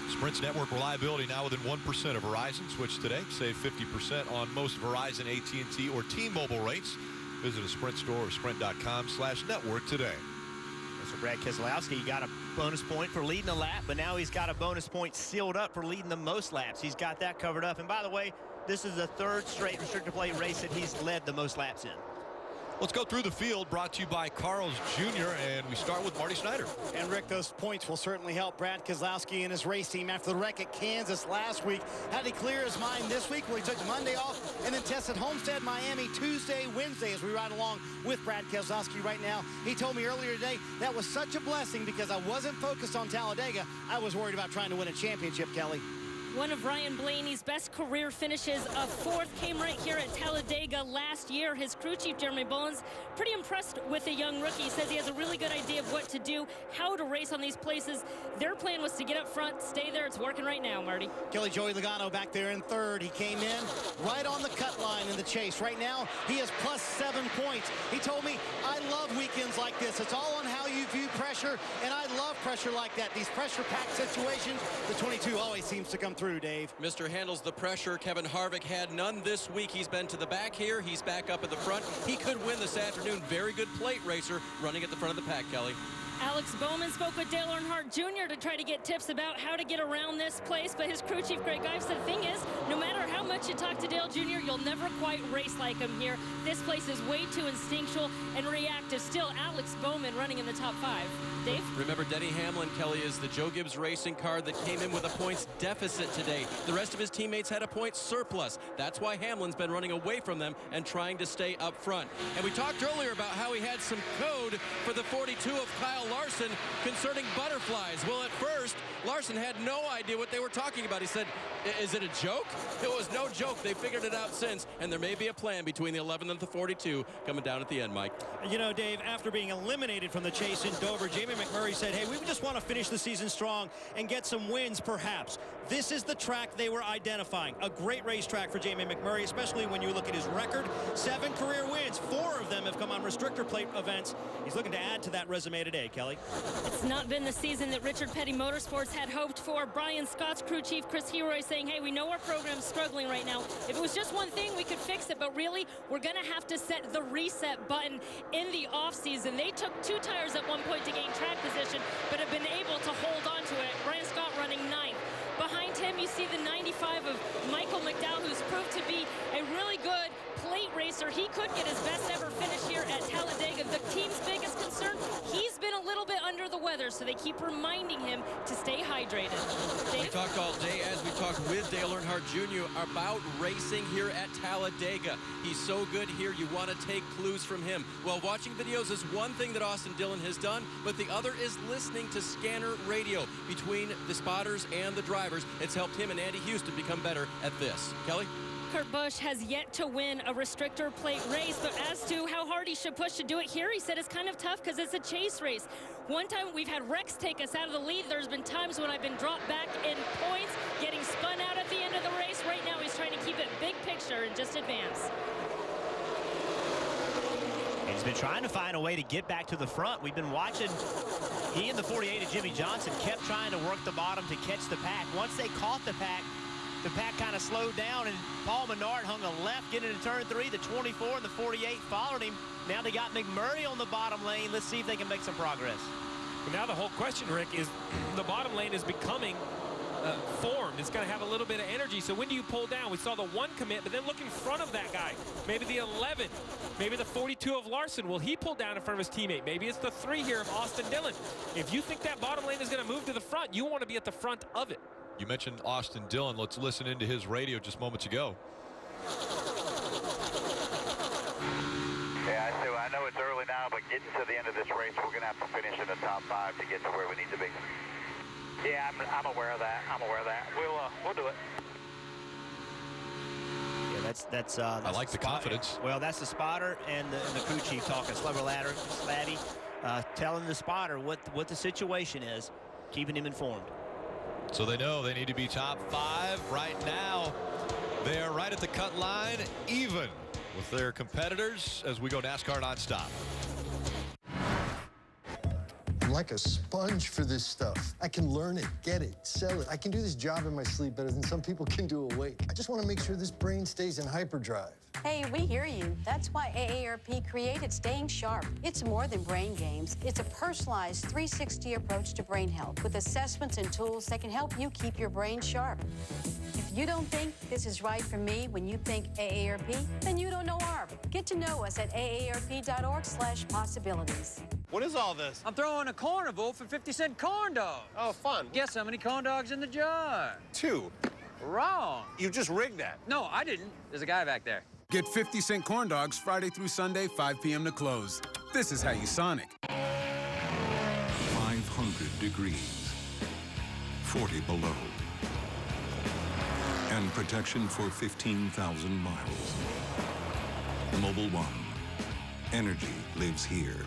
Sprint's network reliability now within 1% of Verizon. Switch today. Save 50% on most Verizon, AT&T, or T-Mobile rates. Visit a Sprint store or sprint.com/network today. So Brad Keselowski got a bonus point for leading a lap, but now he's got a bonus point sealed up for leading the most laps. He's got that covered up. And by the way, this is the third straight restrictor plate race that he's led the most laps in. Let's go through the field, brought to you by Carl's Jr., and we start with Marty Snyder. And Rick, those points will certainly help Brad Keslowski and his race team after the wreck at Kansas last week. How did he clear his mind this week? Well, he took Monday off and then tested Homestead, Miami, Tuesday, Wednesday as we ride along with Brad Keslowski right now. He told me earlier today that was such a blessing because I wasn't focused on Talladega. I was worried about trying to win a championship, Kelly. One of Ryan Blaney's best career finishes, a fourth, came right here at Talladega last year. His crew chief, Jeremy Bollins, pretty impressed with the young rookie. He says he has a really good idea of what to do, how to race on these places. Their plan was to get up front, stay there. It's working right now, Marty. Kelly, Joey Logano back there in third. He came in right on the cut line in the chase. Right now, he has plus 7 points. He told me, I love weekends like this. It's all on how you view pressure, and I love pressure like that. These pressure-packed situations, the 22 always seems to come through. Dave. Mr. handles the pressure. Kevin Harvick had none this week. He's been to the back here. He's back up at the front. He could win this afternoon. Very good plate racer running at the front of the pack, Kelly. Alex Bowman spoke with Dale Earnhardt Jr. to try to get tips about how to get around this place, but his crew chief, Greg Ives, said the thing is, no matter how much you talk to Dale Jr., you'll never quite race like him here. This place is way too instinctual and reactive. Still, Alex Bowman running in the top 5. Dave? Remember, Denny Hamlin, Kelly, is the Joe Gibbs Racing car that came in with a points deficit today. The rest of his teammates had a point surplus. That's why Hamlin's been running away from them and trying to stay up front. And we talked earlier about how he had some code for the 42 of Kyle Larson concerning butterflies. Well, at first, Larson had no idea what they were talking about. He said, is it a joke? It was no joke. They figured it out since, and there may be a plan between the 11 and the 42 coming down at the end, Mike. You know, Dave, after being eliminated from the chase in Dover, Jamie McMurray said, hey, we just want to finish the season strong and get some wins, perhaps. This is the track they were identifying. A great racetrack for Jamie McMurray, especially when you look at his record. 7 career wins. 4 of them have come on restrictor plate events. He's looking to add to that resume today, Kelly. It's not been the season that Richard Petty Motorsports had hoped for. Brian Scott's crew chief, Chris Heroy, saying, hey, we know our program's struggling right now. If it was just one thing, we could fix it. But really, we're going to have to set the reset button in the offseason. They took 2 tires at one point to gain track position, but have been able to hold on to it. Brian Scott running 9th. Behind him, you see the 95 of Michael McDowell, who's proved to be a really good plate racer. He could get his best ever finish here at Talladega. The team's biggest concern, he's been a little bit under the weather, so they keep reminding him to stay hydrated. Dave? We talked all day as we talked with Dale Earnhardt Jr. about racing here at Talladega. He's so good here, you want to take clues from him. Well, watching videos is one thing that Austin Dillon has done, but the other is listening to scanner radio between the spotters and the drivers. It's helped him and Andy Houston become better at this. Kelly? Kurt Busch has yet to win a restrictor plate race, but as to how hard he should push to do it here, he said it's kind of tough because it's a chase race. One time we've had Rex take us out of the lead. There's been times when I've been dropped back in points, getting spun out at the end of the race. Right now he's trying to keep it big picture and just advance. He's been trying to find a way to get back to the front. We've been watching. He and the 48 of Jimmy Johnson kept trying to work the bottom to catch the pack. Once they caught the pack kind of slowed down, and Paul Menard hung a left getting into turn 3. The 24 and the 48 followed him. Now they got McMurray on the bottom lane. Let's see if they can make some progress. But now the whole question, Rick, is the bottom lane is becoming formed. It's going to have a little bit of energy. So when do you pull down? We saw the 1 commit, but then look in front of that guy. Maybe the 11, maybe the 42 of Larson. Will he pull down in front of his teammate? Maybe it's the 3 here of Austin Dillon. If you think that bottom lane is going to move to the front, you want to be at the front of it. You mentioned Austin Dillon. Let's listen into his radio just moments ago. Yeah, so I know it's early now, but getting to the end of this race, we're going to have to finish in the top 5 to get to where we need to be. Yeah, I'm aware of that. I'm aware of that. We'll do it. Yeah, that's I like the confidence. Well, that's the spotter and the crew chief talking. Slavy, telling the spotter what the situation is, keeping him informed. So they know they need to be top 5 right now. They are right at the cut line, even with their competitors as we go NASCAR nonstop. I'm like a sponge for this stuff. I can learn it, get it, sell it. I can do this job in my sleep better than some people can do awake. I just want to make sure this brain stays in hyperdrive. Hey, we hear you. That's why AARP created Staying Sharp. It's more than brain games. It's a personalized 360 approach to brain health with assessments and tools that can help you keep your brain sharp. If you don't think this is right for me when you think AARP, then you don't know ARP. Get to know us at aarp.org/possibilities. What is all this? I'm throwing a carnival for 50-cent corn dogs. Oh, fun. Guess how many corn dogs in the jar? 2. Wrong. You just rigged that. No, I didn't. There's a guy back there. Get 50-cent corn dogs Friday through Sunday, 5 p.m. to close. This is how you Sonic. 500 degrees, 40 below, and protection for 15,000 miles. Mobil 1. Energy lives here.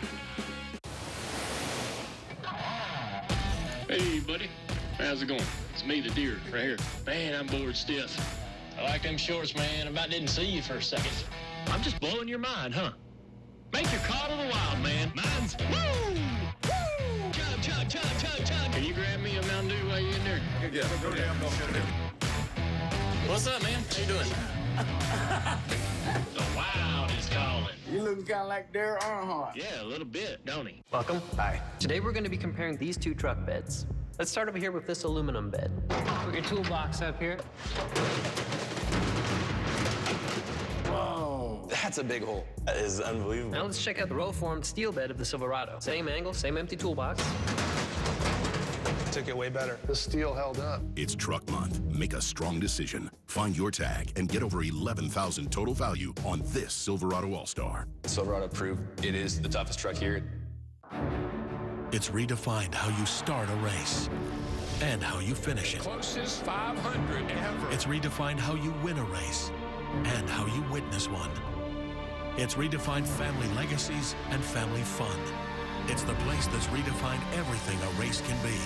Hey, buddy. How's it going? It's me, the deer, right here. Man, I'm bored stiff. I like them shorts, man. I about didn't see you for a second. I'm just blowing your mind, huh? Make your call to the wild, man. Mine's woo! Woo! Chug, chug, chug, chug, chug. Can you grab me a Mountain Dew while you're in there? Yeah, go down. What's up, man? How you doing? The wild is calling. You looking kind of like Dare Earnhardt. Yeah, a little bit, don't he? Welcome. Hi. Today we're going to be comparing these two truck beds. Let's start over here with this aluminum bed. Put your toolbox up here. Whoa. That's a big hole. That is unbelievable. Now let's check out the roll-formed steel bed of the Silverado. Same angle, same empty toolbox. Took it way better. The steel held up. It's truck month. Make a strong decision. Find your tag and get over $11,000 total value on this Silverado All-Star. Silverado proved it is the toughest truck here. It's redefined how you start a race and how you finish it. Closest 500 ever. It's redefined how you win a race and how you witness one. It's redefined family legacies and family fun. It's the place that's redefined everything a race can be.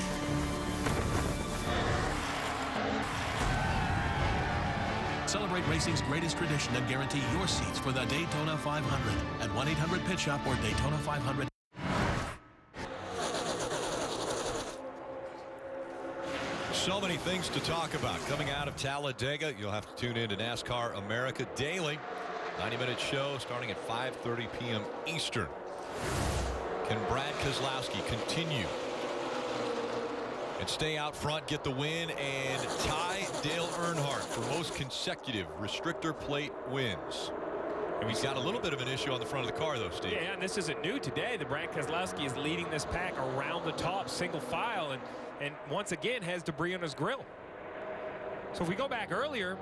Celebrate racing's greatest tradition and guarantee your seats for the Daytona 500 at 1-800-PIT-SHOP or Daytona500. So many things to talk about coming out of Talladega. You'll have to tune in to NASCAR America Daily. 90-minute show starting at 5:30 p.m. Eastern. Can Brad Keselowski continue and stay out front, get the win, and tie Dale Earnhardt for most consecutive restrictor plate wins? And he's got a little bit of an issue on the front of the car, though, Steve. Yeah, and this isn't new today. The Brad Keselowski is leading this pack around the top, single file, and once again has debris on his grill. So if we go back earlier,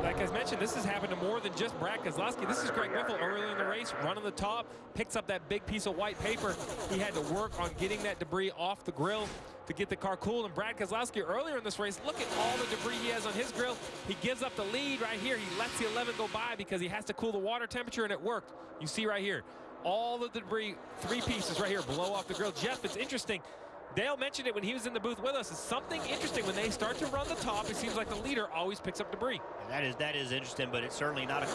like I mentioned, this has happened to more than just Brad Keselowski. This is Greg Whiffle earlier in the race, running the top, picks up that big piece of white paper. He had to work on getting that debris off the grill to get the car cool. And Brad Keselowski earlier in this race, look at all the debris he has on his grill. He gives up the lead right here. He lets the 11 go by because he has to cool the water temperature, and it worked. You see right here, all the debris, 3 pieces right here, blow off the grill. Jeff, it's interesting. Dale mentioned it when he was in the booth with us. It's something interesting. When they start to run the top, it seems like the leader always picks up debris. That is interesting, but it's certainly not a,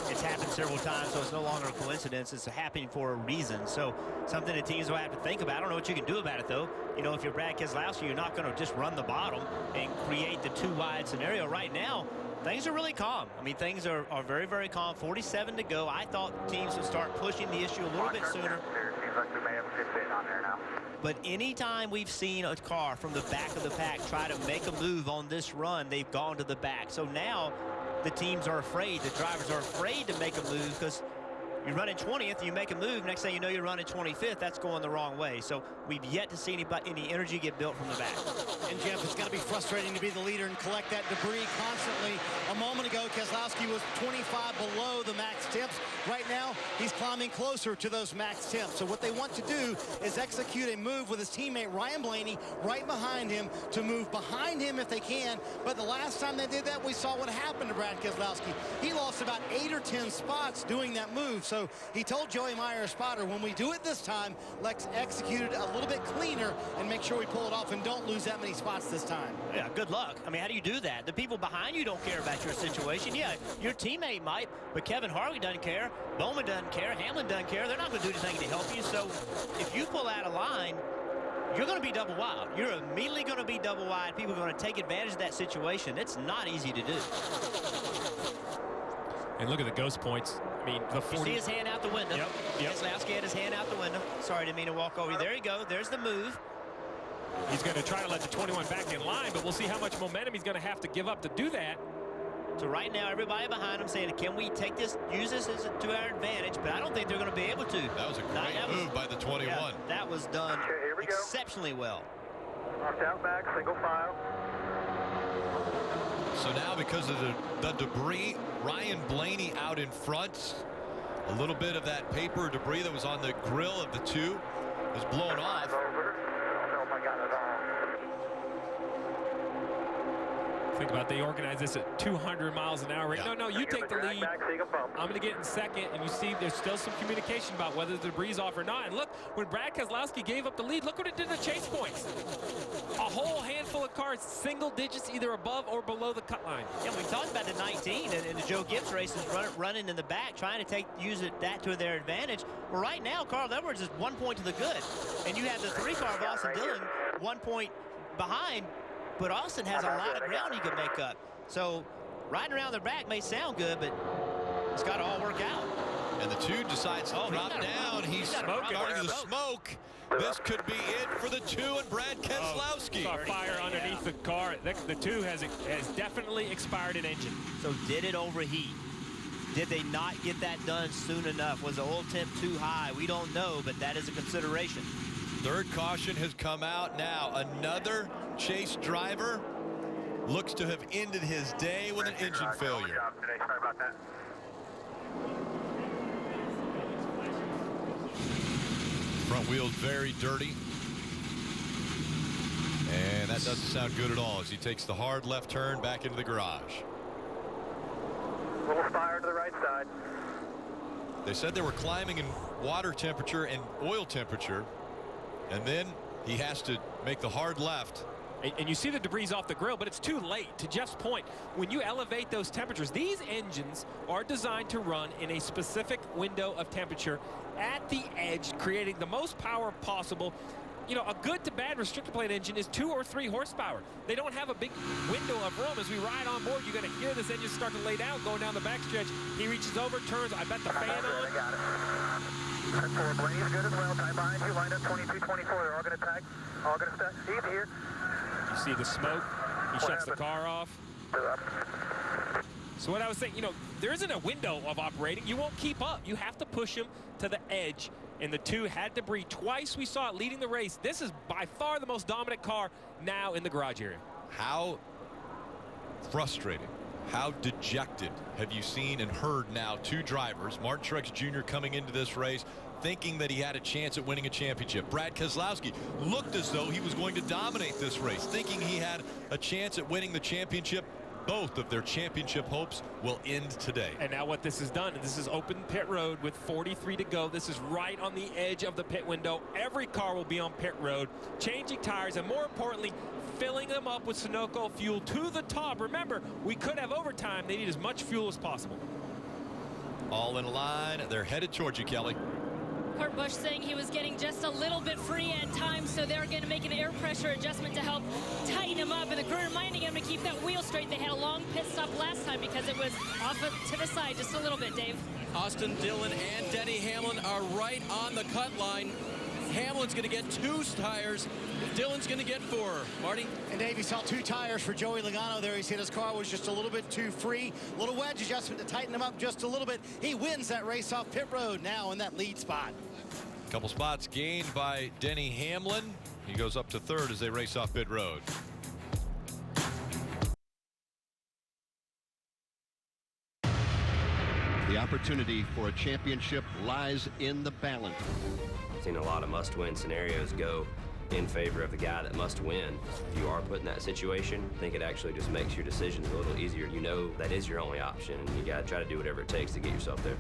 it's happened several times, so it's no longer a coincidence. It's happening for a reason. So something the teams will have to think about. I don't know what you can do about it, though. If you're Brad Keselowski, you're not going to just run the bottom and create the 2-wide scenario. Right now, things are really calm. I mean, things are very, very calm. 47 to go. I thought teams would start pushing the issue a little bit sooner. Seems like we may have a good bit on there now. But anytime we've seen a car from the back of the pack try to make a move on this run, they've gone to the back. So now the teams are afraid, the drivers are afraid to make a move because you're running 20th, you make a move, next thing you know you're running 25th, that's going the wrong way. So we've yet to see any energy get built from the back. And Jeff, it's got to be frustrating to be the leader and collect that debris constantly. A moment ago, Keselowski was 25 below the max temps. Right now, he's climbing closer to those max temps. So what they want to do is execute a move with his teammate Ryan Blaney right behind him to move behind him if they can. But the last time they did that, we saw what happened to Brad Keselowski. He lost about 8 or 10 spots doing that move. So he told Joey Meyer, spotter, when we do it this time, let's execute it a little bit cleaner and make sure we pull it off and don't lose that many spots this time. Yeah, good luck. I mean, how do you do that? The people behind you don't care about your situation. Yeah, your teammate might, but Kevin Harvick doesn't care. Bowman doesn't care. Hamlin doesn't care. They're not going to do anything to help you. So if you pull out of line, you're going to be double wide. You're immediately going to be double wide. People are going to take advantage of that situation. It's not easy to do. And look at the ghost points. I mean, the 40. You see his hand out the window. Yep. Keslowski had his hand out the window. Sorry, didn't mean to walk over you. There you go. There's the move. He's going to try to let the 21 back in line, but we'll see how much momentum he's going to have to give up to do that. So right now, everybody behind him saying, can we take this, use this to our advantage? But I don't think they're going to be able to. That was a great move by the 21. Yeah, that was done exceptionally well. Locked out back, single file. So now, because of the debris, Ryan Blaney out in front. A little bit of that paper debris that was on the grill of the two is blown off. Think about they organize this at 200 miles an hour. Yeah. No, you take the lead. I'm going to get in second, and you see there's still some communication about whether the debris is off or not. And look, when Brad Keselowski gave up the lead, look what it did to chase points. A whole handful of cars, single digits, either above or below the cut line. Yeah, we talked about the 19 and the Joe Gibbs race is running in the back, trying to use that to their advantage. Well, right now, Carl Edwards is 1 point to the good. And you have the 3-car of Austin Dillon 1 point behind. But Austin has a lot of ground he could make up. So riding around the back may sound good, but it's got to all work out. And the two decides to drop down. He's smoking the smoke. This could be it for the two and Brad Keselowski. Saw fire underneath the car. The two has definitely expired an engine. So did it overheat? Did they not get that done soon enough? Was the oil temp too high? We don't know, but that is a consideration. Third caution has come out now. Another Chase driver looks to have ended his day with an engine failure. Sorry about that. Front wheel's very dirty. And that doesn't sound good at all as he takes the hard left turn back into the garage. A little fire to the right side. They said they were climbing in water temperature and oil temperature. And then he has to make the hard left. And you see the debris off the grill, but it's too late. To Jeff's point, when you elevate those temperatures, these engines are designed to run in a specific window of temperature at the edge, creating the most power possible. You know, a good to bad restrictor plate engine is 2 or 3 horsepower. They don't have a big window of room. As we ride on board, you're going to hear this engine start to lay down, going down the backstretch. He reaches over, turns, I bet the fan on. I got it. 10-4, Blaine is good as well. Time behind you, lined up 22-24. They're all going to tag, all going to stack. He's here. You see the smoke. He shuts the car off. So what I was saying, you know, there isn't a window of operating. You won't keep up. You have to push him to the edge. And the two had debris. Twice we saw it leading the race. This is by far the most dominant car now in the garage area. How frustrating, how dejected have you seen and heard now two drivers, Martin Truex Jr. coming into this race thinking that he had a chance at winning a championship. Brad Keselowski looked as though he was going to dominate this race, thinking he had a chance at winning the championship. Both of their championship hopes will end today. And now what this has done, this is open pit road with 43 to go. This is right on the edge of the pit window. Every car will be on pit road, changing tires, and more importantly, filling them up with Sunoco fuel to the top. Remember, we could have overtime. They need as much fuel as possible. All in a line. They're headed towards you, Kelly. Kurt Busch saying he was getting just a little bit free at times, so they're going to make an air pressure adjustment to help tighten him up. And the crew reminding him to keep that wheel straight. They had a long pit stop last time because it was off to the side just a little bit, Dave. Austin Dillon and Denny Hamlin are right on the cut line. Hamlin's going to get 2 tires. Dillon's going to get 4. Marty? And Dave, you saw 2 tires for Joey Logano there. He said his car was just a little bit too free. A little wedge adjustment to tighten him up just a little bit. He wins that race off pit road now in that lead spot. Couple spots gained by Denny Hamlin. He goes up to 3rd as they race off pit road. The opportunity for a championship lies in the balance. I've seen a lot of must-win scenarios go in favor of the guy that must win. If you are put in that situation, I think it actually just makes your decisions a little easier. You know that is your only option, and you got to try to do whatever it takes to get yourself there.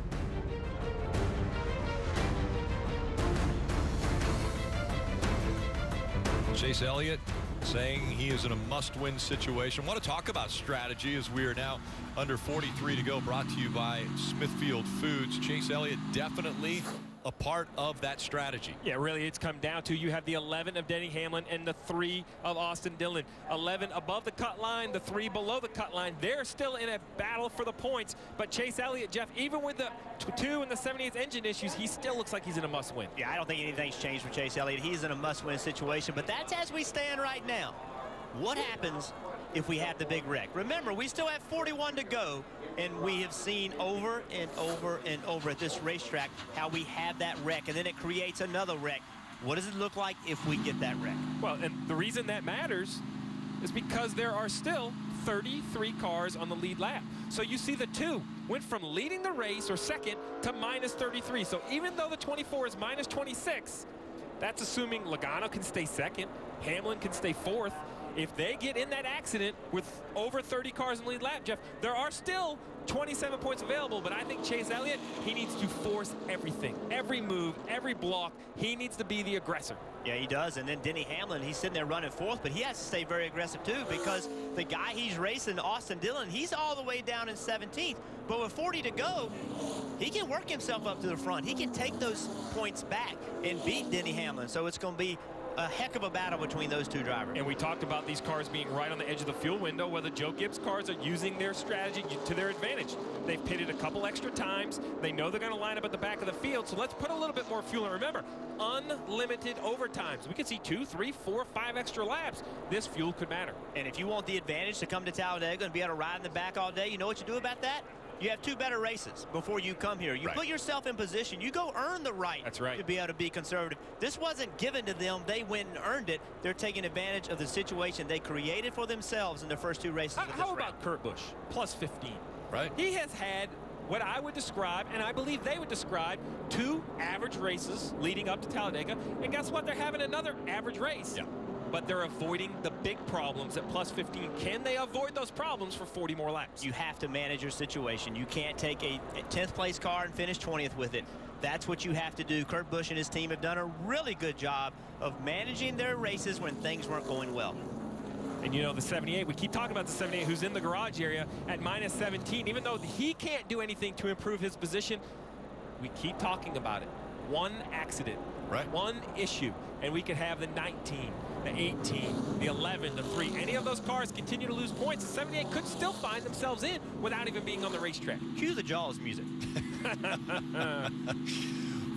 Chase Elliott saying he is in a must-win situation. Want to talk about strategy as we are now under 43 to go, brought to you by Smithfield Foods. Chase Elliott definitely a part of that strategy. Yeah, really, it's come down to you have the 11 of Denny Hamlin and the 3 of Austin Dillon. 11 above the cut line, the 3 below the cut line. They're still in a battle for the points. But Chase Elliott, Jeff, even with the 2 and the 78th engine issues, he still looks like he's in a must-win. Yeah, I don't think anything's changed for Chase Elliott. He's in a must-win situation. But that's as we stand right now. What happens if we have the big wreck? Remember, we still have 41 to go, and we have seen over and over and over at this racetrack how we have that wreck, and then it creates another wreck. What does it look like if we get that wreck? Well, and the reason that matters is because there are still 33 cars on the lead lap. So you see the 2 went from leading the race, or second, to minus 33. So even though the 24 is minus 26, that's assuming Logano can stay second, Hamlin can stay fourth. If they get in that accident with over 30 cars in the lead lap, Jeff, there are still 27 points available, but I think Chase Elliott, he needs to force everything, every move, every block. He needs to be the aggressor. Yeah, he does. And then Denny Hamlin, he's sitting there running fourth, but he has to stay very aggressive too, because the guy he's racing, Austin Dillon, he's all the way down in 17th. But with 40 to go, he can work himself up to the front. He can take those points back and beat Denny Hamlin. So it's going to be a heck of a battle between those 2 drivers. And we talked about these cars being right on the edge of the fuel window, whether Joe Gibbs' cars are using their strategy to their advantage. They've pitted a couple extra times. They know they're going to line up at the back of the field, so let's put a little bit more fuel. And remember, unlimited overtimes. We could see 2, 3, 4, 5 extra laps. This fuel could matter. And if you want the advantage to come to Talladega and be able to ride in the back all day, you know what you do about that? You have 2 better races before you come here. You put yourself in position. You go earn the right to be able to be conservative. This wasn't given to them. They went and earned it. They're taking advantage of the situation they created for themselves in their first 2 races. How about Kurt Busch? Plus 15. Right. He has had what I would describe, and I believe they would describe, 2 average races leading up to Talladega. And guess what? They're having another average race. Yeah. But they're avoiding the big problems at plus 15. Can they avoid those problems for 40 more laps? You have to manage your situation. You can't take a 10th place car and finish 20th with it. That's what you have to do. Kurt Busch and his team have done a really good job of managing their races when things weren't going well. And you know, the 78, we keep talking about the 78 who's in the garage area at minus 17. Even though he can't do anything to improve his position, we keep talking about it. 1 accident, one issue, and we could have the 19, the 18, the 11, the 3. Any of those cars continue to lose points. The 78 could still find themselves in without even being on the racetrack. Cue the Jaws music.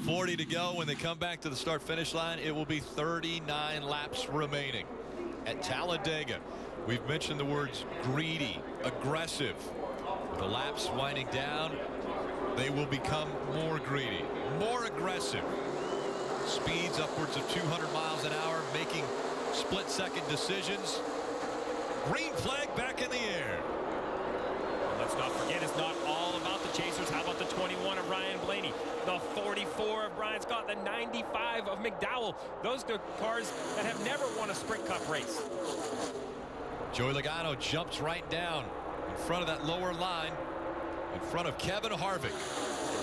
40 to go. When they come back to the start-finish line, it will be 39 laps remaining. At Talladega, we've mentioned the words greedy, aggressive. With the laps winding down, they will become more greedy, more aggressive. Speeds upwards of 200 miles an hour, making split-second decisions. Green flag back in the air. Well, let's not forget, it's not all about the chasers. How about the 21 of Ryan Blaney, the 44 of Brian Scott, the 95 of McDowell? Those are cars that have never won a Sprint Cup race. Joey Logano jumps right down in front of that lower line, in front of Kevin Harvick.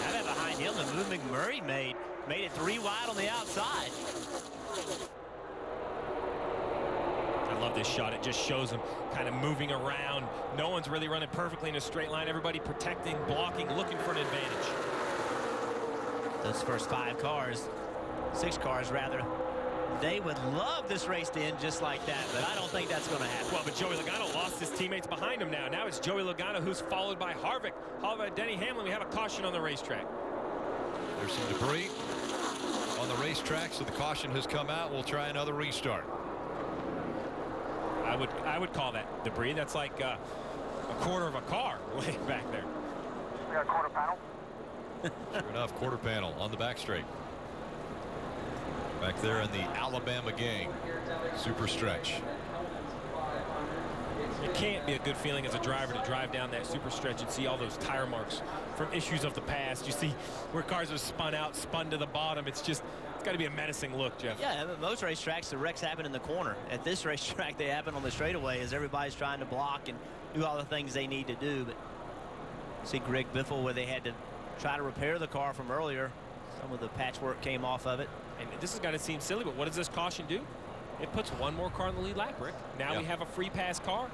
How about behind him, the move McMurray made it 3 wide on the outside. I love this shot. It just shows him kind of moving around. No one's really running perfectly in a straight line. Everybody protecting, blocking, looking for an advantage. Those first 5 cars, 6 cars rather, they would love this race to end just like that, but I don't think that's going to happen. Well, but Joey Logano lost his teammates behind him now. Now it's Joey Logano who's followed by Harvick. Followed by Denny Hamlin. We have a caution on the racetrack. There's some debris on the racetrack, so the caution has come out. We'll try another restart. I would call that debris. That's like a quarter of a car laying back there. We got a quarter panel. Sure enough, quarter panel on the back straight. Back there in the Alabama gang. Super stretch. It can't be a good feeling as a driver to drive down that super stretch and see all those tire marks from issues of the past. You see where cars are spun out, spun to the bottom. It's got to be a menacing look, Jeff. Yeah, most racetracks, the wrecks happen in the corner. At this racetrack, they happen on the straightaway as everybody's trying to block and do all the things they need to do. But see Greg Biffle where they had to try to repair the car from earlier. Some of the patchwork came off of it. And this is going to seem silly, but what does this caution do? It puts one more car in the lead lap, Rick. Now we have a free pass car.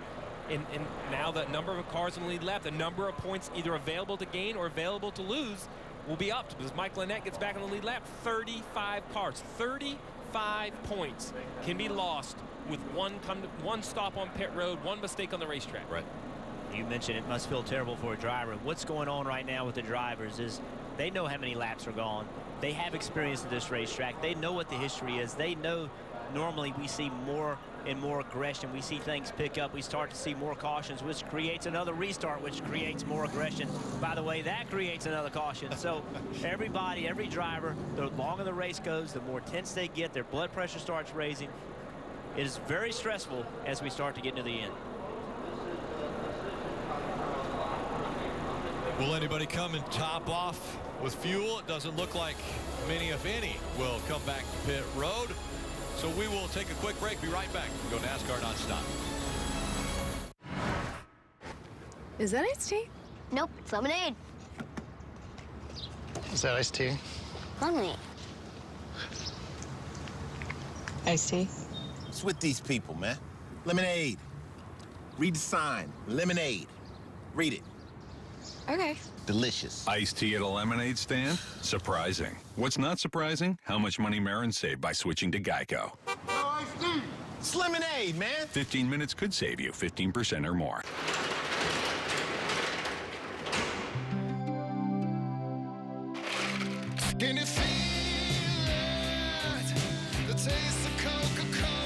And now the number of cars in the lead lap, the number of points either available to gain or available to lose, will be upped because Mike Lynette gets back on the lead lap. 35 cars, 35 points can be lost with one stop on pit road, one mistake on the racetrack. Right. You mentioned it must feel terrible for a driver. What's going on right now with the drivers is they know how many laps are gone. They have experience at this racetrack. They know what the history is. They know normally we see more and more aggression. We see things pick up. We start to see more cautions, which creates another restart, which creates more aggression. By the way, that creates another caution. So everybody, every driver, the longer the race goes, the more tense they get, their blood pressure starts raising. It is very stressful as we start to get into the end. Will anybody come and top off with fuel? It doesn't look like many, if any, will come back to pit road. So we will take a quick break. Be right back. Go NASCAR nonstop. Is that iced tea? Nope, it's lemonade. Is that iced tea? Lemonade. Iced tea? What's with these people, man? Lemonade. Read the sign. Lemonade. Read it. Okay. Delicious. Iced tea at a lemonade stand? Surprising. What's not surprising? How much money Marin saved by switching to Geico. It's lemonade, man. 15 minutes could save you 15% or more. Can you feel it? The taste of Coca-Cola.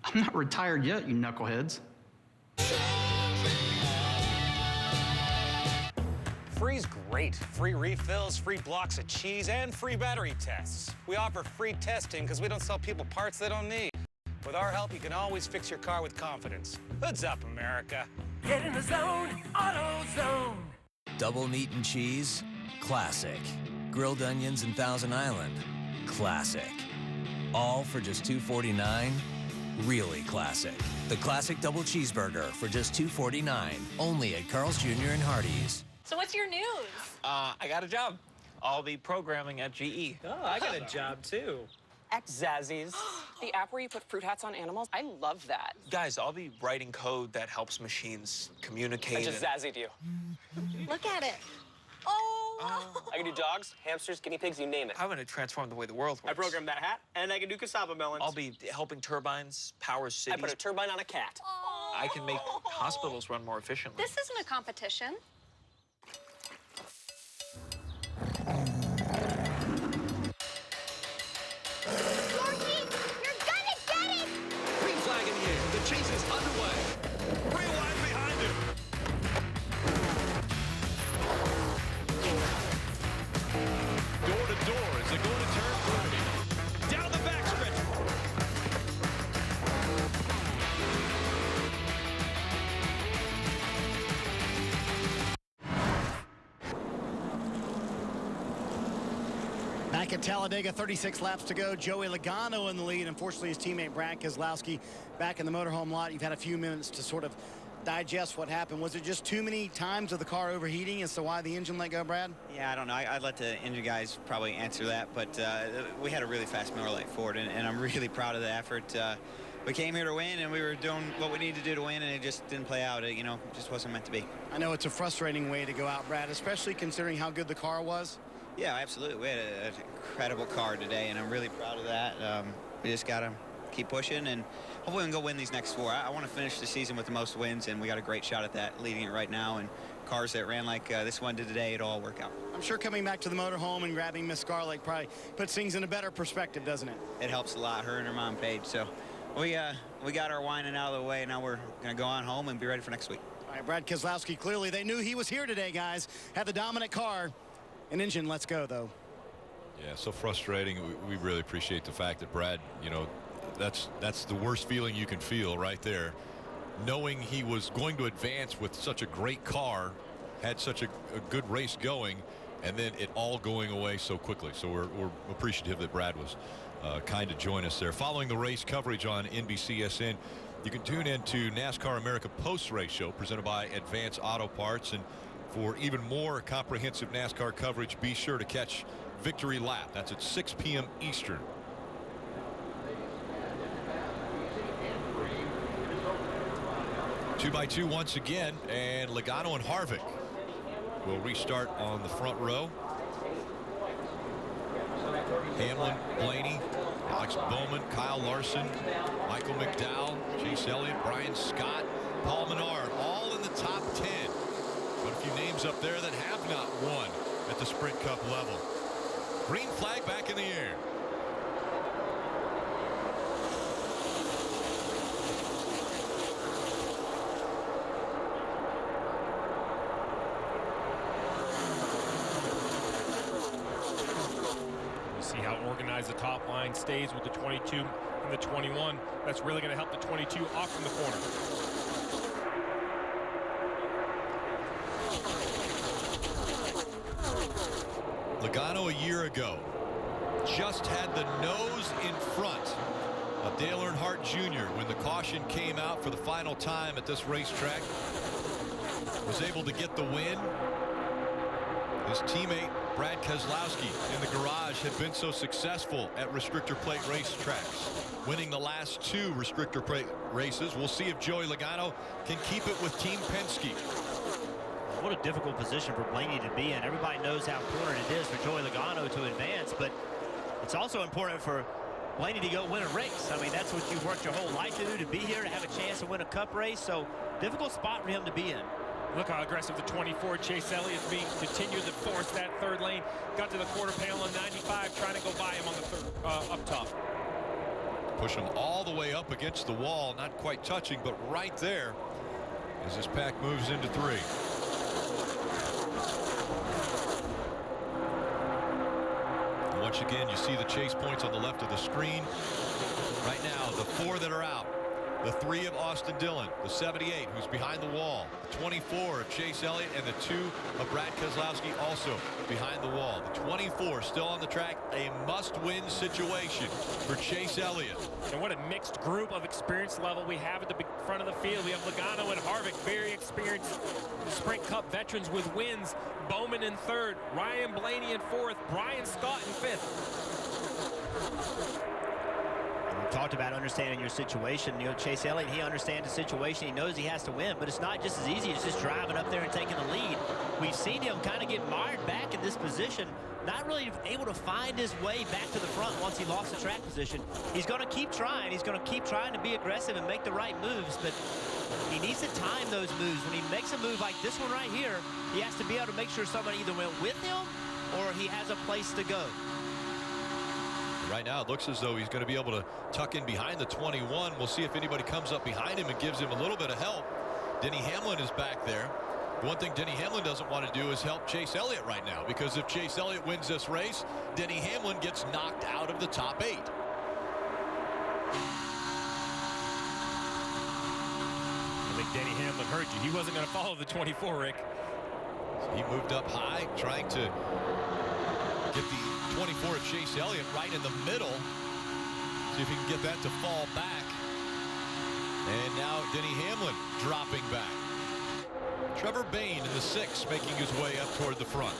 I'm not retired yet, you knuckleheads. Free's great. Free refills, free blocks of cheese, and free battery tests. We offer free testing because we don't sell people parts they don't need. With our help, you can always fix your car with confidence. Hoods up, America. Get in the zone, AutoZone. Double meat and cheese, classic. Grilled onions and Thousand Island, classic. All for just $2.49, really classic. The classic double cheeseburger for just $2.49, only at Carl's Jr. and Hardee's. So what's your news? I got a job. I'll be programming at GE. Oh, I got a job too. Zazzies. The app where you put fruit hats on animals. I love that. Guys, I'll be writing code that helps machines communicate. I just zazzied you. Look at it. Oh! I can do dogs, hamsters, guinea pigs, you name it. I'm going to transform the way the world works. I programmed that hat, and I can do cassava melons. I'll be helping turbines power cities. I put a turbine on a cat. I can make hospitals run more efficiently. This isn't a competition. Green flag in the air. The chase is underway. Rewind behind him. Door to door as they go to turn 30. Down the backstretch. Back at Talladega, 36 laps to go. Joey Logano in the lead. Unfortunately, his teammate Brad Keslowski back in the motorhome lot. You've had a few minutes to sort of digest what happened. Was it just too many times of the car overheating as to why the engine let go, Brad? Yeah, I don't know. I'd let the engine guys probably answer that, but we had a really fast Miller Lite Ford, and I'm really proud of the effort. We came here to win, and we were doing what we needed to do to win, and it just didn't play out. It, just wasn't meant to be. I know it's a frustrating way to go out, Brad, especially considering how good the car was. Yeah, absolutely. We had an incredible car today, and I'm really proud of that. We just got to keep pushing, and hopefully we can go win these next four. I want to finish the season with the most wins, and we got a great shot at that, leading it right now. And cars that ran like this one did today, it'll all work out. I'm sure coming back to the motorhome and grabbing Miss Scarlett probably puts things in a better perspective, doesn't it? It helps a lot, her and her mom, Paige. So we got our whining out of the way. Now we're going to go on home and be ready for next week. All right, Brad Keselowski, clearly they knew he was here today, guys. Had the dominant car. An engine, let's go, though. Yeah, so frustrating. We really appreciate the fact that Brad, that's the worst feeling you can feel right there. Knowing he was going to advance with such a great car, had such a good race going, and then it all going away so quickly. So we're appreciative that Brad was kind to join us there. Following the race coverage on NBCSN, you can tune into NASCAR America post-race show presented by Advance Auto Parts. And For even more comprehensive NASCAR coverage, be sure to catch Victory Lap. That's at 6 p.m. Eastern. Two by two once again, and Logano and Harvick will restart on the front row. Hamlin, Blaney, Alex Bowman, Kyle Larson, Michael McDowell, Chase Elliott, Brian Scott, Paul Menard, all in the top 10. But a few names up there that have not won at the Sprint Cup level. Green flag back in the air. See how organized the top line stays with the 22 and the 21. That's really going to help the 22 off from the corner. Logano a year ago just had the nose in front of Dale Earnhardt Jr. when the caution came out for the final time at this racetrack. Was able to get the win. His teammate Brad Keslowski in the garage had been so successful at restrictor plate racetracks, winning the last two restrictor plate races. We'll see if Joey Logano can keep it with Team Penske. What a difficult position for Blaney to be in. Everybody knows how important it is for Joey Logano to advance, but it's also important for Blaney to go win a race. I mean, that's what you've worked your whole life to do, to be here, to have a chance to win a cup race. So difficult spot for him to be in. Look how aggressive the 24 Chase Elliott's being. Continued to force that third lane. Got to the quarter panel on 95, trying to go by him on the third, up top. Push him all the way up against the wall, not quite touching, but right there as this pack moves into three. And once again, you see the chase points on the left of the screen. Right now, the four that are out. The 3 of Austin Dillon, the 78 who's behind the wall, the 24 of Chase Elliott, and the 2 of Brad Keselowski also behind the wall. The 24 still on the track, a must-win situation for Chase Elliott. And what a mixed group of experience level we have at the front of the field. We have Logano and Harvick, very experienced Sprint Cup veterans with wins. Bowman in third, Ryan Blaney in fourth, Brian Scott in fifth. We talked about understanding your situation. You know, Chase Elliott, he understands the situation. He knows he has to win, but it's not just as easy as just driving up there and taking the lead. We've seen him kind of get mired back in this position, not really able to find his way back to the front once he lost the track position. He's going to keep trying. He's going to keep trying to be aggressive and make the right moves, but he needs to time those moves. When he makes a move like this one right here, he has to be able to make sure somebody either went with him or he has a place to go. Right now, it looks as though he's going to be able to tuck in behind the 21. We'll see if anybody comes up behind him and gives him a little bit of help. Denny Hamlin is back there. The one thing Denny Hamlin doesn't want to do is help Chase Elliott right now, because if Chase Elliott wins this race, Denny Hamlin gets knocked out of the top 8. I think Denny Hamlin heard you. He wasn't going to follow the 24, Rick. So he moved up high, trying to get the 24 of Chase Elliott right in the middle. See if he can get that to fall back. And now Denny Hamlin dropping back. Trevor Bayne in the 6, making his way up toward the front.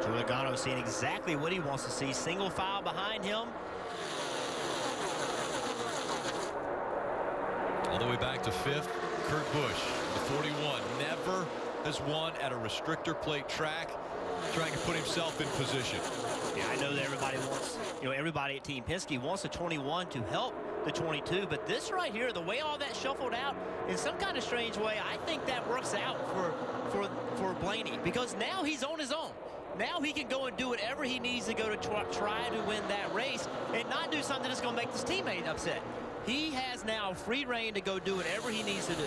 Joey Logano seeing exactly what he wants to see. Single file behind him. All the way back to 5th, Kurt Busch, the 41, never has won at a restrictor plate track, trying to put himself in position. Yeah, I know that everybody wants, you know, everybody at Team Penske wants the 21 to help the 22, but this right here, the way all that shuffled out, in some kind of strange way, I think that works out for Blaney, because now he's on his own. Now he can go and do whatever he needs to go to try to win that race and not do something that's going to make his teammate upset. He has now free reign to go do whatever he needs to do.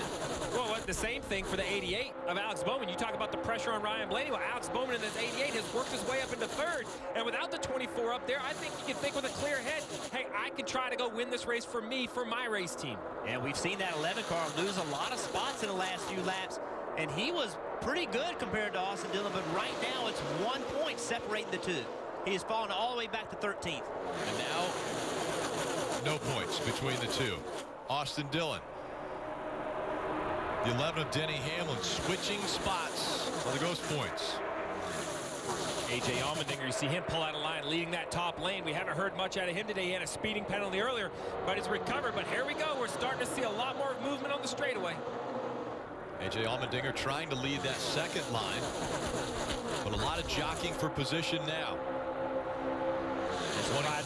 Well, the same thing for the 88 of Alex Bowman. You talk about the pressure on Ryan Blaney. Well, Alex Bowman in this 88 has worked his way up into 3rd. And without the 24 up there, I think you can think with a clear head, hey, I can try to go win this race for me, for my race team. And we've seen that 11 car lose a lot of spots in the last few laps. And he was pretty good compared to Austin Dillon. But right now, it's 1 point separating the two. He has fallen all the way back to 13th. And now, no points between the two. Austin Dillon The 11 of Denny Hamlin switching spots on the ghost points. A.J. Allmendinger, you see him pull out of line, leading that top lane. We haven't heard much out of him today. He had a speeding penalty earlier, but he's recovered. But here we go. We're starting to see a lot more movement on the straightaway. A.J. Allmendinger trying to lead that second line, but a lot of jockeying for position now.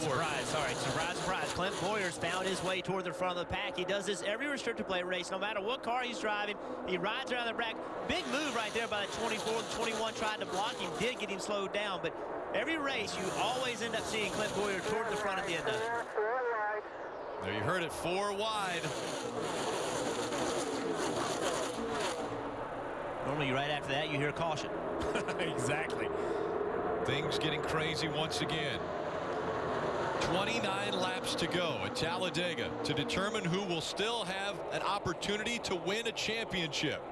Surprise. Sorry, surprise. Clint Boyer's found his way toward the front of the pack. He does this every restrictor plate race, no matter what car he's driving. He rides around the back. Big move right there by the 24. The 21 tried to block him, did get him slowed down, but every race you always end up seeing Clint Boyer toward the front at the end of it. There you heard it, 4 wide. Normally right after that you hear caution. Exactly. Things getting crazy once again. 29 laps to go at Talladega to determine who will still have an opportunity to win a championship.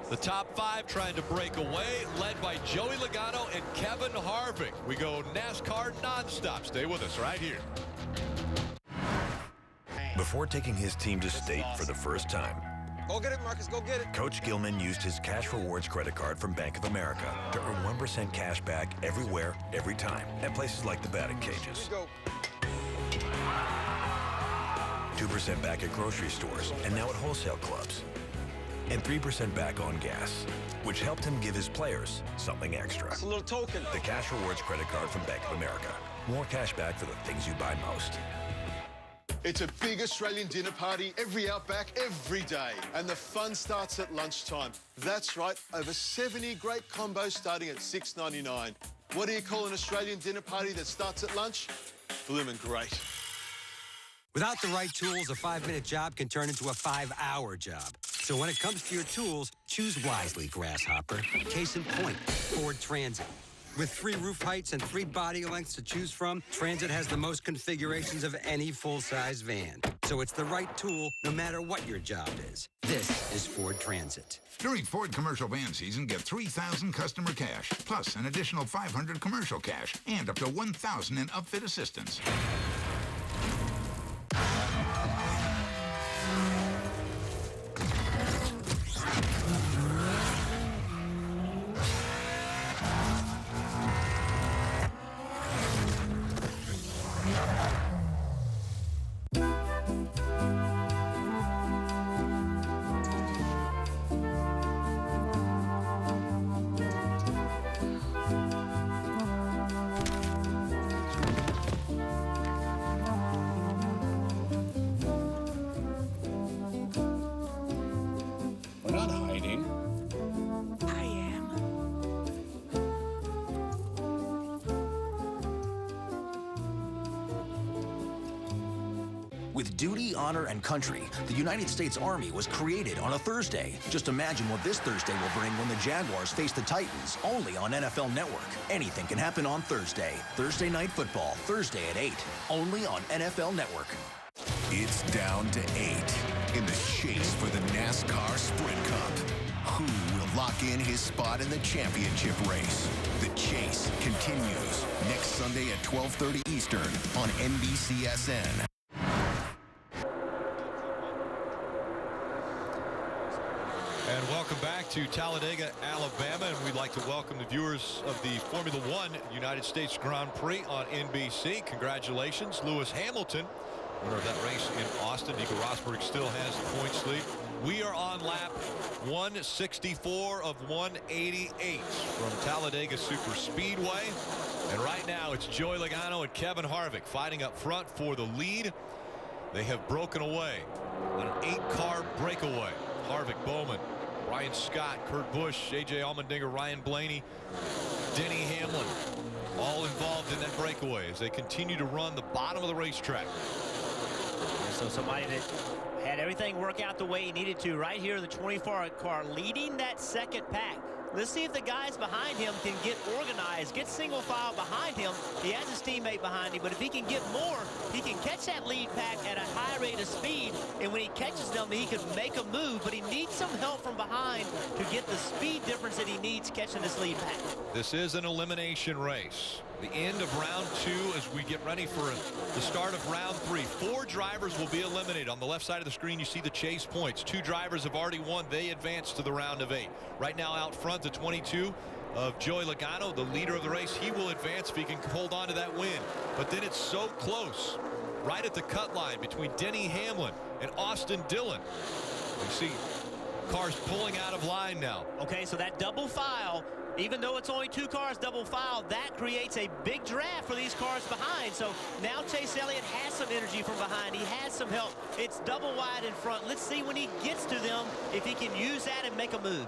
The top 5 trying to break away, led by Joey Logano and Kevin Harvick. We go NASCAR nonstop. Stay with us right here. Before taking his team to state for the first time, Go get it, Marcus. Go get it. Coach Gilman used his Cash Rewards credit card from Bank of America to earn 1% cash back everywhere, every time, at places like the batting cages. 2% back at grocery stores, and now at wholesale clubs. And 3% back on gas, which helped him give his players something extra. It's a little token. The Cash Rewards credit card from Bank of America. More cash back for the things you buy most. It's a big Australian dinner party every Outback, every day. And the fun starts at lunchtime. That's right, over 70 great combos starting at $6.99. What do you call an Australian dinner party that starts at lunch? Bloomin' great. Without the right tools, a 5-minute job can turn into a 5-hour job. So when it comes to your tools, choose wisely, Grasshopper. Case in point, Ford Transit. With 3 roof heights and 3 body lengths to choose from, Transit has the most configurations of any full-size van. So it's the right tool no matter what your job is. This is Ford Transit. During Ford commercial van season, get $3,000 customer cash, plus an additional $500 commercial cash, and up to $1,000 in upfit assistance. With duty, honor, and country, the United States Army was created on a Thursday. Just imagine what this Thursday will bring when the Jaguars face the Titans, only on NFL Network. Anything can happen on Thursday. Thursday Night Football, Thursday at 8, only on NFL Network. It's down to 8 in the chase for the NASCAR Sprint Cup. Who will lock in his spot in the championship race? The chase continues next Sunday at 12:30 Eastern on NBCSN. And welcome back to Talladega, Alabama, and we'd like to welcome the viewers of the Formula One United States Grand Prix on NBC. Congratulations, Lewis Hamilton, winner of that race in Austin. Nico Rosberg still has the points lead. We are on lap 164 of 188 from Talladega Superspeedway. And right now it's Joey Logano and Kevin Harvick fighting up front for the lead. They have broken away on an 8-car breakaway. Harvick, Bowman, Ryan Scott, Kurt Busch, A.J. Allmendinger, Ryan Blaney, Denny Hamlin, all involved in that breakaway as they continue to run the bottom of the racetrack. So somebody that had everything work out the way he needed to right here in the 24 car leading that second pack. Let's see if the guys behind him can get organized, get single file behind him. He has his teammate behind him, but if he can get more, he can catch that lead pack at a high rate of speed, and when he catches them, he can make a move, but he needs some help from behind to get the speed difference that he needs catching this lead pack. This is an elimination race. the end of round 2 as we get ready for the start of round 3. 4 drivers will be eliminated. On the left side of the screen, you see the chase points. 2 drivers have already won. They advance to the round of 8. Right now out front, the 22 of Joey Logano, the leader of the race. He will advance if he can hold on to that win. But then it's so close, right at the cut line between Denny Hamlin and Austin Dillon. You see cars pulling out of line now. Okay, so that double file, even though it's only 2 cars double file, that creates a big draft for these cars behind. So now Chase Elliott has some energy from behind. He has some help. It's double wide in front. Let's see when he gets to them if he can use that and make a move.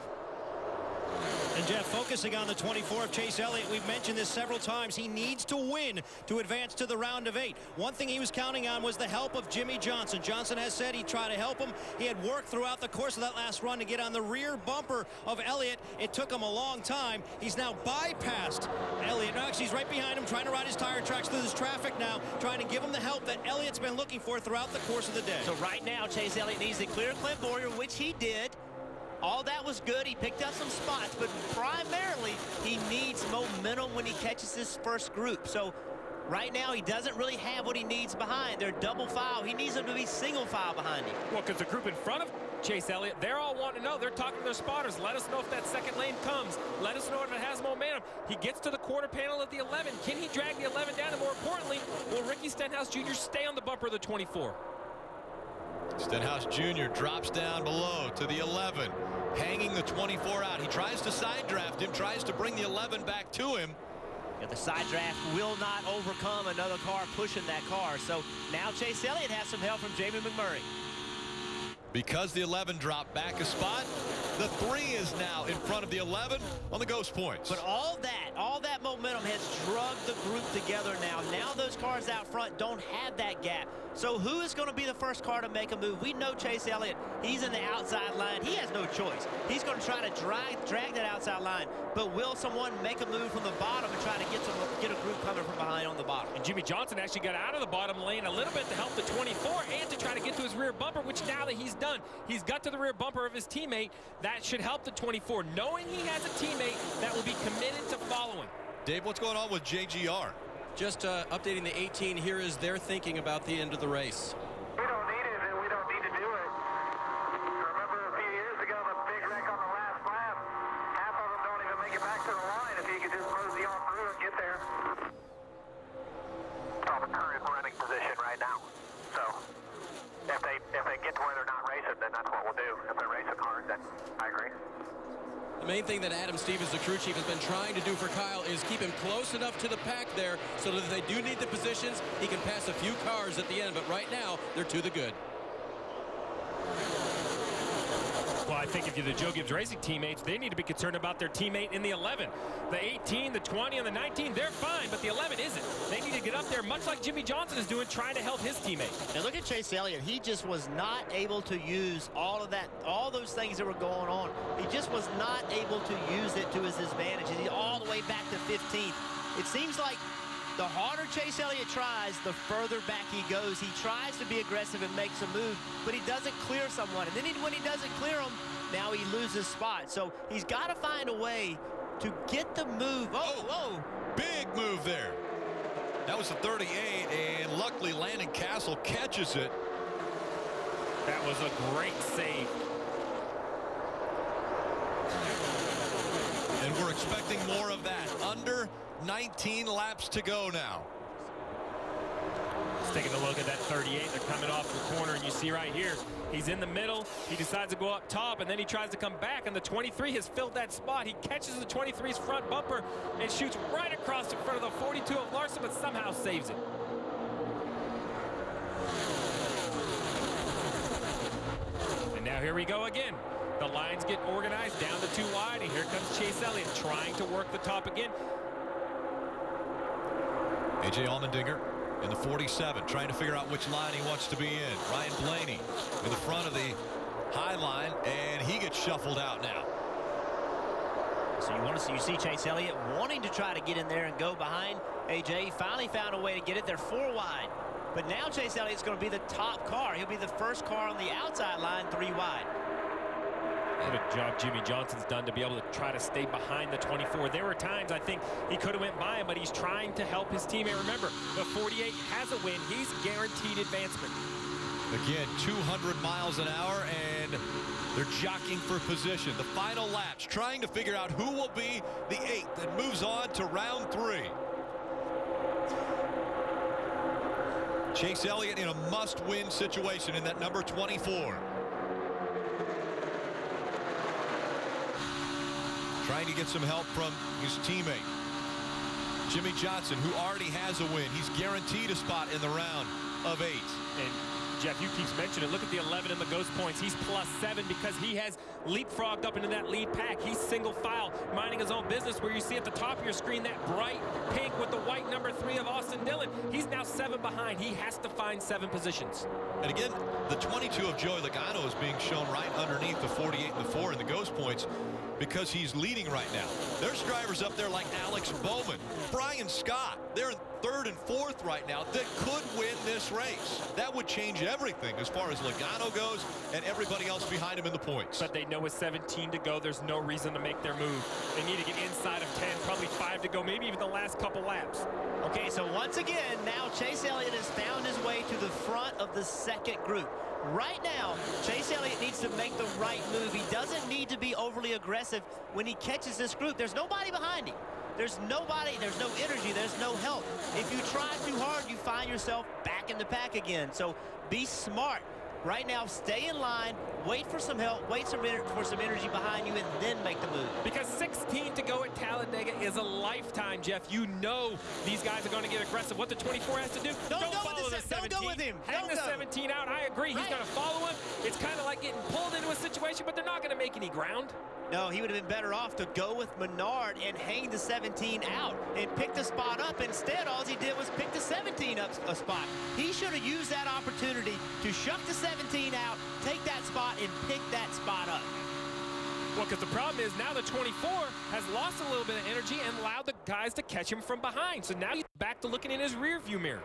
And Jeff, focusing on the 24 of Chase Elliott, we've mentioned this several times. He needs to win to advance to the round of 8. One thing he was counting on was the help of Jimmy Johnson. Johnson has said he'd try to help him. He had worked throughout the course of that last run to get on the rear bumper of Elliott. It took him a long time. He's now bypassed Elliott. No, actually, he's right behind him, trying to ride his tire tracks through this traffic now, trying to give him the help that Elliott's been looking for throughout the course of the day. So right now, Chase Elliott needs to clear Clint Bowyer, which he did. All that was good. He picked up some spots, but primarily he needs momentum when he catches this first group. So right now he doesn't really have what he needs behind. They're double file. He needs them to be single file behind him. Well, because the group in front of Chase Elliott, they're all wanting to know. They're talking to their spotters. Let us know if that second lane comes. Let us know if it has momentum. He gets to the quarter panel of the 11. Can he drag the 11 down? And more importantly, will Ricky Stenhouse Jr. stay on the bumper of the 24? Stenhouse Jr. drops down below to the 11, hanging the 24 out. He tries to side draft him, tries to bring the 11 back to him. Yeah, the side draft will not overcome another car pushing that car. So now Chase Elliott has some help from Jamie McMurray. Because the 11 dropped back a spot, the 3 is now in front of the 11 on the ghost points. But all that momentum has drugged the group together now. Now those cars out front don't have that gap. So who is going to be the first car to make a move? We know Chase Elliott. He's in the outside line. He has no choice. He's going to try to drag that outside line. But will someone make a move from the bottom and try to get a group coming from behind on the bottom? And Jimmy Johnson actually got out of the bottom lane a little bit to help the 24 and to try to get to his rear bumper, which now that he's done, he's got to the rear bumper of his teammate. That should help the 24, knowing he has a teammate that will be committed to following. Dave, what's going on with JGR? Just updating the 18. Here is their thinking about the end of the race. We don't need it, and we don't need to do it. Remember a few years ago, the big wreck on the last lap? Half of them don't even make it back to the line if he could just mosey on through and get there. It's on the current running position right now. So if they get to where they're not racing, then that's what we'll do. If they're racing hard, then I agree. The main thing that Adam Stevens, the crew chief, has been trying to do for Kyle is keep him close enough to the pack there so that if they do need the positions, he can pass a few cars at the end. But right now, they're to the good. Well, I think if you're the Joe Gibbs Racing teammates, they need to be concerned about their teammate in the 11. The 18, the 20, and the 19, they're fine, but the 11 isn't. They need to get up there, much like Jimmy Johnson is doing, trying to help his teammate. And look at Chase Elliott. He just was not able to use all those things that were going on. He just was not able to use it to his advantage. And he's all the way back to 15th. It seems like the harder Chase Elliott tries, the further back he goes. He tries to be aggressive and makes a move, but he doesn't clear someone. And then when he doesn't clear him, now he loses spot. So he's got to find a way to get the move. Whoa. Big move there. That was the 38, and luckily Landon Castle catches it. That was a great save. And we're expecting more of that. Under 19 laps to go now. Just taking a look at that 38. They're coming off the corner, and you see right here, he's in the middle. He decides to go up top, and then he tries to come back, and the 23 has filled that spot. He catches the 23's front bumper and shoots right across in front of the 42 of Larson, but somehow saves it. And now here we go again. The lines get organized down to 2 wide, and here comes Chase Elliott trying to work the top again. A.J. Allmendinger in the 47, trying to figure out which line he wants to be in. Ryan Blaney in the front of the high line, and he gets shuffled out now. So you see Chase Elliott wanting to try to get in there and go behind A.J. He finally found a way to get it. They're 4 wide. But now Chase Elliott's going to be the top car. He'll be the first car on the outside line 3 wide. What a job Jimmy Johnson's done to be able to try to stay behind the 24. There were times I think he could have went by him, but he's trying to help his teammate. Remember, the 48 has a win. He's guaranteed advancement. Again, 200 miles an hour, and they're jockeying for position. The final laps, trying to figure out who will be the 8th that moves on to round 3. Chase Elliott in a must-win situation in that number 24. Trying to get some help from his teammate, Jimmy Johnson, who already has a win. He's guaranteed a spot in the round of 8. And Jeff, you keep mentioning it. Look at the 11 in the ghost points. He's +7 because he has leapfrogged up into that lead pack. He's single file, minding his own business, where you see at the top of your screen that bright pink with the white number 3 of Austin Dillon. He's now 7 behind. He has to find 7 positions. And again, the 22 of Joey Logano is being shown right underneath the 48 and the 4 in the ghost points because he's leading right now. There's drivers up there like Alex Bowman, Brian Scott. They're in 3rd and 4th right now that could win this race. That would change everything as far as Logano goes and everybody else behind him in the points. But they know with 17 to go, there's no reason to make their move. They need to get inside of 10, probably 5 to go, maybe even the last couple laps. Okay, so once again, now Chase Elliott has found his way to the front of the 2nd group. Right now, Chase Elliott needs to make the right move. He doesn't need to be overly aggressive when he catches this group. There's nobody behind him. There's nobody, there's no energy, there's no help. If you try too hard, you find yourself back in the pack again. So be smart. Right now, stay in line, wait for some help, wait for some energy behind you, and then make the move. Because 16 to go at Talladega is a lifetime, Jeff. You know these guys are going to get aggressive. What the 24 has to do, don't follow the 17. Don't go with him. Hang the 17 out. I agree. He's going to follow him. It's kind of like getting pulled into a situation, but they're not going to make any ground. No, he would have been better off to go with Menard and hang the 17 out and pick the spot up. Instead, all he did was pick the 17 up a spot. He should have used that opportunity to shuck the 17 out, take that spot, and pick that spot up. Well, because the problem is now the 24 has lost a little bit of energy and allowed the guys to catch him from behind. So now he's back to looking in his rearview mirror.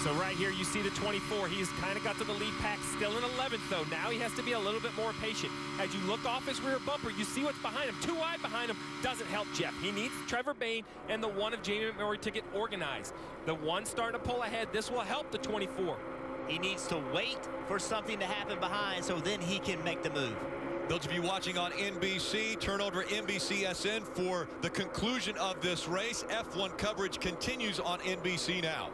So right here, you see the 24. He's kind of got to the lead pack, still in 11th, though. Now he has to be a little bit more patient. As you look off his rear bumper, you see what's behind him. Too wide behind him doesn't help Jeff. He needs Trevor Bayne and the 1 of Jamie McMurray to get organized. The 1 starting to pull ahead. This will help the 24. He needs to wait for something to happen behind so then he can make the move. Those of you watching on NBC, turn over NBCSN for the conclusion of this race. F1 coverage continues on NBC now.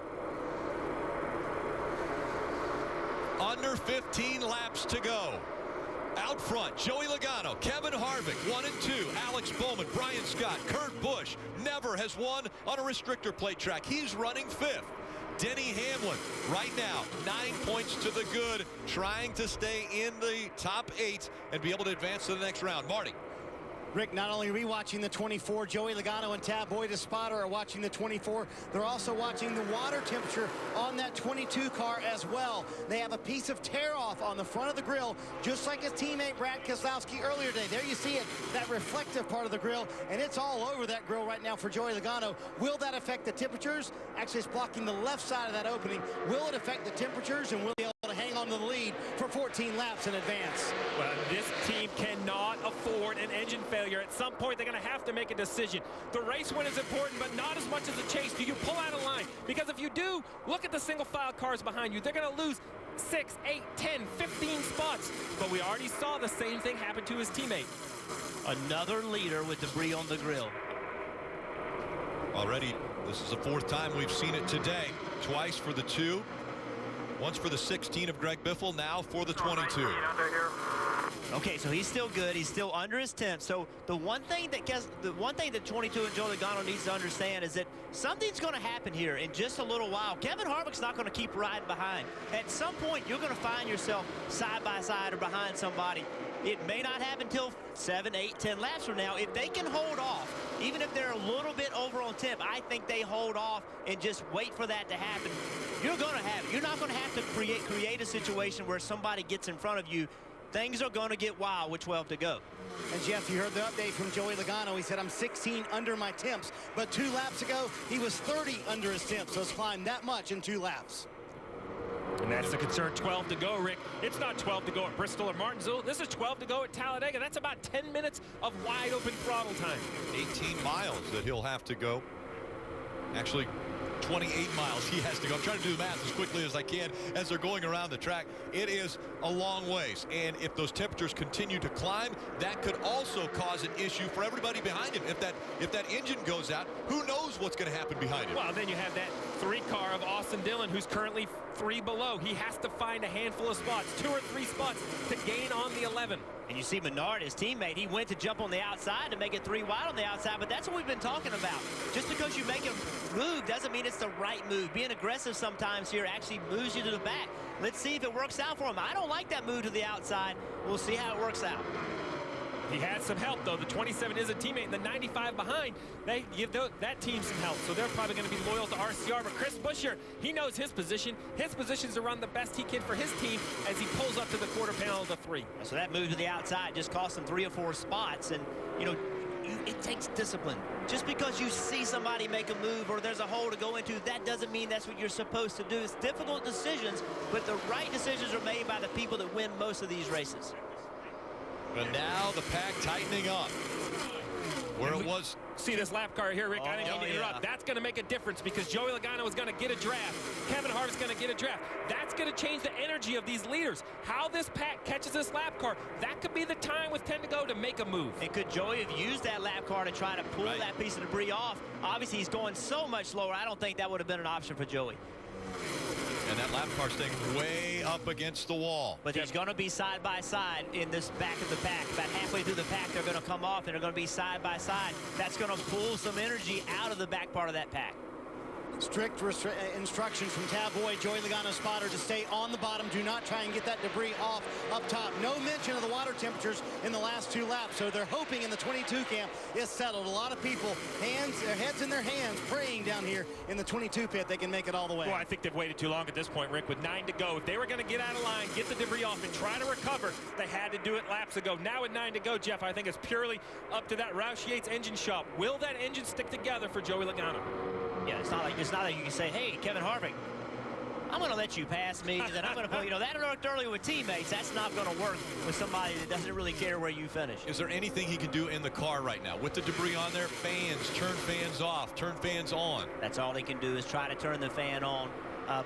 Under 15 laps to go. Out front, Joey Logano, Kevin Harvick, 1 and 2, Alex Bowman, Brian Scott, Kurt Busch never has won on a restrictor plate track. He's running 5th. Denny Hamlin right now 9 points to the good, trying to stay in the top 8 and be able to advance to the next round. Marty. Rick, not only rewatching the 24, Joey Logano and Tab Boyd Spotter are watching the 24. They're also watching the water temperature on that 22 car as well. They have a piece of tear off on the front of the grill, just like his teammate Brad Keselowski earlier today. There you see it, that reflective part of the grill, and it's all over that grill right now for Joey Logano. Will that affect the temperatures? Actually, it's blocking the left side of that opening. Will it affect the temperatures, and will he be able to hang on to the lead for 14 laps in advance? Well, this team cannot afford an engine failure. At some point, they're going to have to make a decision. The race win is important, but not as much as the chase. Do you pull out a line? Because if you do, look at the single file cars behind you. They're going to lose 6, 8, 10, 15 spots. But we already saw the same thing happen to his teammate. Another leader with debris on the grill. Already, this is the 4th time we've seen it today. Twice for the 2. Once for the 16 of Greg Biffle, now for the 22. Okay, so he's still good. He's still under his temp. So the one thing that 22 and Joey Logano needs to understand is that something's going to happen here in just a little while. Kevin Harvick's not going to keep riding behind. At some point, you're going to find yourself side by side or behind somebody. It may not happen until 7, 8, 10 laps from now. If they can hold off, even if they're a little bit over on temp, I think they hold off and just wait for that to happen. You're going to have it. You're not going to have to create a situation where somebody gets in front of you. Things are going to get wild with 12 to go. And Jeff, you heard the update from Joey Logano. He said, I'm 16 under my temps. But 2 laps ago, he was 30 under his temps. So it's climbed that much in 2 laps. And that's the concern. 12 to go, Rick. It's not 12 to go at Bristol or Martinsville. This is 12 to go at Talladega. That's about 10 minutes of wide open throttle time. 18 miles that he'll have to go. Actually, 28 miles he has to go. I'm trying to do the math as quickly as I can as they're going around the track. It is a long ways, and if those temperatures continue to climb, that could also cause an issue for everybody behind him. If that engine goes out, who knows what's going to happen behind him? Well, then you have that 3 car of Austin Dillon, who's currently 3 below. He has to find a handful of spots, 2 or 3 spots to gain on the 11. And you see Menard, his teammate, he went to jump on the outside to make it 3 wide on the outside, but that's what we've been talking about. Just because you make him move doesn't mean it's the right move. Being aggressive sometimes here actually moves you to the back. Let's see if it works out for him. I don't like that move to the outside. We'll see how it works out. He had some help, though. The 27 is a teammate, and the 95 behind, they give that team some help. So they're probably going to be loyal to RCR. But Chris Buescher, he knows his position. His position is to run the best he can for his team as he pulls up to the quarter panel of the 3. So that move to the outside just cost him 3 or 4 spots. And, you know, it takes discipline. Just because you see somebody make a move or there's a hole to go into, that doesn't mean that's what you're supposed to do. It's difficult decisions, but the right decisions are made by the people that win most of these races. But now the pack tightening up. Where it was. See this lap car here, Rick. I didn't mean to interrupt. That's going to make a difference because Joey Logano is going to get a draft. Kevin Harvick's going to get a draft. That's going to change the energy of these leaders. How this pack catches this lap car, that could be the time with 10 to go to make a move. And could Joey have used that lap car to try to pull that piece of debris off? Obviously, he's going so much slower. I don't think that would have been an option for Joey. And that lap car staying way up against the wall. But he's going to be side by side in this back of the pack. About halfway through the pack, they're going to come off and they're going to be side by side. That's going to pull some energy out of the back part of that pack. Strict instructions from Tab Boy, Joey Logano spotter, to stay on the bottom. Do not try and get that debris off up top. No mention of the water temperatures in the last 2 laps, so they're hoping in the 22 camp it's settled. A lot of people, their heads in their hands, praying down here in the 22 pit they can make it all the way. Well, I think they've waited too long at this point, Rick, with 9 to go. If they were going to get out of line, get the debris off, and try to recover, they had to do it laps ago. Now at 9 to go, Jeff, I think it's purely up to that Roush Yates engine shop. Will that engine stick together for Joey Logano? Yeah, it's not like you can say, hey, Kevin Harvick, I'm going to let you pass me, then I'm going to put, you know, that worked earlier with teammates. That's not going to work with somebody that doesn't really care where you finish. Is there anything he can do in the car right now? With the debris on there, fans, turn fans off, turn fans on. That's all they can do is try to turn the fan on.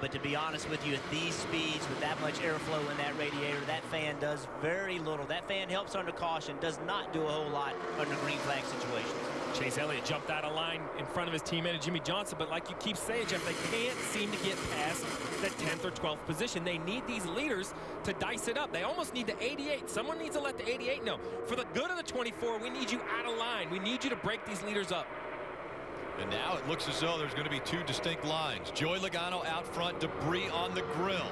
But to be honest with you, at these speeds, with that much airflow in that radiator, that fan does very little. That fan helps under caution, does not do a whole lot under green flag situations. Chase Elliott jumped out of line in front of his teammate Jimmy Johnson, but like you keep saying, Jeff, they can't seem to get past the 10th or 12th position. They need these leaders to dice it up. They almost need the 88. Someone needs to let the 88 know. For the good of the 24, we need you out of line. We need you to break these leaders up. And now it looks as though there's going to be 2 distinct lines. Joey Logano out front, debris on the grill.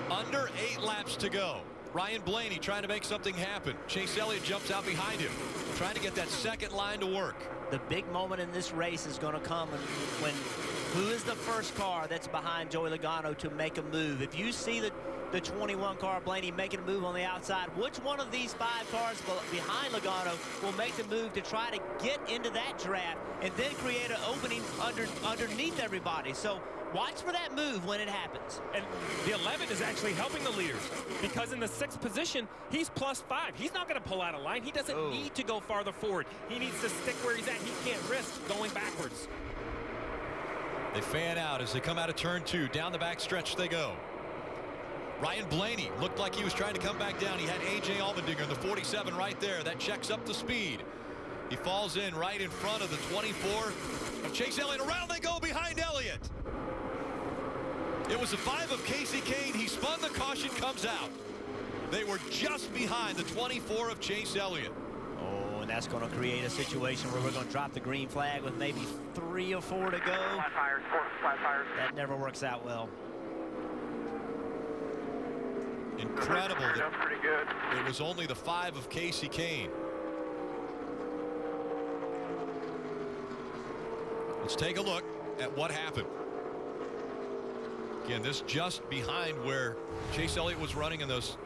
Under 8 laps to go. Ryan Blaney trying to make something happen. Chase Elliott jumps out behind him, trying to get that second line to work. The big moment in this race is going to come when who is the first car that's behind Joey Logano to make a move. If you see the 21 car Blaney making a move on the outside, which one of these 5 cars behind Logano will make the move to try to get into that draft and then create an opening underneath everybody? So watch for that move when it happens. And the 11 is actually helping the leaders because in the 6th position, he's +5. He's not going to pull out of line. He doesn't need to go farther forward. He needs to stick where he's at. He can't risk going backwards. They fan out as they come out of turn 2. Down the back stretch they go. Ryan Blaney looked like he was trying to come back down. He had A.J. Allmendinger, the 47 right there. That checks up the speed. He falls in right in front of the 24 of Chase Elliott. Around they go behind Elliott. It was a 5 of Casey Kane. He spun the caution, comes out. They were just behind the 24 of Chase Elliott. Oh, and that's going to create a situation where we're going to drop the green flag with maybe 3 or 4 to go. Flat tires, 4 flat tires. That never works out well. Incredible that That's pretty good. it was only the 5 of Casey Kane. Let's take a look at what happened. Again, this just behind where Chase Elliott was running in those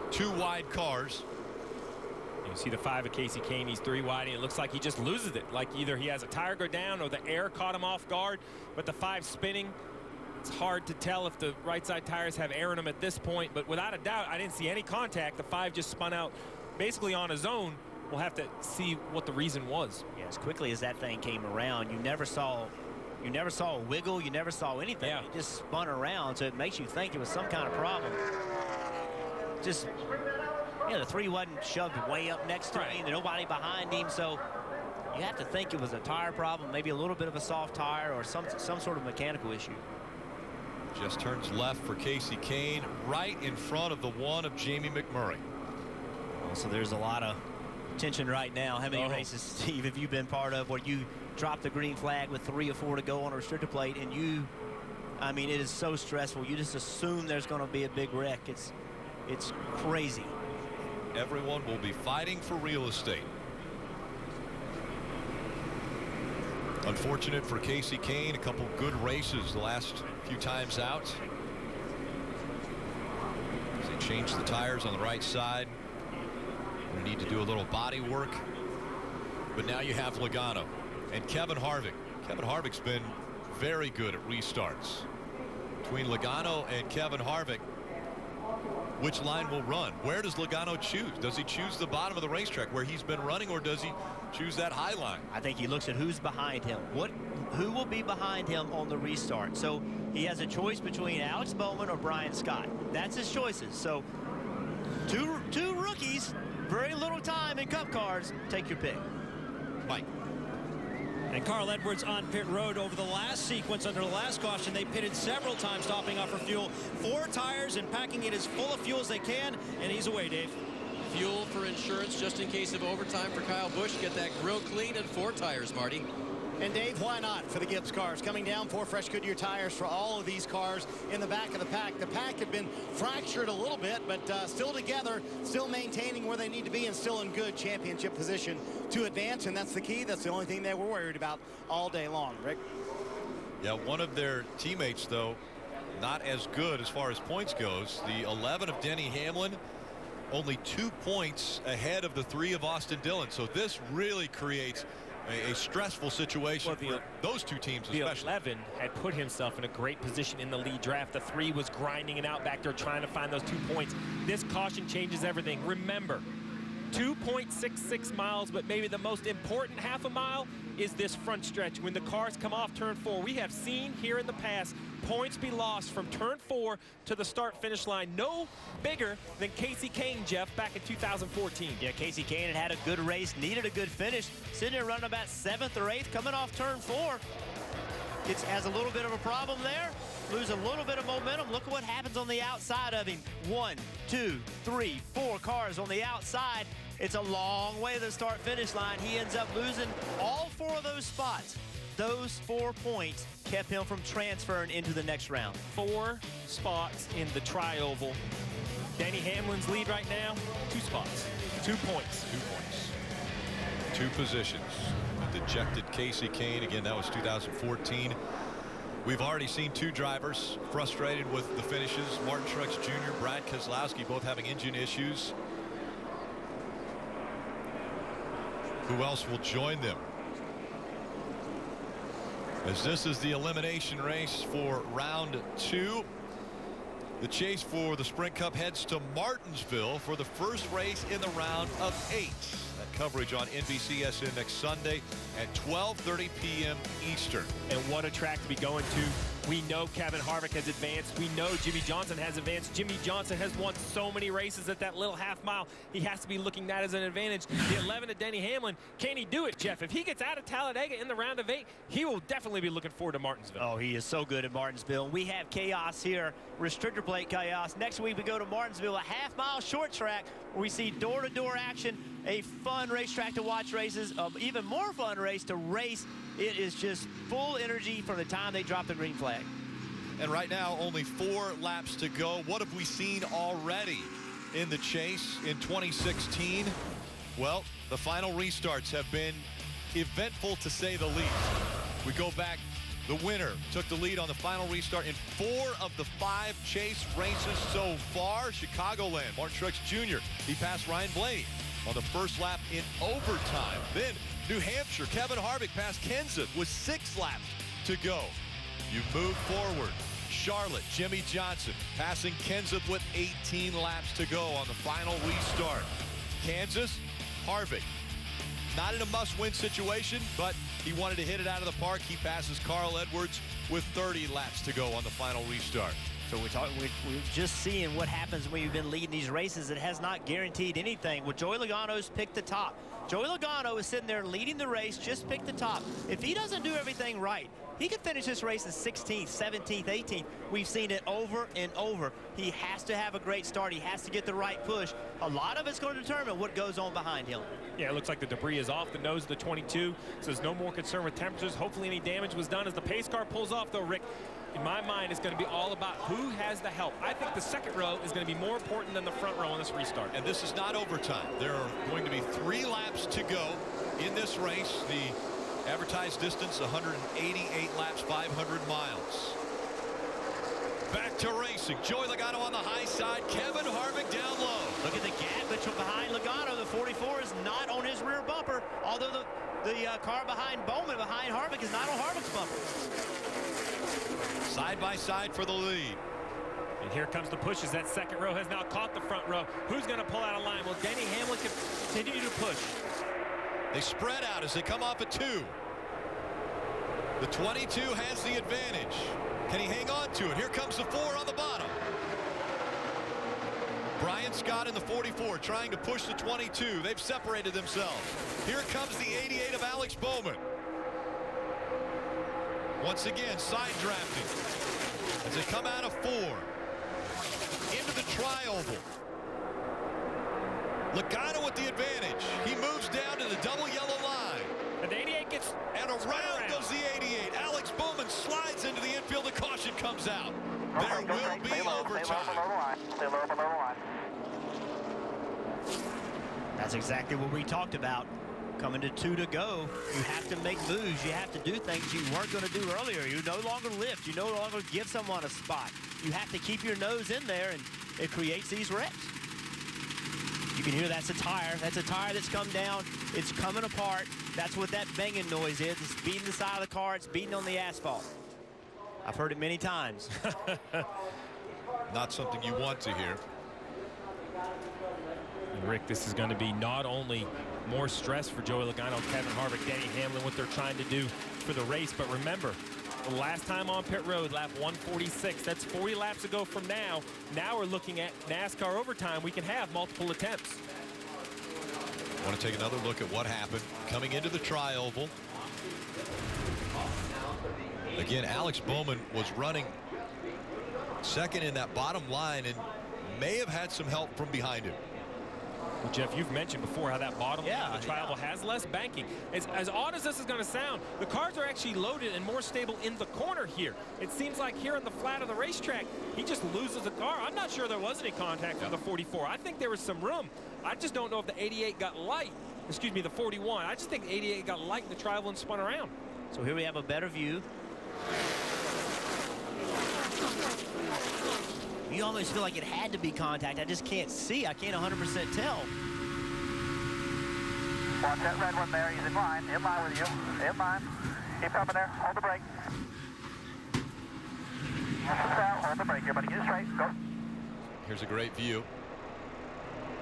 2 wide cars. You see the 5 of Casey Kane. He's 3 wide, and it looks like he just loses it. Like either he has a tire go down or the air caught him off guard, but the 5 spinning. It's hard to tell if the right side tires have air in them at this point, but without a doubt, I didn't see any contact. The 5 just spun out basically on his own. We'll have to see what the reason was. Yeah, as quickly as that thing came around, you never saw a wiggle, you never saw anything. Yeah. It just spun around, so it makes you think it was some kind of problem. Just, yeah, the 3 wasn't shoved way up next to him, there's nobody behind him, so you have to think it was a tire problem, maybe a little bit of a soft tire or some sort of mechanical issue. Just turns left for Casey Kane, right in front of the 1 of Jamie McMurray. Well, so there's a lot of tension right now. How many races, Steve, have you been part of where you drop the green flag with 3 or 4 to go on a restrictor plate, and I mean, it is so stressful. You just assume there's going to be a big wreck. It's crazy. Everyone will be fighting for real estate. Unfortunate for Casey Kane, a couple good races the last few times out. They changed the tires on the right side. We need to do a little body work. But now you have Logano and Kevin Harvick. Kevin Harvick's been very good at restarts. Between Logano and Kevin Harvick, which line will run? Where does Logano choose? Does he choose the bottom of the racetrack where he's been running, or does he choose that high line? I think he looks at who's behind him. Who will be behind him on the restart? So he has a choice between Alex Bowman or Brian Scott. That's his choices. So two rookies, very little time in Cup cars. Take your pick. Mike. And Carl Edwards on pit road over the last sequence under the last caution. They pitted several times, stopping off for fuel. 4 tires and packing it as full of fuel as they can, and he's away, Dave. Fuel for insurance just in case of overtime for Kyle Busch. Get that grill clean and 4 tires, Marty. And Dave, why not for the Gibbs cars? Coming down 4 fresh Goodyear tires for all of these cars in the back of the pack. The pack had been fractured a little bit, but still together, still maintaining where they need to be, and still in good championship position to advance. And that's the key. That's the only thing they were worried about all day long, Rick. Yeah, one of their teammates, though, not as good as far as points goes. The 11 of Denny Hamlin, only 2 points ahead of the 3 of Austin Dillon. So this really creates a stressful situation for those 2 teams especially. The 11 had put himself in a great position in the lead draft. The 3 was grinding it out back there trying to find those 2 points. This caution changes everything. Remember, 2.66 miles, but maybe the most important half a mile is this front stretch. When the cars come off turn 4, we have seen here in the past points be lost from turn 4 to the start-finish line. No bigger than Casey Kane, Jeff, back in 2014. Yeah, Casey Kane had a good race, needed a good finish, sitting there running about 7th or 8th, coming off turn 4. It has a little bit of a problem there, lose a little bit of momentum. Look at what happens on the outside of him. 1, 2, 3, 4 cars on the outside. It's a long way to the start-finish line. He ends up losing all 4 of those spots. Those 4 points kept him from transferring into the next round. 4 spots in the tri-oval. Denny Hamlin's lead right now, 2 spots, 2 points. 2 points. 2 positions. A dejected Casey Kane. Again, that was 2014. We've already seen 2 drivers frustrated with the finishes. Martin Truex Jr., Brad Keselowski, both having engine issues. Who else will join them? As this is the elimination race for round 2. The chase for the Sprint Cup heads to Martinsville for the first race in the round of 8. That coverage on NBCSN next Sunday at 12:30 p.m. Eastern. And what a track to be going to. We know Kevin Harvick has advanced. We know Jimmy Johnson has advanced. Jimmy Johnson has won so many races at that little half mile. He has to be looking at that as an advantage. The 11 of Denny Hamlin, can he do it, Jeff? If he gets out of Talladega in the round of 8, he will definitely be looking forward to Martinsville. Oh, he is so good at Martinsville. We have chaos here, restrictor plate chaos. Next week we go to Martinsville, a half-mile short track where we see door-to-door action, a fun racetrack to watch races, even more fun race to race. It is just full energy from the time they drop the green flag. And right now, only 4 laps to go. What have we seen already in the chase in 2016? Well, the final restarts have been eventful, to say the least. We go back, the winner took the lead on the final restart in 4 of the 5 chase races so far. Chicagoland, Martin Truex Jr., he passed Ryan Blaney on the first lap in overtime. Then New Hampshire, Kevin Harvick passed Kenseth with 6 laps to go. You move forward. Charlotte, Jimmy Johnson passing Kenseth with 18 laps to go on the final restart. Kansas, Harvick. Not in a must-win situation, but he wanted to hit it out of the park. He passes Carl Edwards with 30 laps to go on the final restart. So we're just seeing what happens when you've been leading these races. It has not guaranteed anything. Well, Joey Logano's picked the top. Joey Logano is sitting there leading the race, just picked the top. If he doesn't do everything right, he could finish this race in 16th, 17th, 18th. We've seen it over and over. He has to have a great start. He has to get the right push. A lot of it's going to determine what goes on behind him. Yeah, it looks like the debris is off the nose of the 22, so there's no more concern with temperatures. Hopefully any damage was done. As the pace car pulls off, though, Rick, in my mind, it's going to be all about who has the help. I think the second row is going to be more important than the front row in this restart. And this is not overtime. There are going to be 3 laps to go in this race. The advertised distance, 188 laps, 500 miles. Back to racing. Joey Logano on the high side. Kevin Harvick down low. Look at the gap between behind Logano. The 44 is not on his rear bumper, although the car behind Bowman, behind Harvick, is not on Harvick's bumper. Side by side for the lead. And here comes the pushes. That second row has now caught the front row. Who's going to pull out a line? Well, Denny Hamlin can continue to push. They spread out as they come off at 2. The 22 has the advantage. Can he hang on to it? Here comes the 4 on the bottom. Brian Scott in the 44 trying to push the 22. They've separated themselves. Here comes the 88 of Alex Bowman. Once again, side drafting as they come out of 4 into the tri-oval. Logano with the advantage. He moves down to the double yellow line. And the 88 gets... And around goes the 88. Alex Bowman slides into the infield. The caution comes out. There will be overtime. That's exactly what we talked about. Coming to 2 to go, you have to make moves. You have to do things you weren't going to do earlier. You no longer lift. You no longer give someone a spot. You have to keep your nose in there, and it creates these wrecks. You can hear that's a tire. That's a tire that's come down. It's coming apart. That's what that banging noise is. It's beating the side of the car. It's beating on the asphalt. I've heard it many times. Not something you want to hear. And Rick, this is going to be not only more stress for Joey Logano, Kevin Harvick, Denny Hamlin, what they're trying to do for the race. But remember, the last time on pit road, lap 146. That's 40 laps ago from now. Now we're looking at NASCAR overtime. We can have multiple attempts. I want to take another look at what happened coming into the tri-oval. Again, Alex Bowman was running second in that bottom line and may have had some help from behind him. Well, Jeff, you've mentioned before how that bottom line of the tri-oval has less banking. As odd as this is going to sound, the cars are actually loaded and more stable in the corner here. It seems like here on the flat of the racetrack, he just loses the car. I'm not sure there was any contact from the 44. I think there was some room. I just don't know if the 88 got light. Excuse me, the 41. I just think the 88 got light in the tri-oval and spun around. So here we have a better view. You almost feel like it had to be contact. I just can't see. I can't 100% tell. Watch that red one there. He's in line with you. In line. Keep coming there. Hold the brake. Hold the brake. Everybody get it straight. Go. Here's a great view.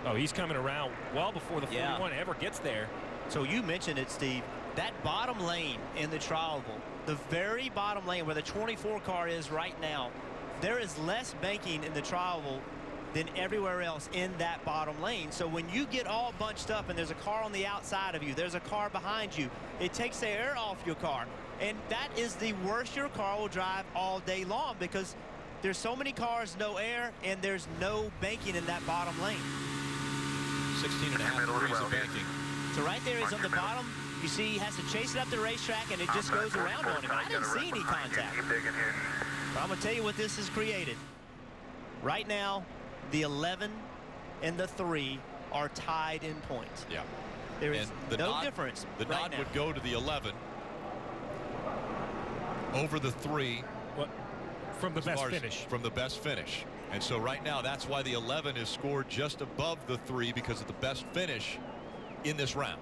Oh, he's coming around well before the 41 ever gets there. So you mentioned it, Steve. That bottom lane in the tri-oval, the very bottom lane where the 24 car is right now, there is less banking in the tri-oval than everywhere else in that bottom lane. So when you get all bunched up and there's a car on the outside of you, there's a car behind you, it takes the air off your car. And that is the worst your car will drive all day long because there's so many cars, no air, and there's no banking in that bottom lane. 16.5 degrees of banking. So right there is on the bottom. You see he has to chase it up the racetrack, and it just goes around on him. I didn't see any contact. But I'm going to tell you what this has created. Right now, the 11 and the 3 are tied in points. Yeah. There is no difference. The nod would go to the 11 over the 3. From the best finish. From the best finish. And so right now, that's why the 11 is scored just above the 3 because of the best finish in this round.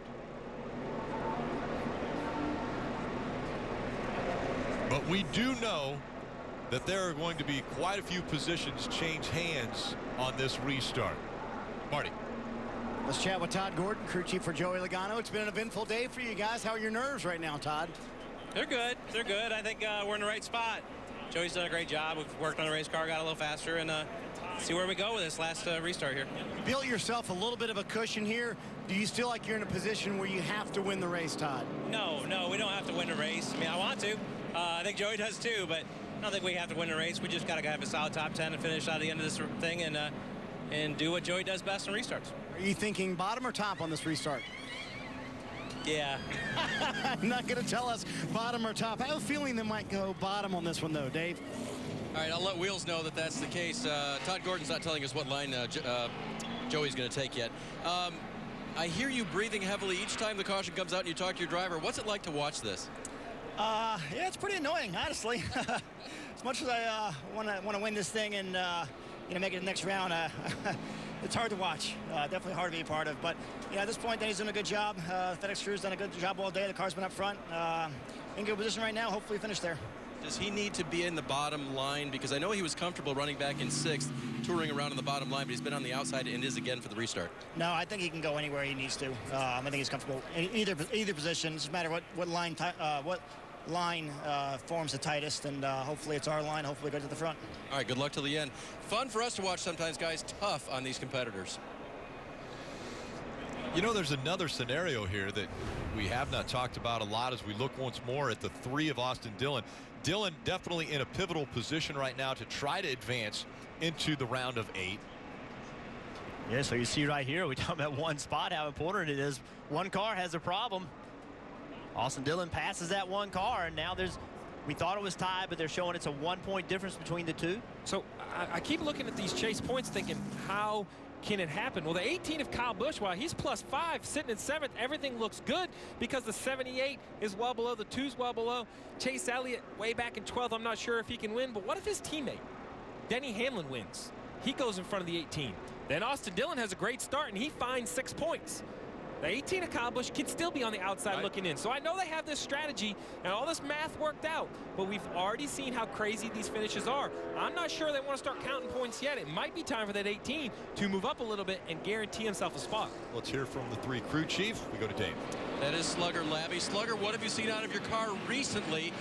But we do know that there are going to be quite a few positions change hands on this restart. Marty. Let's chat with Todd Gordon, crew chief for Joey Logano. It's been an eventful day for you guys. How are your nerves right now, Todd? They're good. They're good. I think we're in the right spot. Joey's done a great job. We've worked on the race car, got a little faster, and see where we go with this last restart here. You built yourself a little bit of a cushion here. Do you still like you're in a position where you have to win the race, Todd? No, we don't have to win the race. I mean, I want to. I think Joey does too, but I don't think we have to win the race. We just got to have a solid top 10 and finish out the end of this thing and do what Joey does best in restarts. Are you thinking bottom or top on this restart? Yeah. I'm not going to tell us bottom or top. I have a feeling they might go bottom on this one, though, Dave. All right, I'll let Wheels know that that's the case. Todd Gordon's not telling us what line Joey's going to take yet. I hear you breathing heavily each time the caution comes out and you talk to your driver. What's it like to watch this? Yeah, it's pretty annoying, honestly. As much as I want to win this thing and make it the next round, it's hard to watch. Definitely hard to be a part of. But at this point, Danny's doing a good job. FedEx crew's done a good job all day. The car's been up front. In good position right now. Hopefully finish there. Does he need to be in the bottom line? Because I know he was comfortable running back in 6th, touring around on the bottom line, but he's been on the outside and is again for the restart. No, I think he can go anywhere he needs to. I think he's comfortable in either position. It doesn't matter what line forms the tightest, and hopefully it's our line. Hopefully go to the front. All right, good luck till the end. Fun for us to watch sometimes, guys. Tough on these competitors. You know, there's another scenario here that we have not talked about a lot as we look once more at the 3 of Austin Dillon. Dillon definitely in a pivotal position right now to try to advance into the round of 8. Yeah, so you see right here, we talk about one spot, how important it is. One car has a problem. Austin Dillon passes that one car, and now we thought it was tied, but they're showing it's a 1-point difference between the two. So I keep looking at these chase points thinking, how can it happen? Well, the 18 of Kyle Busch, while he's +5, sitting in 7th, everything looks good because the 78 is well below, the 2's well below. Chase Elliott way back in 12th. I'm not sure if he can win, but what if his teammate, Denny Hamlin, wins? He goes in front of the 18. Then Austin Dillon has a great start, and he finds 6 points. The 18 of Kyle Busch can still be on the outside looking in. So I know they have this strategy and all this math worked out, but we've already seen how crazy these finishes are. I'm not sure they want to start counting points yet. It might be time for that 18 to move up a little bit and guarantee himself a spot. Let's hear from the 3 crew chief. We go to Dave. That is Slugger Labby. Slugger, what have you seen out of your car recently,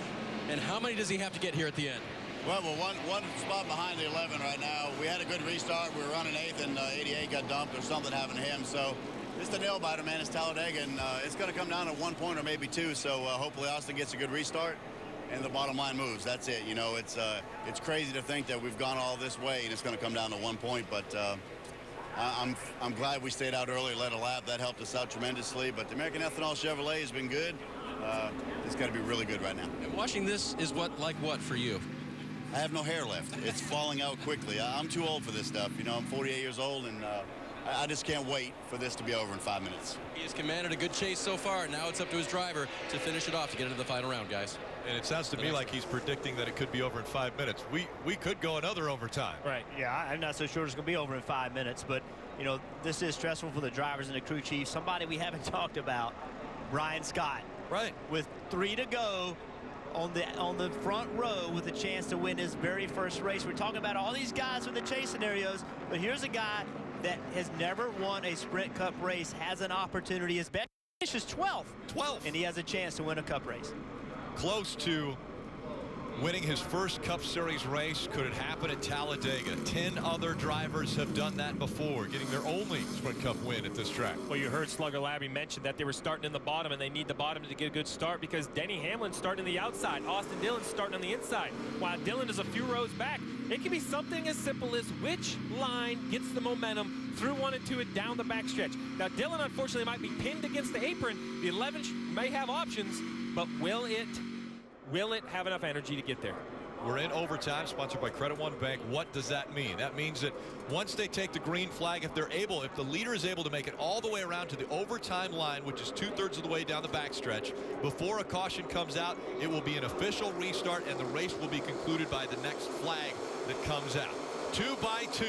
and how many does he have to get here at the end? Well, we're one spot behind the 11 right now. We had a good restart. We were running 8th, and 88 got dumped or something happened to him. So it's the nail biter, man. It's Talladega, and it's going to come down to 1 point or maybe 2. So hopefully Austin gets a good restart and the bottom line moves. That's it. You know, it's crazy to think that we've gone all this way and it's going to come down to 1 point. But I'm glad we stayed out early, led a lap. That helped us out tremendously. But the American Ethanol Chevrolet has been good. It's got to be really good right now. And watching this is like what for you? I have no hair left. It's falling out quickly. I'm too old for this stuff. You know, I'm 48 years old, and I just can't wait for this to be over in 5 minutes. He has commanded a good chase so far. Now it's up to his driver to finish it off to get into the final round, guys. And it sounds to me like he's predicting that it could be over in 5 minutes. We could go another overtime. Right. Yeah, I'm not so sure it's going to be over in 5 minutes, but, you know, this is stressful for the drivers and the crew chief. Somebody we haven't talked about, Brian Scott. Right. With 3 to go on the front row with a chance to win his very first race. We're talking about all these guys with the chase scenarios, but here's a guy that has never won a Sprint Cup race, has an opportunity. His best finish is 12th. 12th. And he has a chance to win a Cup race. Close to winning his first Cup Series race. Could it happen at Talladega? 10 other drivers have done that before, getting their only Sprint Cup win at this track. Well, you heard Slugger Labby mention that they were starting in the bottom, and they need the bottom to get a good start because Denny Hamlin's starting on the outside. Austin Dillon's starting on the inside. While Dillon is a few rows back, it can be something as simple as which line gets the momentum through 1 and 2 and down the backstretch. Now, Dillon, unfortunately, might be pinned against the apron. The 11 may have options, but will it have enough energy to get there? We're in overtime, sponsored by Credit One Bank. What does that mean? That means that once they take the green flag, if the leader is able to make it all the way around to the overtime line, which is 2/3 of the way down the backstretch, before a caution comes out, it will be an official restart, and the race will be concluded by the next flag that comes out. 2 by 2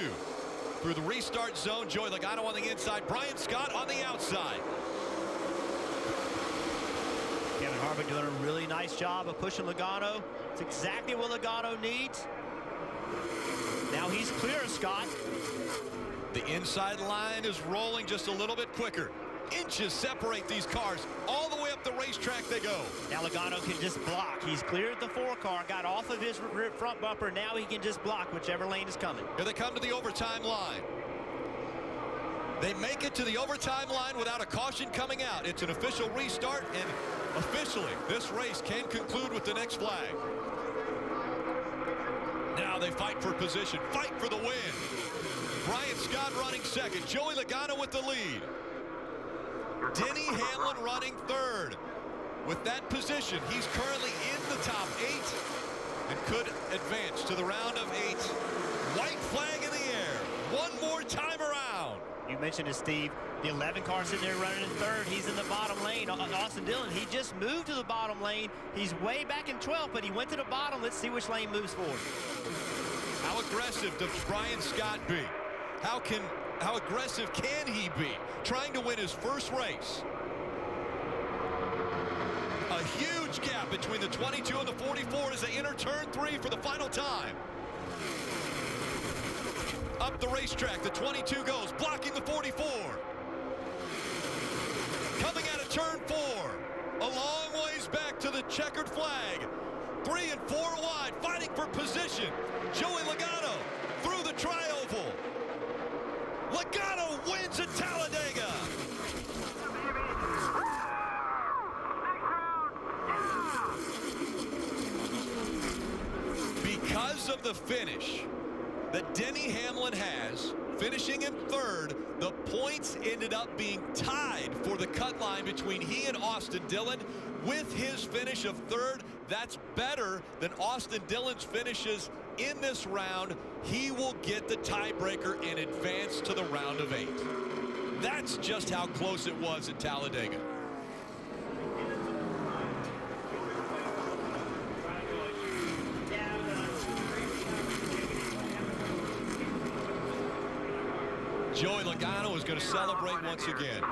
through the restart zone. Joey Logano on the inside, Brian Scott on the outside. Kevin Harvick doing a really nice job of pushing Logano. It's exactly what Logano needs. Now he's clear, Scott. The inside line is rolling just a little bit quicker. Inches separate these cars. All the way up the racetrack they go. Now Logano can just block. He's cleared the 4 car, got off of his rear front bumper. Now he can just block whichever lane is coming. Here they come to the overtime line. They make it to the overtime line without a caution coming out. It's an official restart, and officially this race can conclude with the next flag. Now they fight for position, fight for the win. Brian Scott running second. Joey Logano with the lead. Denny Hamlin running third. With that position, he's currently in the top 8 and could advance to the round of 8. White flag in the air. One more time around. You mentioned it, Steve. The 11 car sitting there running in third. He's in the bottom lane. Austin Dillon, he just moved to the bottom lane. He's way back in 12th, but he went to the bottom. Let's see which lane moves forward. How aggressive does Brian Scott be? How aggressive can he be trying to win his first race? A huge gap between the 22 and the 44 as they enter turn 3 for the final time. Up the racetrack, the 22 goes, blocking the 44. Coming out of turn 4. A long ways back to the checkered flag. 3 and 4 wide, fighting for position. Joey Logano through the tri-oval. Logano wins at Talladega. Because of the finish that Denny Hamlin has, finishing in third, the points ended up being tied for the cut line between he and Austin Dillon. With his finish of third, that's better than Austin Dillon's finishes in this round. He will get the tiebreaker and advance to the round of 8. That's just how close it was at Talladega. Joey Logano is going to celebrate once again.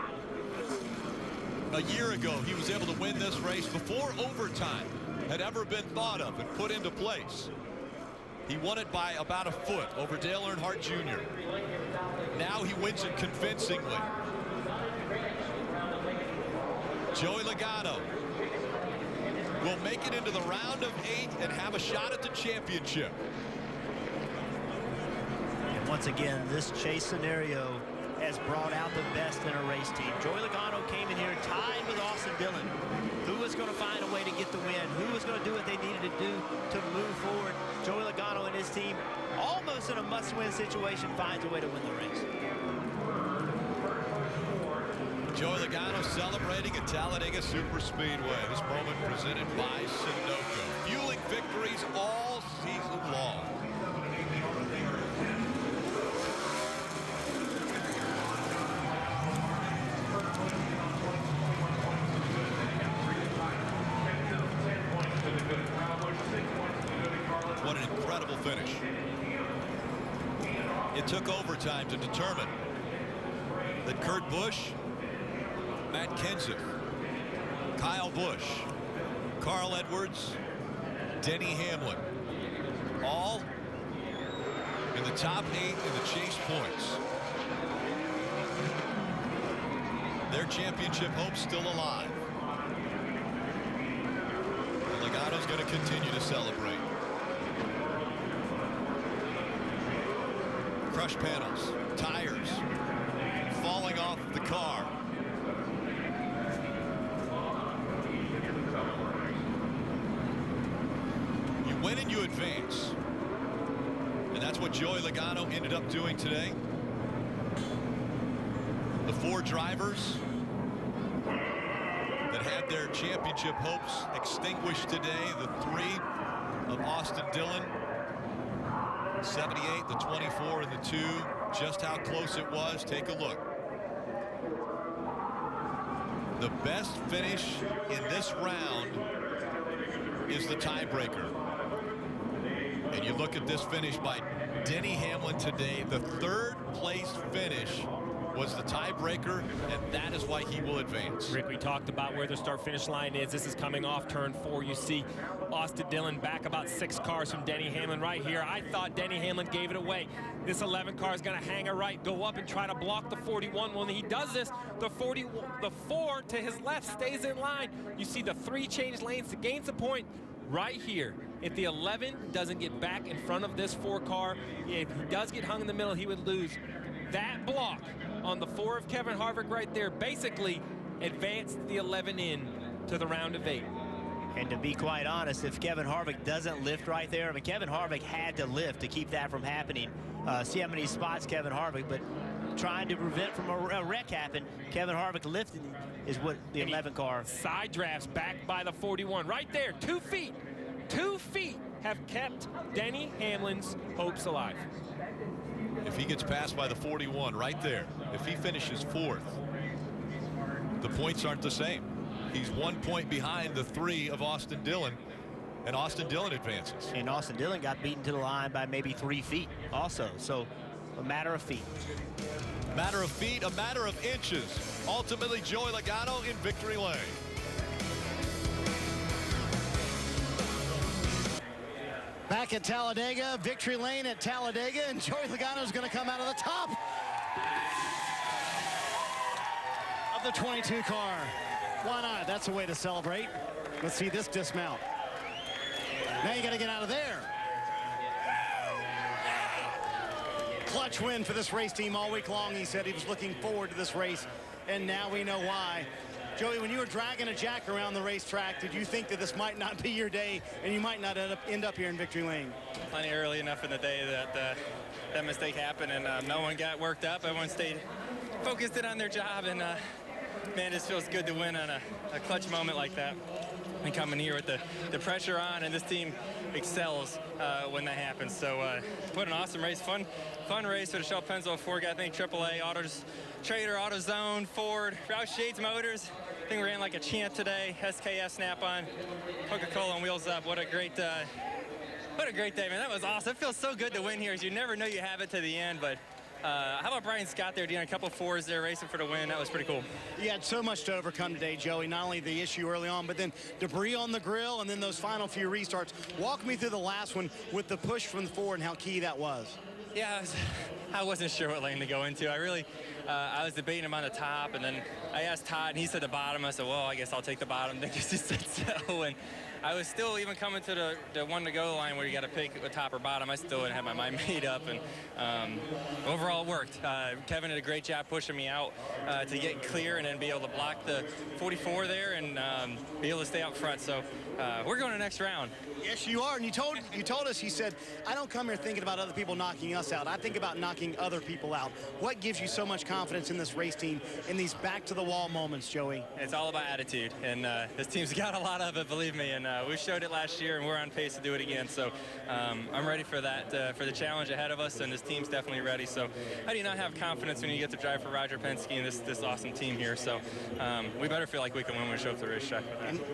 A year ago, he was able to win this race before overtime had ever been thought of and put into place. He won it by about a foot over Dale Earnhardt Jr. Now he wins it convincingly. Joey Logano will make it into the round of 8 and have a shot at the championship. And once again, this chase scenario has brought out the best in a race team. Joey Logano came in here tied with Austin Dillon. Who was going to find a way to get the win? Who was going to do what they needed to do to move forward? Joey Logano and his team, almost in a must-win situation, finds a way to win the race. Joey Logano celebrating at Talladega SuperSpeedway. This moment presented by Sunoco. Fueling victories all season long. What an incredible finish. It took overtime to determine that Kurt Busch, Matt Kenseth, Kyle Busch, Carl Edwards, Denny Hamlin, all in the top 8 in the chase points. Their championship hopes still alive. And Logano's going to continue to celebrate. Crush panels, tires falling off the car. You win and you advance. And that's what Joey Logano ended up doing today. The 4 drivers that had their championship hopes extinguished today. The 3 of Austin Dillon, 78, the 24, and the 2. Just how close it was. Take a look. The best finish in this round is the tiebreaker. And you look at this finish by Denny Hamlin today, the 3rd place finish was the tiebreaker, and that is why he will advance. Rick, we talked about where the start-finish line is. This is coming off turn 4. You see Austin Dillon back about 6 cars from Denny Hamlin right here. I thought Denny Hamlin gave it away. This 11 car is going to hang a right, go up and try to block the 41. When he does this, the 4 to his left stays in line. You see the 3 change lanes to gain the point right here. If the 11 doesn't get back in front of this 4 car, if he does get hung in the middle, he would lose. That block on the 4 of Kevin Harvick right there basically advanced the 11 in to the round of 8. And to be quite honest, if Kevin Harvick doesn't lift right there, I mean, Kevin Harvick had to lift to keep that from happening. See how many spots Kevin Harvick, but trying to prevent from a wreck happen, Kevin Harvick lifted is what the 11 car. Side drafts back by the 41 right there. 2 feet. 2 feet have kept Denny Hamlin's hopes alive. If he gets passed by the 41 right there, if he finishes 4th, the points aren't the same. He's 1 point behind the 3 of Austin Dillon, and Austin Dillon advances. And Austin Dillon got beaten to the line by maybe 3 feet also. So a matter of feet. Matter of feet, a matter of inches. Ultimately, Joey Logano in victory lane. Back at Talladega, victory lane at Talladega, and Joey Logano is going to come out of the top of the 22 car. Why not? That's a way to celebrate. Let's see this dismount. Now you got to get out of there. Clutch win for this race team all week long. He said he was looking forward to this race, and now we know why. Joey, when you were dragging a jack around the racetrack, did you think that this might not be your day and you might not end up here in victory lane? Plenty early enough in the day that that mistake happened, and no one got worked up. Everyone stayed focused in on their job, and man, it feels good to win on a clutch moment like that. And coming here with the pressure on, and this team excels when that happens. So what an awesome race, fun race for the Shell Pennzoil Ford guy. I think AAA, Autos Trader, AutoZone, Ford, Roush Shades Motors. I think we ran like a chant today. SKS Snap-on, Coca-Cola and Wheels Up. What a great day, man. That was awesome. It feels so good to win here, because you never know you have it to the end. But how about Brian Scott there doing a couple 4s there, racing for the win? That was pretty cool. You had so much to overcome today, Joey. Not only the issue early on, but then debris on the grill, and then those final few restarts. Walk me through the last one with the push from the 4 and how key that was. Yeah, I wasn't sure what lane to go into. I was debating him on the top, and then I asked Todd, and he said the bottom. I said, well, I guess I'll take the bottom. Then he said so, and I was still even coming to the 1 to go line where you got to pick the top or bottom. I still didn't have my mind made up, and overall it worked. Kevin did a great job pushing me out to get clear and then be able to block the 44 there and be able to stay out front. So we're going to the next round. Yes, you are. And you told us, he said, I don't come here thinking about other people knocking us out. I think about knocking other people out. What gives you so much confidence in this race team in these back-to-the-wall moments, Joey? It's all about attitude, and this team's got a lot of it, believe me, and we showed it last year, and we're on pace to do it again. So I'm ready for that, for the challenge ahead of us, and this team's definitely ready. So how do you not have confidence when you get to drive for Roger Penske and this awesome team here? So we better feel like we can win when we show up to the racetrack.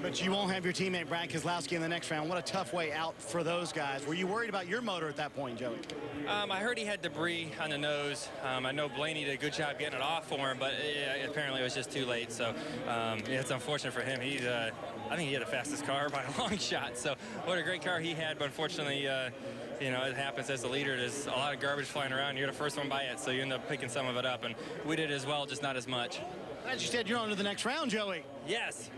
But you won't have your teammate Brad Keslowski in the next round. What a tough way out for those guys. Were you worried about your motor at that point, Joey? I heard he had debris on the nose. I know Blaney did a good job getting it off for him, but apparently it was just too late. So it's unfortunate for him. I think he had the fastest car by a long shot. So what a great car he had, but unfortunately, you know, it happens as a leader. There's a lot of garbage flying around. You're the first one by it, so you end up picking some of it up, and we did as well, just not as much. As you said, you're on to the next round, Joey. Yes.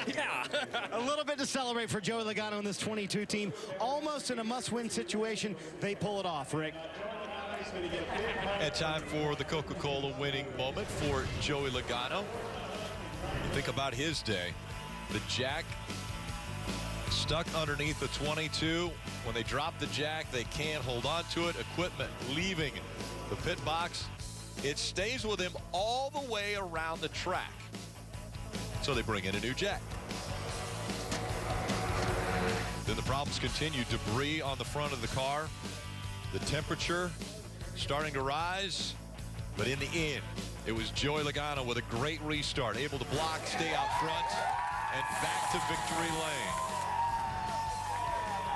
Yeah. A little bit to celebrate for Joey Logano and this 22 team. Almost in a must-win situation. They pull it off, Rick. And time for the Coca-Cola winning moment for Joey Logano. You think about his day. The jack stuck underneath the 22. When they drop the jack, they can't hold on to it. Equipment leaving the pit box. It stays with him all the way around the track. So they bring in a new jack. Then the problems continue. Debris on the front of the car. The temperature starting to rise. But in the end, it was Joey Logano with a great restart. Able to block, stay out front, and back to victory lane.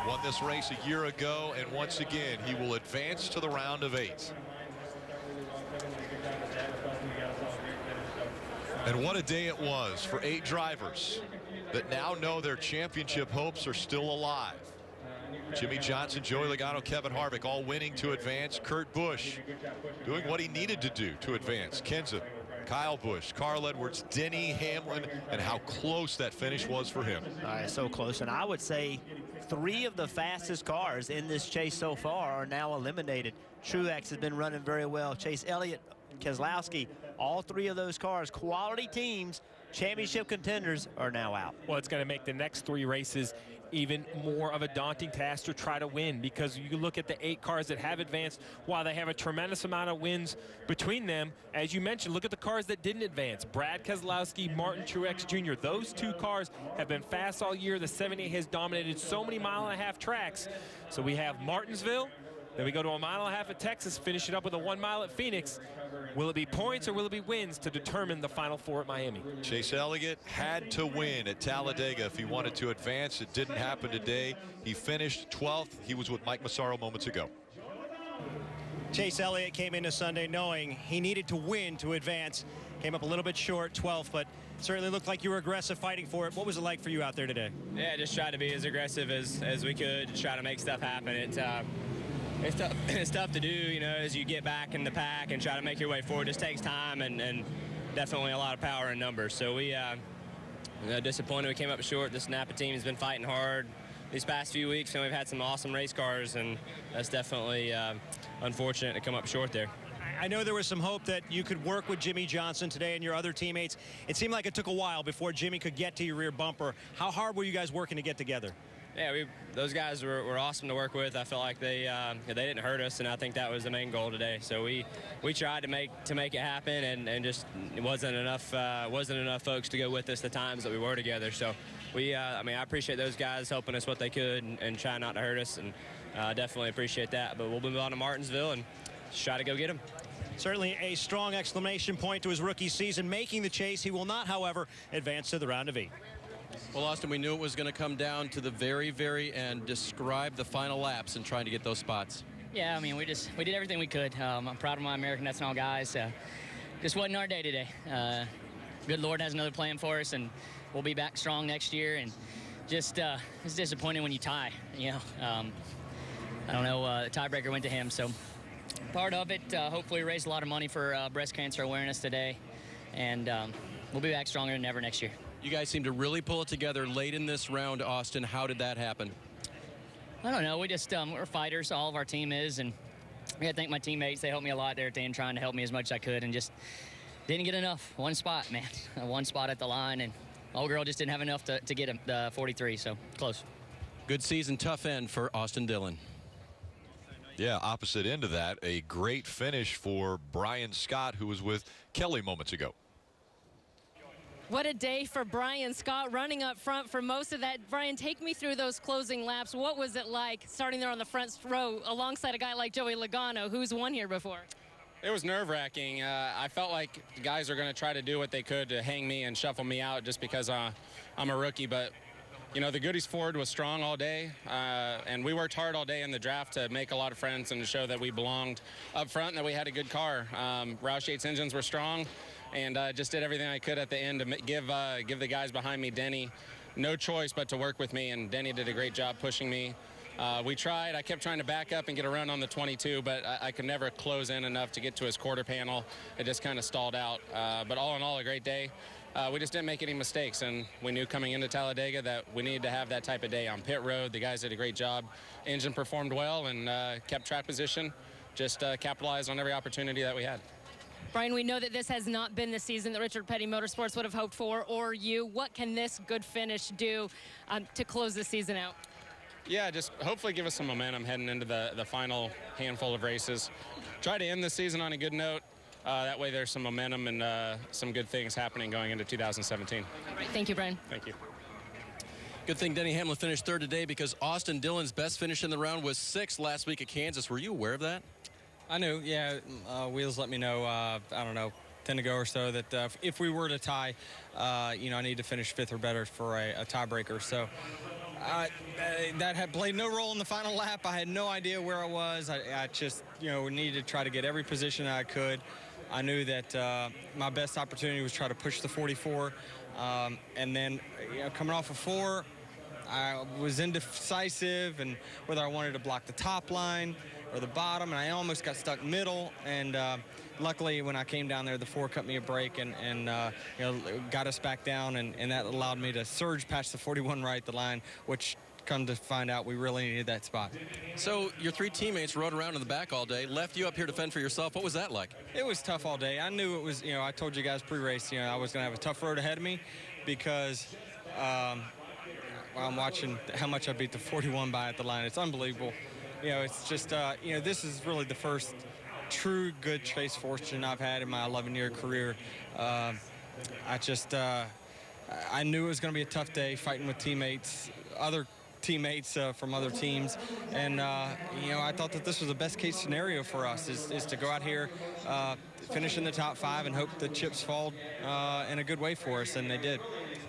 Won this race a year ago, and once again, he will advance to the round of 8. And what a day it was for 8 drivers that now know their championship hopes are still alive. Jimmy Johnson, Joey Logano, Kevin Harvick all winning to advance. Kurt Busch doing what he needed to do to advance. Kenseth, Kyle Busch, Carl Edwards, Denny Hamlin, and how close that finish was for him. So close. And I would say 3 of the fastest cars in this chase so far are now eliminated. Truex has been running very well. Chase Elliott, Keslowski, all 3 of those cars, quality teams, championship contenders, are now out. Well, it's going to make the next 3 races even more of a daunting task to try to win, because you look at the 8 cars that have advanced, while they have a tremendous amount of wins between them, as you mentioned, look at the cars that didn't advance. Brad Keselowski, Martin Truex Jr. Those 2 cars have been fast all year. The 78 has dominated so many mile-and-a-half tracks. So we have Martinsville, then we go to a mile-and-a-half at Texas, finish it up with a 1 mile at Phoenix. Will it be points or will it be wins to determine the Final 4 at Miami? Chase Elliott had to win at Talladega if he wanted to advance. It didn't happen today. He finished 12th. He was with Mike Massaro moments ago. Chase Elliott came into Sunday knowing he needed to win to advance. Came up a little bit short, 12th, but certainly looked like you were aggressive fighting for it. What was it like for you out there today? Yeah, just try to be as aggressive as we could, just try to make stuff happen. It's tough to do, you know, as you get back in the pack and try to make your way forward. It just takes time and definitely a lot of power in numbers. So we disappointed we came up short. This Napa team has been fighting hard these past few weeks, and we've had some awesome race cars, and that's definitely unfortunate to come up short there. I know there was some hope that you could work with Jimmy Johnson today and your other teammates. It seemed like it took a while before Jimmy could get to your rear bumper. How hard were you guys working to get together? Yeah, those guys were awesome to work with. I felt like they didn't hurt us, and I think that was the main goal today. So we tried to make it happen, and just it wasn't enough folks to go with us the times that we were together. So I appreciate those guys helping us what they could and trying not to hurt us, and definitely appreciate that. But we'll move on to Martinsville and just try to go get them. Certainly a strong exclamation point to his rookie season, making the chase. He will not, however, advance to the round of 8. Well, Austin, we knew it was going to come down to the very, very end. Describe the final laps and trying to get those spots. Yeah, I mean, we did everything we could. I'm proud of my American Ethanol guys. Just wasn't our day today. Good Lord has another plan for us, and we'll be back strong next year. And just it's disappointing when you tie. You know, I don't know. The tiebreaker went to him, so part of it. Hopefully, raised a lot of money for breast cancer awareness today, and we'll be back stronger than ever next year. You guys seem to really pull it together late in this round, Austin. How did that happen? I don't know. We just we're fighters. All of our team is, and I got to thank my teammates. They helped me a lot there at the end, trying to help me as much as I could, and just didn't get enough. One spot, man. One spot at the line, and old girl just didn't have enough to get him the 43. So close. Good season, tough end for Austin Dillon. Yeah, opposite end of that, a great finish for Brian Scott, who was with Kelly moments ago. What a day for Brian Scott, running up front for most of that. Brian, take me through those closing laps. What was it like starting there on the front row alongside a guy like Joey Logano, who's won here before? It was nerve-wracking. I felt like the guys are going to try to do what they could to hang me and shuffle me out just because I'm a rookie. But, you know, the Goodies Ford was strong all day, and we worked hard all day in the draft to make a lot of friends and to show that we belonged up front and that we had a good car. Roush Yates engines were strong. And just did everything I could at the end to give the guys behind me, Denny, no choice but to work with me. And Denny did a great job pushing me. We tried. I kept trying to back up and get a run on the 22, but I could never close in enough to get to his quarter panel. It just kind of stalled out. But all in all, a great day. We just didn't make any mistakes, and we knew coming into Talladega that we needed to have that type of day on pit road. The guys did a great job. Engine performed well and kept track position. Just capitalized on every opportunity that we had. Brian, we know that this has not been the season that Richard Petty Motorsports would have hoped for, or you. What can this good finish do to close the season out? Yeah, just hopefully give us some momentum heading into the final handful of races. Try to end the season on a good note. That way there's some momentum and some good things happening going into 2017. All right, thank you, Brian. Thank you. Good thing Denny Hamlin finished third today, because Austin Dillon's best finish in the round was 6th last week at Kansas. Were you aware of that? I knew, yeah. Wheels let me know, I don't know, 10 to go or so, that if we were to tie, you know, I need to finish 5th or better for a tiebreaker. So that had played no role in the final lap. I had no idea where I was. I just, you know, needed to try to get every position I could. I knew that my best opportunity was try to push the 44. And then, coming off of 4, I was indecisive and whether I wanted to block the top line or the bottom, and I almost got stuck middle. And luckily, when I came down there, the 4 cut me a break and got us back down, and that allowed me to surge past the 41 right the line, which come to find out we really needed that spot. So your 3 teammates rode around in the back all day, left you up here to fend for yourself. What was that like? It was tough all day. I knew it was, I told you guys pre-race, I was going to have a tough road ahead of me because I'm watching how much I beat the 41 by at the line. It's unbelievable. It's just, this is really the first true good chase fortune I've had in my 11-year career. I knew it was going to be a tough day fighting with other teammates from other teams, and I thought that this was the best case scenario for us is to go out here, finish in the top 5 and hope the chips fall in a good way for us, and they did.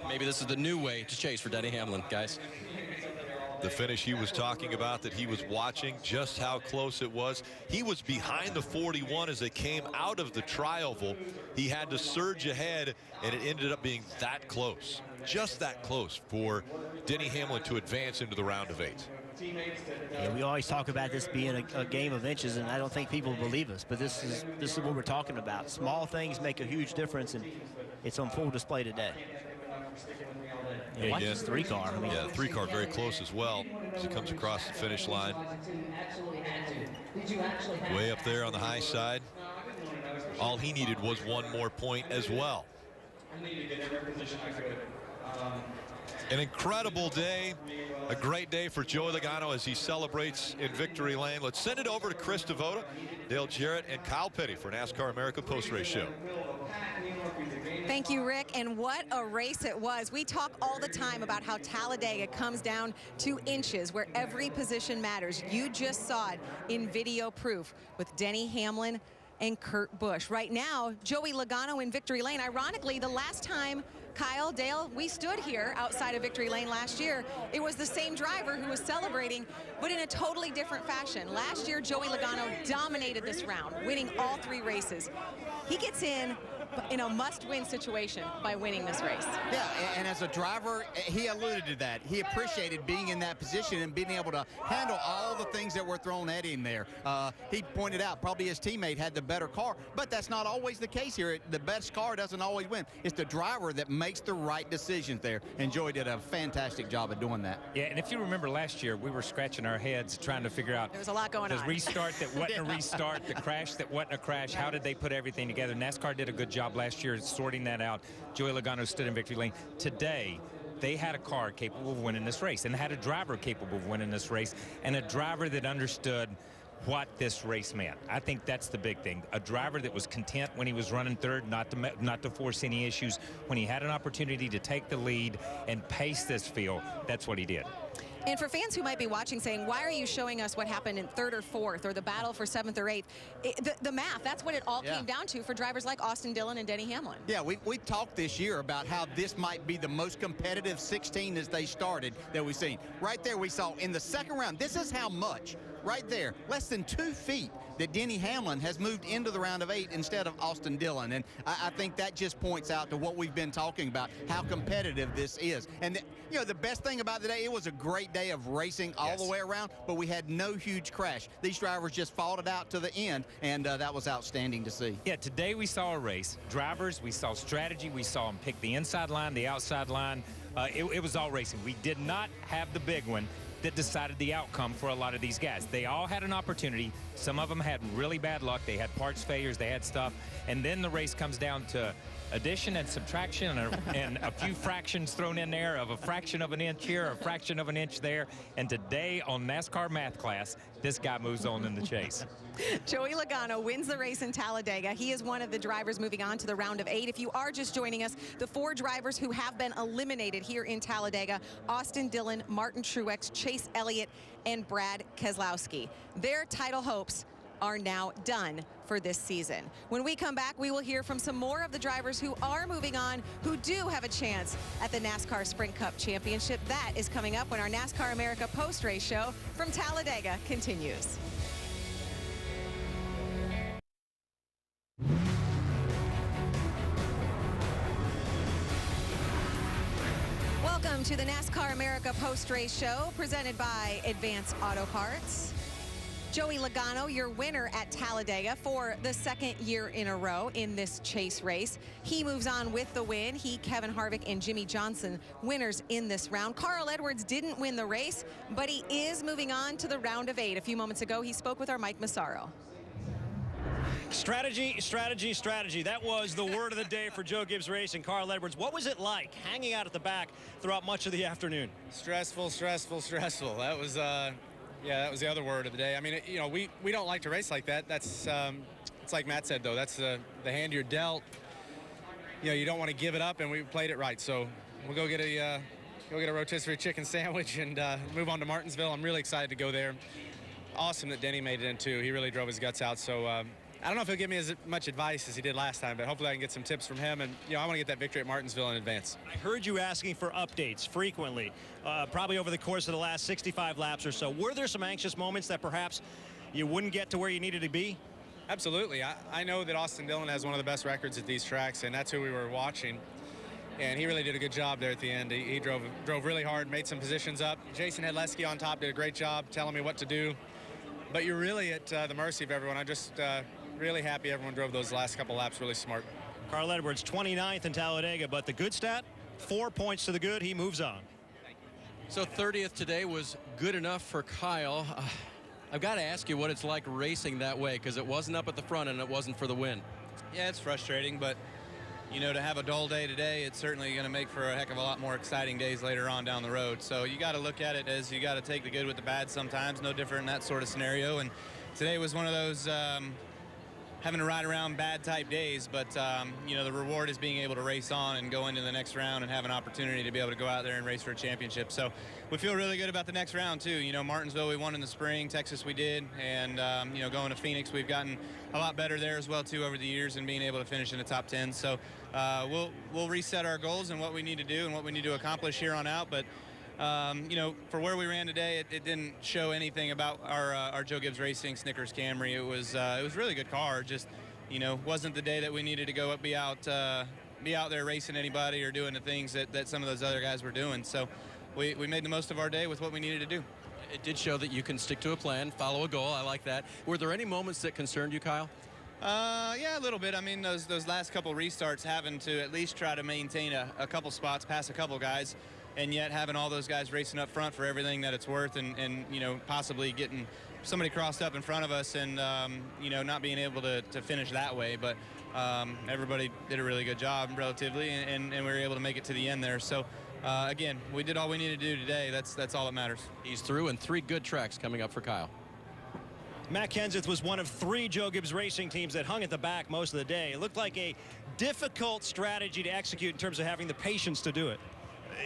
Maybe this is the new way to chase for Denny Hamlin, guys. The finish he was talking about that he was watching, just how close it was. He was behind the 41 as they came out of the trioval. He had to surge ahead, and it ended up being that close, just that close for Denny Hamlin to advance into the round of 8. Yeah, we always talk about this being a game of inches, and I don't think people believe us, but this is what we're talking about. Small things make a huge difference, and it's on full display today. Watch this 3-car. Yeah, the 3-car very close as well as he comes across the finish line. Way up there on the high side. All he needed was 1 more point as well. An incredible day, a great day for Joey Logano as he celebrates in victory lane. Let's send it over to Chris Devoto, Dale Jarrett, and Kyle Petty for NASCAR America Post-Race Show. Thank you, Rick, and what a race it was. We talk all the time about how Talladega comes down to inches, where every position matters. You just saw it in video proof with Denny Hamlin and Kurt Busch. Right now, Joey Logano in victory lane. Ironically, the last time Kyle, Dale, we stood here outside of victory lane last year, it was the same driver who was celebrating, but in a totally different fashion. Last year, Joey Logano dominated this round, winning all 3 races. He gets in a must-win situation by winning this race. Yeah, and as a driver, he alluded to that. He appreciated being in that position and being able to handle all the things that were thrown at him there. He pointed out probably his teammate had the better car, but that's not always the case here. The best car doesn't always win. It's the driver that makes the right decisions there, and Joey did a fantastic job of doing that. Yeah, and if you remember last year, we were scratching our heads trying to figure out. There was a lot going on. The restart that wasn't a restart, the crash that wasn't a crash. How did they put everything together? NASCAR did a good job last year sorting that out. Joey Logano stood in victory lane. Today, they had a car capable of winning this race and had a driver capable of winning this race and a driver that understood what this race meant. I think that's the big thing. A driver that was content when he was running third, not to force any issues. When he had an opportunity to take the lead and pace this field, that's what he did. And for fans who might be watching saying, why are you showing us what happened in 3rd or 4th or the battle for 7th or 8th? The math, that's what it all came down to for drivers like Austin Dillon and Denny Hamlin. Yeah, we talked this year about how this might be the most competitive 16 as they started that we've seen. Right there we saw in the 2nd round, this is how much, right there, less than 2 feet that Denny Hamlin has moved into the round of 8 instead of Austin Dillon. And I think that just points out to what we've been talking about, how competitive this is. And the best thing about the day, it was a great day of racing all the way around, but we had no huge crash. These drivers just fought it out to the end, and that was outstanding to see. Yeah, today we saw a race. Drivers, we saw strategy. We saw them pick the inside line, the outside line. It was all racing. We did not have the big one that decided the outcome for a lot of these guys. They all had an opportunity. Some of them had really bad luck. They had parts failures. They had stuff. And then the race comes down to addition and subtraction and a few fractions thrown in there of a fraction of an inch here, a fraction of an inch there. And today on NASCAR math class, this guy moves on in the chase. Joey Logano wins the race in Talladega. He is one of the drivers moving on to the round of 8. If you are just joining us, the 4 drivers who have been eliminated here in Talladega, Austin Dillon, Martin Truex, Chase Elliott, and Brad Keselowski. Their title hopes are now done for this season. When we come back, we will hear from some more of the drivers who are moving on, who do have a chance at the NASCAR Sprint Cup Championship. That is coming up when our NASCAR America post-race show from Talladega continues. to the NASCAR America post-race show presented by Advance Auto Parts. Joey Logano, your winner at Talladega for the second year in a row in this chase race. He moves on with the win. He, Kevin Harvick, and Jimmy Johnson, winners in this round. Carl Edwards didn't win the race, but he is moving on to the round of 8. A few moments ago, he spoke with our Mike Massaro. Strategy, strategy, strategy. That was the word of the day for Joe Gibbs Racing. Carl Edwards, what was it like hanging out at the back throughout much of the afternoon? Stressful, stressful, stressful. That was, yeah, that was the other word of the day. I mean, you know, we don't like to race like that. That's, it's like Matt said, though. That's the hand you're dealt. You know, you don't want to give it up, and we played it right. So we'll go get a rotisserie chicken sandwich and move on to Martinsville. I'm really excited to go there. Awesome that Denny made it in, too. He really drove his guts out. So I don't know if he'll give me as much advice as he did last time, but hopefully I can get some tips from him. And, you know, I want to get that victory at Martinsville in advance. I heard you asking for updates frequently, probably over the course of the last 65 laps or so. Were there some anxious moments that perhaps you wouldn't get to where you needed to be? Absolutely. I know that Austin Dillon has one of the best records at these tracks, and that's who we were watching. And he really did a good job there at the end. He drove really hard, made some positions up. Jason Hedleski on top did a great job telling me what to do. But you're really at the mercy of everyone. I'm just really happy everyone drove those last couple laps really smart. Carl Edwards, 29th in Talladega, but the good stat, 4 points to the good. He moves on. So 30th today was good enough for Kyle. I've got to ask you what it's like racing that way, because it wasn't up at the front and it wasn't for the win. Yeah, it's frustrating, but you know, to have a dull day today, it's certainly going to make for a heck of a lot more exciting days later on down the road. So you got to look at it as you got to take the good with the bad sometimes, no different in that sort of scenario. And today was one of those having to ride around bad type days, but you know, the reward is being able to race on and go into the next round and have an opportunity to be able to go out there and race for a championship. So we feel really good about the next round too. You know, Martinsville we won in the spring, Texas we did, and you know, going to Phoenix we've gotten a lot better there as well too over the years and being able to finish in the top 10. So we'll reset our goals and what we need to do and what we need to accomplish here on out. But you know, for where we ran today, it didn't show anything about our Joe Gibbs Racing Snickers Camry. It was a really good car. Just, you know, wasn't the day that we needed to go up, be out there racing anybody or doing the things that some of those other guys were doing. So we made the most of our day with what we needed to do. It did show that you can stick to a plan, follow a goal. I like that. Were there any moments that concerned you, Kyle? Yeah, a little bit. I mean, those last couple restarts, having to at least try to maintain a couple spots, pass a couple guys, and yet having all those guys racing up front for everything that it's worth, and you know, possibly getting somebody crossed up in front of us and you know, not being able to finish that way. But everybody did a really good job relatively, and we were able to make it to the end there. So again, we did all we needed to do today. That's all that matters. He's through, and 3 good tracks coming up for Kyle. Matt Kenseth was one of 3 Joe Gibbs Racing teams that hung at the back most of the day. It looked like a difficult strategy to execute in terms of having the patience to do it.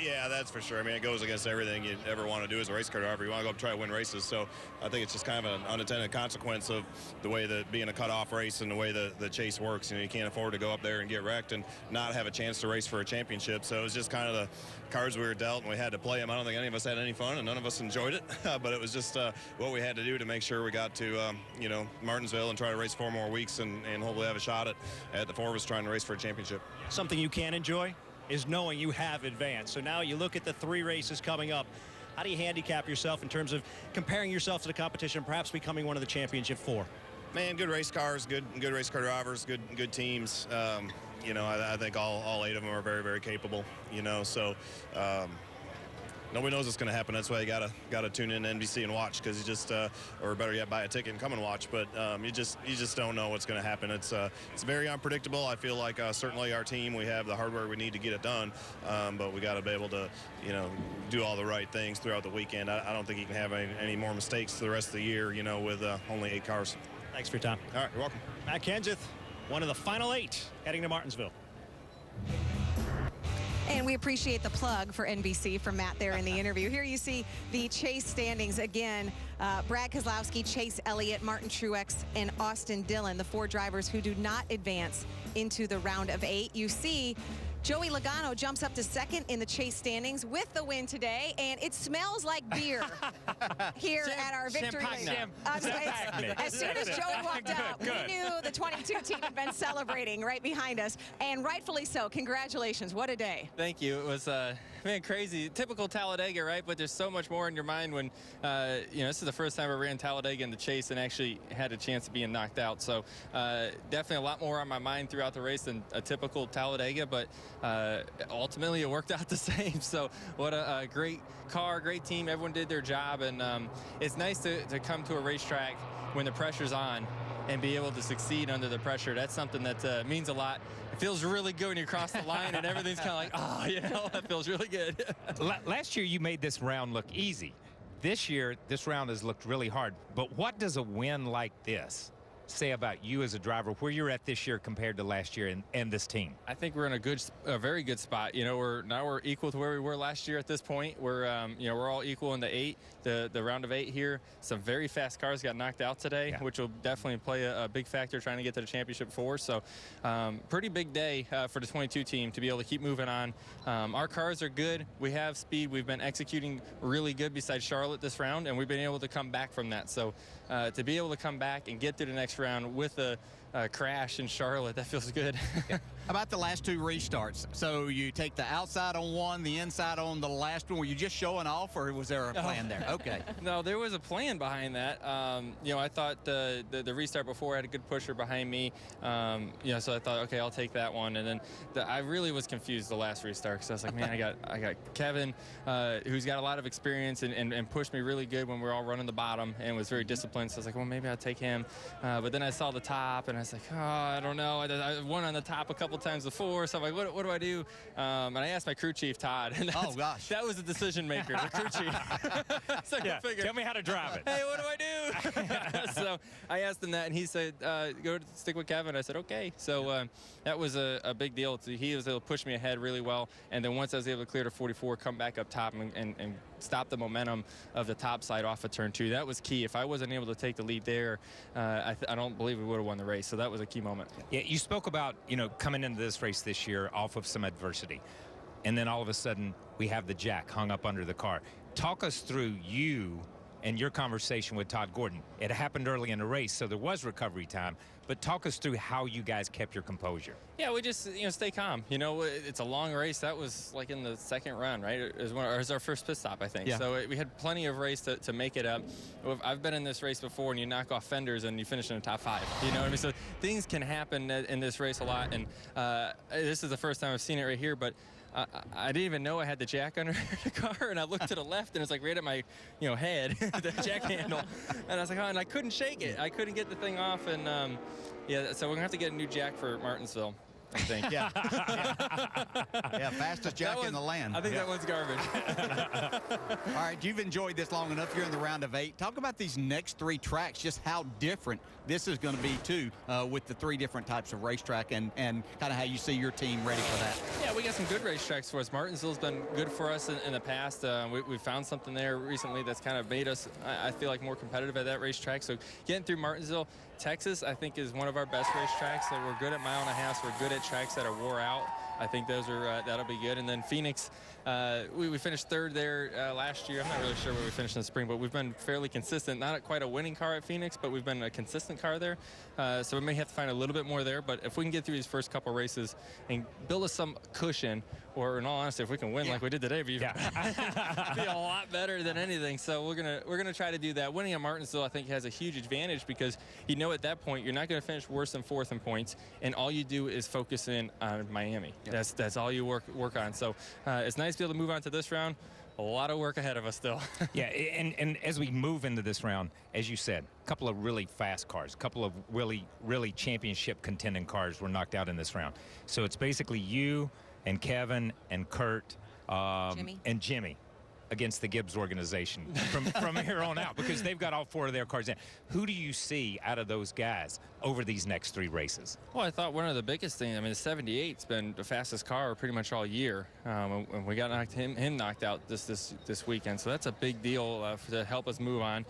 Yeah, that's for sure. I mean, it goes against everything you ever want to do as a race car driver. You want to go up and try to win races. So I think it's just kind of an unintended consequence of the way that being a cutoff race and the way the chase works. You know, you can't afford to go up there and get wrecked and not have a chance to race for a championship. So it was just kind of the cards we were dealt, and we had to play them. I don't think any of us had any fun, and none of us enjoyed it. But it was just what we had to do to make sure we got to, you know, Martinsville and try to race 4 more weeks and hopefully have a shot at the 4 of us trying to race for a championship. Something you can enjoy is knowing you have advanced. So now you look at the 3 races coming up. How do you handicap yourself in terms of comparing yourself to the competition, perhaps becoming one of the championship 4? Man, good race cars, good race car drivers, good teams. You know, I think all 8 of them are very, very capable. You know, so nobody knows what's going to happen. That's why you gotta tune in to NBC and watch, because you just or better yet, buy a ticket and come and watch. But you just don't know what's going to happen. It's very unpredictable. I feel like certainly our team, we have the hardware we need to get it done, but we got to be able to, you know, do all the right things throughout the weekend. I don't think you can have any more mistakes the rest of the year, you know, with only 8 cars. Thanks for your time. All right, you're welcome. Matt Kenseth, one of the final 8 heading to Martinsville. And we appreciate the plug for NBC from Matt there in the interview. Here you see the chase standings again. Brad Keselowski, Chase Elliott, Martin Truex, and Austin Dillon, the 4 drivers who do not advance into the round of 8. You see Joey Logano jumps up to 2nd in the chase standings with the win today, and it smells like beer here at our victory lane. As soon as Joey walked out, we knew the 22 team had been celebrating right behind us, and rightfully so. Congratulations. What a day. Thank you. It was man, crazy. Typical Talladega, right? But there's so much more in your mind when, you know, this is the first time I ran Talladega in the chase and actually had a chance of being knocked out. So definitely a lot more on my mind throughout the race than a typical Talladega, but ultimately it worked out the same. So what a great car, great team. Everyone did their job, and it's nice to come to a racetrack when the pressure's on and be able to succeed under the pressure. That's something that means a lot. It feels really good when you cross the line and everything's kind of like, oh, you know, that feels really good. Last year, you made this round look easy. This year, this round has looked really hard. But what does a win like this say about you as a driver, where you're at this year compared to last year and this team? I think we're in a very good spot. You know, we're equal to where we were last year at this point. We're you know, we're all equal in the round of 8 here. Some very fast cars got knocked out today, which will definitely play a big factor trying to get to the championship 4. So pretty big day for the 22 team to be able to keep moving on. Our cars are good. We have speed. We've been executing really good besides Charlotte this round, and we've been able to come back from that. So to be able to come back and get through the next round with a crash in Charlotte, that feels good. How about the last 2 restarts? So you take the outside on one, the inside on the last one. Were you just showing off, or was there a plan there? Okay. No, there was a plan behind that. You know, I thought the restart before had a good pusher behind me. You know, so I thought, okay, I'll take that one. And then I really was confused the last restart, because I was like, man, I got Kevin, who's got a lot of experience and pushed me really good when we were all running the bottom and was very disciplined. So I was like, well, maybe I'll take him. But then I saw the top, and I was like, oh, I don't know. I won on the top a couple times before, so I'm like, what do I do? And I asked my crew chief, Todd. And oh, gosh. That was the decision maker, the crew chief. So yeah, tell me how to drive it. Hey, what do I do? So I asked him that, and he said, go stick with Kevin. I said, okay. So that was a big deal. He was able to push me ahead really well. And then once I was able to clear to 44, come back up top and stop the momentum of the top side off of turn 2. That was key. If I wasn't able to take the lead there, I don't believe we would have won the race. So that was a key moment. Yeah, you spoke about, you know, coming into this race this year off of some adversity, and then all of a sudden we have the jack hung up under the car. Talk us through you and your conversation with Todd Gordon. It happened early in the race, so there was recovery time, but talk us through how you guys kept your composure. Yeah, we just, you know, stay calm. You know, it's a long race. That was like in the second run, right? It was our first pit stop, I think. Yeah. So we had plenty of race to make it up. I've been in this race before, and you knock off fenders and you finish in the top 5. You know what I mean? So things can happen in this race a lot, and this is the first time I've seen it right here, but I didn't even know I had the jack under the car, and I looked to the left, and it's like right at my, you know, head, the jack handle, and I was like, oh, and I couldn't shake it. I couldn't get the thing off, and yeah, so we're gonna have to get a new jack for Martinsville, I think. Yeah. Yeah, fastest jack in the land. I think that one's garbage. All right, you've enjoyed this long enough. You're in the round of 8. Talk about these next 3 tracks, just how different this is going to be, too, with the 3 different types of racetrack, and kind of how you see your team ready for that. Yeah, we got some good racetracks for us. Martinsville's been good for us in the past. We found something there recently that's kind of made us, I feel like, more competitive at that racetrack. So getting through Martinsville, Texas, I think, is one of our best racetracks. So we're good at mile and a half. We're good at tracks that are wore out. I think those are that'll be good. And then Phoenix, we finished 3rd there last year. I'm not really sure where we finished in the spring, but we've been fairly consistent. Not quite a winning car at Phoenix, but we've been a consistent car there. So we may have to find a little bit more there. But if we can get through these first couple races and build us some cushion, or in all honesty, if we can win like we did today, be a lot better than anything. So we're gonna try to do that. Winning at Martinsville, I think, has a huge advantage, because you know at that point you're not going to finish worse than 4th in points, and all you do is focus in on Miami. Yeah. That's all you work on. So it's nice to be able to move on to this round. A lot of work ahead of us still. Yeah, and as we move into this round, as you said, a couple of really fast cars, a couple of really championship contending cars were knocked out in this round. So it's basically you and Kevin and Kurt and Jimmy against the Gibbs organization from here on out, because they've got all 4 of their cars in. Who do you see out of those guys over these next 3 races? Well, I thought one of the biggest things, I mean, the 78's been the fastest car pretty much all year. And we got him knocked out this weekend, so that's a big deal to help us move on.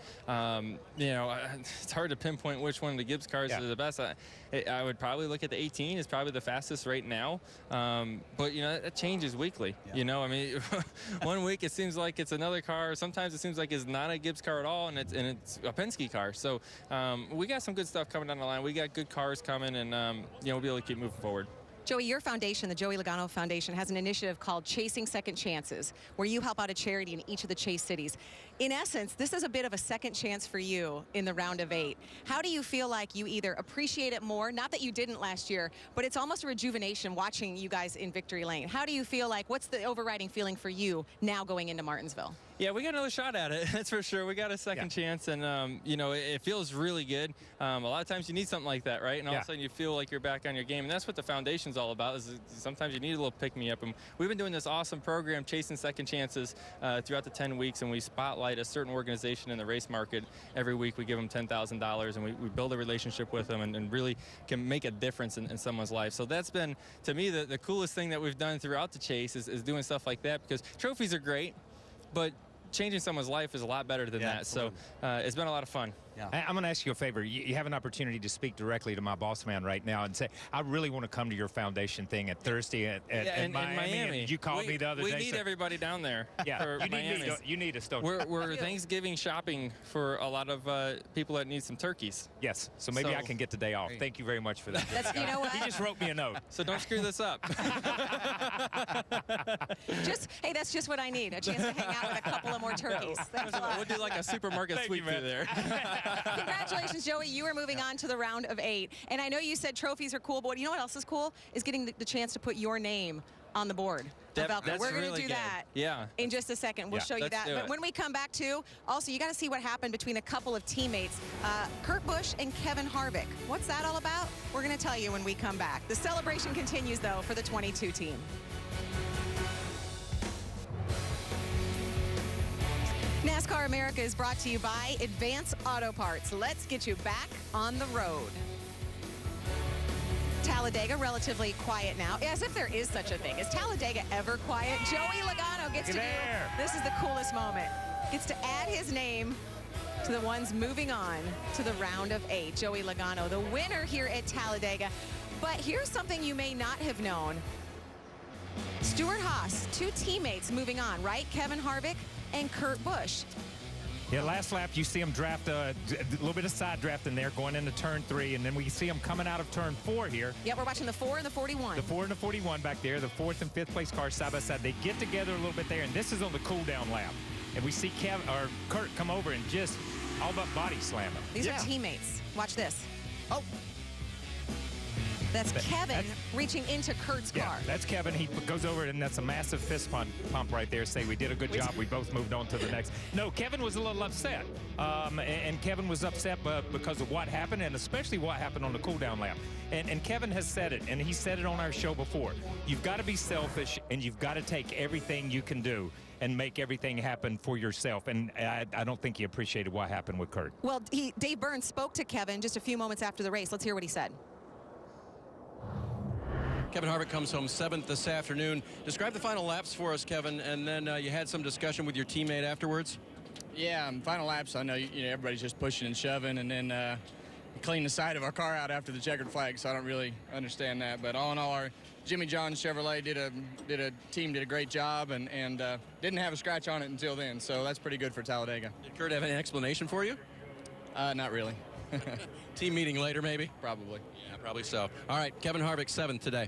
You know, it's hard to pinpoint which one of the Gibbs cars is the best. I would probably look at the 18 is probably the fastest right now. But, you know, that changes weekly. Yeah. You know, I mean, one week it seems like it's another car. Sometimes it seems like it's not a Gibbs car at all, and it's a Penske car. So we got some good stuff coming down the line. We got good cars coming, and you know, we'll be able to keep moving forward. Joey, your foundation, the Joey Logano Foundation, has an initiative called Chasing Second Chances, where you help out a charity in each of the Chase cities. In essence, this is a bit of a second chance for you in the round of 8. How do you feel like you either appreciate it more, not that you didn't last year, but it's almost a rejuvenation watching you guys in victory lane. How do you feel like, what's the overriding feeling for you now going into Martinsville? Yeah, we got another shot at it, that's for sure. We got a second chance, and, you know, it feels really good. A lot of times you need something like that, right? And all of a sudden you feel like you're back on your game, and that's what the foundation's all about, is sometimes you need a little pick-me-up. And we've been doing this awesome program, Chasing Second Chances, throughout the 10 weeks, and we spotlight a certain organization in the race market. Every week we give them $10,000, and we build a relationship with them and really can make a difference in someone's life. So that's been, to me, the coolest thing that we've done throughout the Chase is doing stuff like that, because trophies are great, but changing someone's life is a lot better than that. So it's been a lot of fun. I'm going to ask you a favor. You have an opportunity to speak directly to my boss man right now and say, I really want to come to your foundation thing at Thursday at Miami. And you called me the other day. We need everybody down there. Yeah, you need us, don't you? We're Thanksgiving shopping for a lot of people that need some turkeys. Yes, so maybe I can get the day off. Thank you very much for that. You know what? He just wrote me a note. So don't screw this up. Hey, that's just what I need, a chance to hang out with a couple of more turkeys. We'll do like a supermarket sweep through there. Congratulations, Joey. You are moving on to the round of 8. And I know you said trophies are cool, but you know what else is cool? Is getting the chance to put your name on the board. We're going to do that in just a second. We'll show you that. But when we come back, too, also, you got to see what happened between a couple of teammates, Kurt Busch and Kevin Harvick. What's that all about? We're going to tell you when we come back. The celebration continues, though, for the 22 team. NASCAR America is brought to you by Advance Auto Parts. Let's get you back on the road. Talladega, relatively quiet now, as if there is such a thing. Is Talladega ever quiet? Joey Logano gets to do, this is the coolest moment, gets to add his name to the ones moving on to the round of 8. Joey Logano, the winner here at Talladega. But here's something you may not have known. Stewart-Haas, 2 teammates moving on, right? Kevin Harvick and Kurt Busch. Yeah, last lap you see him draft a little bit of side drafting there going into turn 3, and then we see him coming out of turn 4 here. Yeah, we're watching the 4 and the 41. The 4 and the 41 back there, the 4th and 5th place cars side by side. They get together a little bit there, and this is on the cool down lap. And we see Kurt come over and just all but body slam him. These are teammates. Watch this. Oh. That's Kevin reaching into Kurt's car. That's Kevin. He goes over, and that's a massive fist pump right there, saying we did a good job. We both moved on to the next. No, Kevin was a little upset. And Kevin was upset because of what happened, and especially what happened on the cool-down lap. And Kevin has said it, and he said it on our show before. You've got to be selfish, and you've got to take everything you can do and make everything happen for yourself. And I don't think he appreciated what happened with Kurt. Well, Dave Burns spoke to Kevin just a few moments after the race. Let's hear what he said. Kevin Harvick comes home 7th this afternoon. Describe the final laps for us, Kevin, and then you had some discussion with your teammate afterwards. Yeah, final laps, I know, everybody's just pushing and shoving, and then clean the side of our car out after the checkered flag, so I don't really understand that. But all in all, our Jimmy John's Chevrolet did a great job and didn't have a scratch on it until then, so that's pretty good for Talladega. Did Kurt have any explanation for you? Not really. Team meeting later, maybe? Probably. Yeah, probably so. All right, Kevin Harvick, 7th today.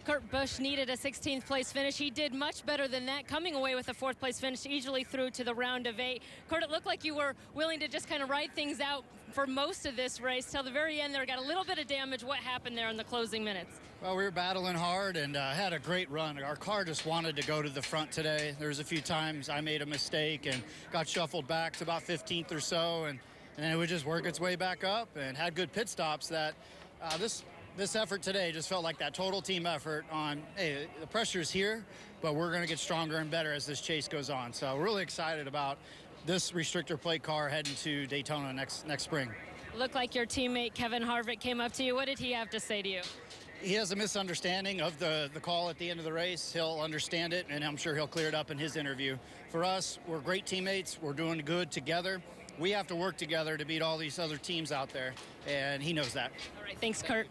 Kurt Busch needed a 16th place finish. He did much better than that, coming away with a 4th place finish, easily through to the round of 8. Kurt, it looked like you were willing to just kind of ride things out for most of this race. Till the very end there, got a little bit of damage. What happened there in the closing minutes? Well, we were battling hard and had a great run. Our car just wanted to go to the front today. There was a few times I made a mistake and got shuffled back to about 15th or so, and then it would just work its way back up, and had good pit stops. That this effort today just felt like that total team effort on, hey, the pressure's here, but we're going to get stronger and better as this chase goes on. So we're really excited about this restrictor plate car heading to Daytona next spring. Looked like your teammate Kevin Harvick came up to you. What did he have to say to you? He has a misunderstanding of the call at the end of the race. He'll understand it, and I'm sure he'll clear it up in his interview. For us, we're great teammates. We're doing good together. We have to work together to beat all these other teams out there, and he knows that. All right, thanks, Kurt.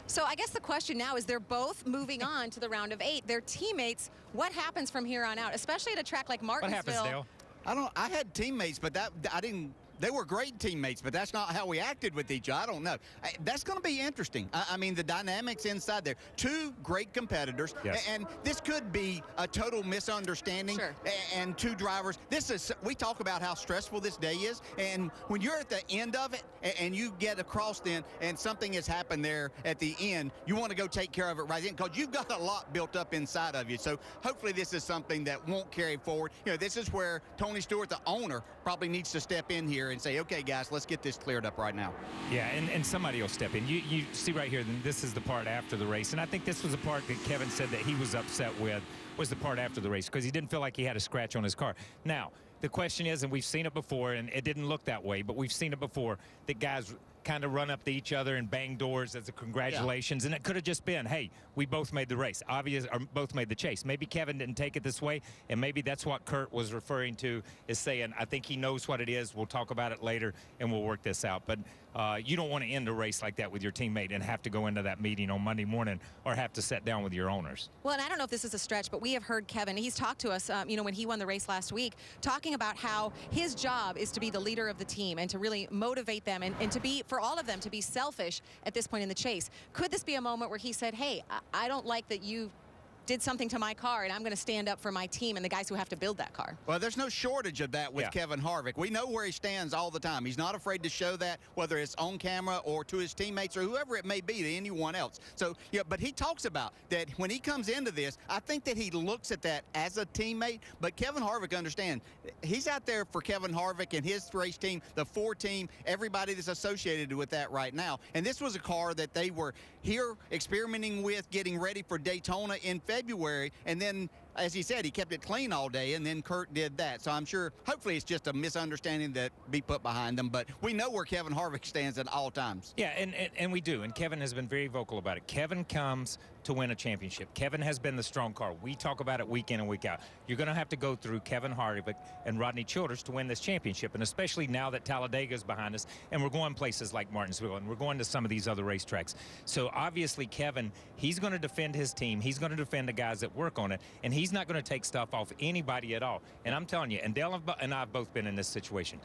So I guess the question now is they're both moving on to the round of 8. They're teammates. What happens from here on out, especially at a track like Martinsville? What happens, Dale? I had teammates, but I didn't they were great teammates, but that's not how we acted with each other. I don't know. That's going to be interesting. I mean, the dynamics inside there. Two great competitors, and this could be a total misunderstanding. And two drivers. We talk about how stressful this day is, and when you're at the end of it and you get across then, and something has happened there at the end, you want to go take care of it right then, because you've got a lot built up inside of you. So hopefully this is something that won't carry forward. You know, this is where Tony Stewart, the owner, probably needs to step in here and say, okay, guys, let's get this cleared up right now. Yeah, and somebody will step in. You see right here, this is the part after the race, and I think this was the part that Kevin said that he was upset with, was the part after the race, because he didn't feel like he had a scratch on his car. Now, the question is, and we've seen it before, and it didn't look that way, but we've seen it before, that guys kind of run up to each other and bang doors as a congratulations, and it could have just been, hey, we both made the race, obvious, or both made the chase. Maybe Kevin didn't take it this way, and maybe that's what Kurt was referring to, is saying, I think he knows what it is, we'll talk about it later, and we'll work this out. But you don't want to end a race like that with your teammate and have to go into that meeting on Monday morning or have to sit down with your owners. Well, and I don't know if this is a stretch, but we have heard Kevin, he's talked to us, you know, when he won the race last week, talking about how his job is to be the leader of the team and to really motivate them and to be, for all of them, to be selfish at this point in the chase. Could this be a moment where he said, hey, I don't like that you did something to my car, and I'm going to stand up for my team and the guys who have to build that car? Well, there's no shortage of that with Kevin Harvick. We know where he stands all the time. He's not afraid to show that, whether it's on camera or to his teammates or whoever it may be, to anyone else. So, yeah, but he talks about that when he comes into this, I think that he looks at that as a teammate, but Kevin Harvick understands he's out there for Kevin Harvick and his race team, the Ford team, everybody that's associated with that right now. And this was a car that they were here experimenting with, getting ready for Daytona in February, and then, as he said, he kept it clean all day, and then Kurt did that. So I'm sure, hopefully it's just a misunderstanding that be put behind them, but we know where Kevin Harvick stands at all times. Yeah, and we do, and Kevin has been very vocal about it. Kevin comes to win a championship. Kevin has been the strong car. We talk about it week in and week out. You're going to have to go through Kevin Harvick and Rodney Childers to win this championship, and especially now that Talladega is behind us, and we're going places like Martinsville, and we're going to some of these other racetracks. So obviously Kevin, he's going to defend his team. He's going to defend the guys that work on it, and he's not going to take stuff off anybody at all. And I'm telling you, and Dale and I have both been in this situation.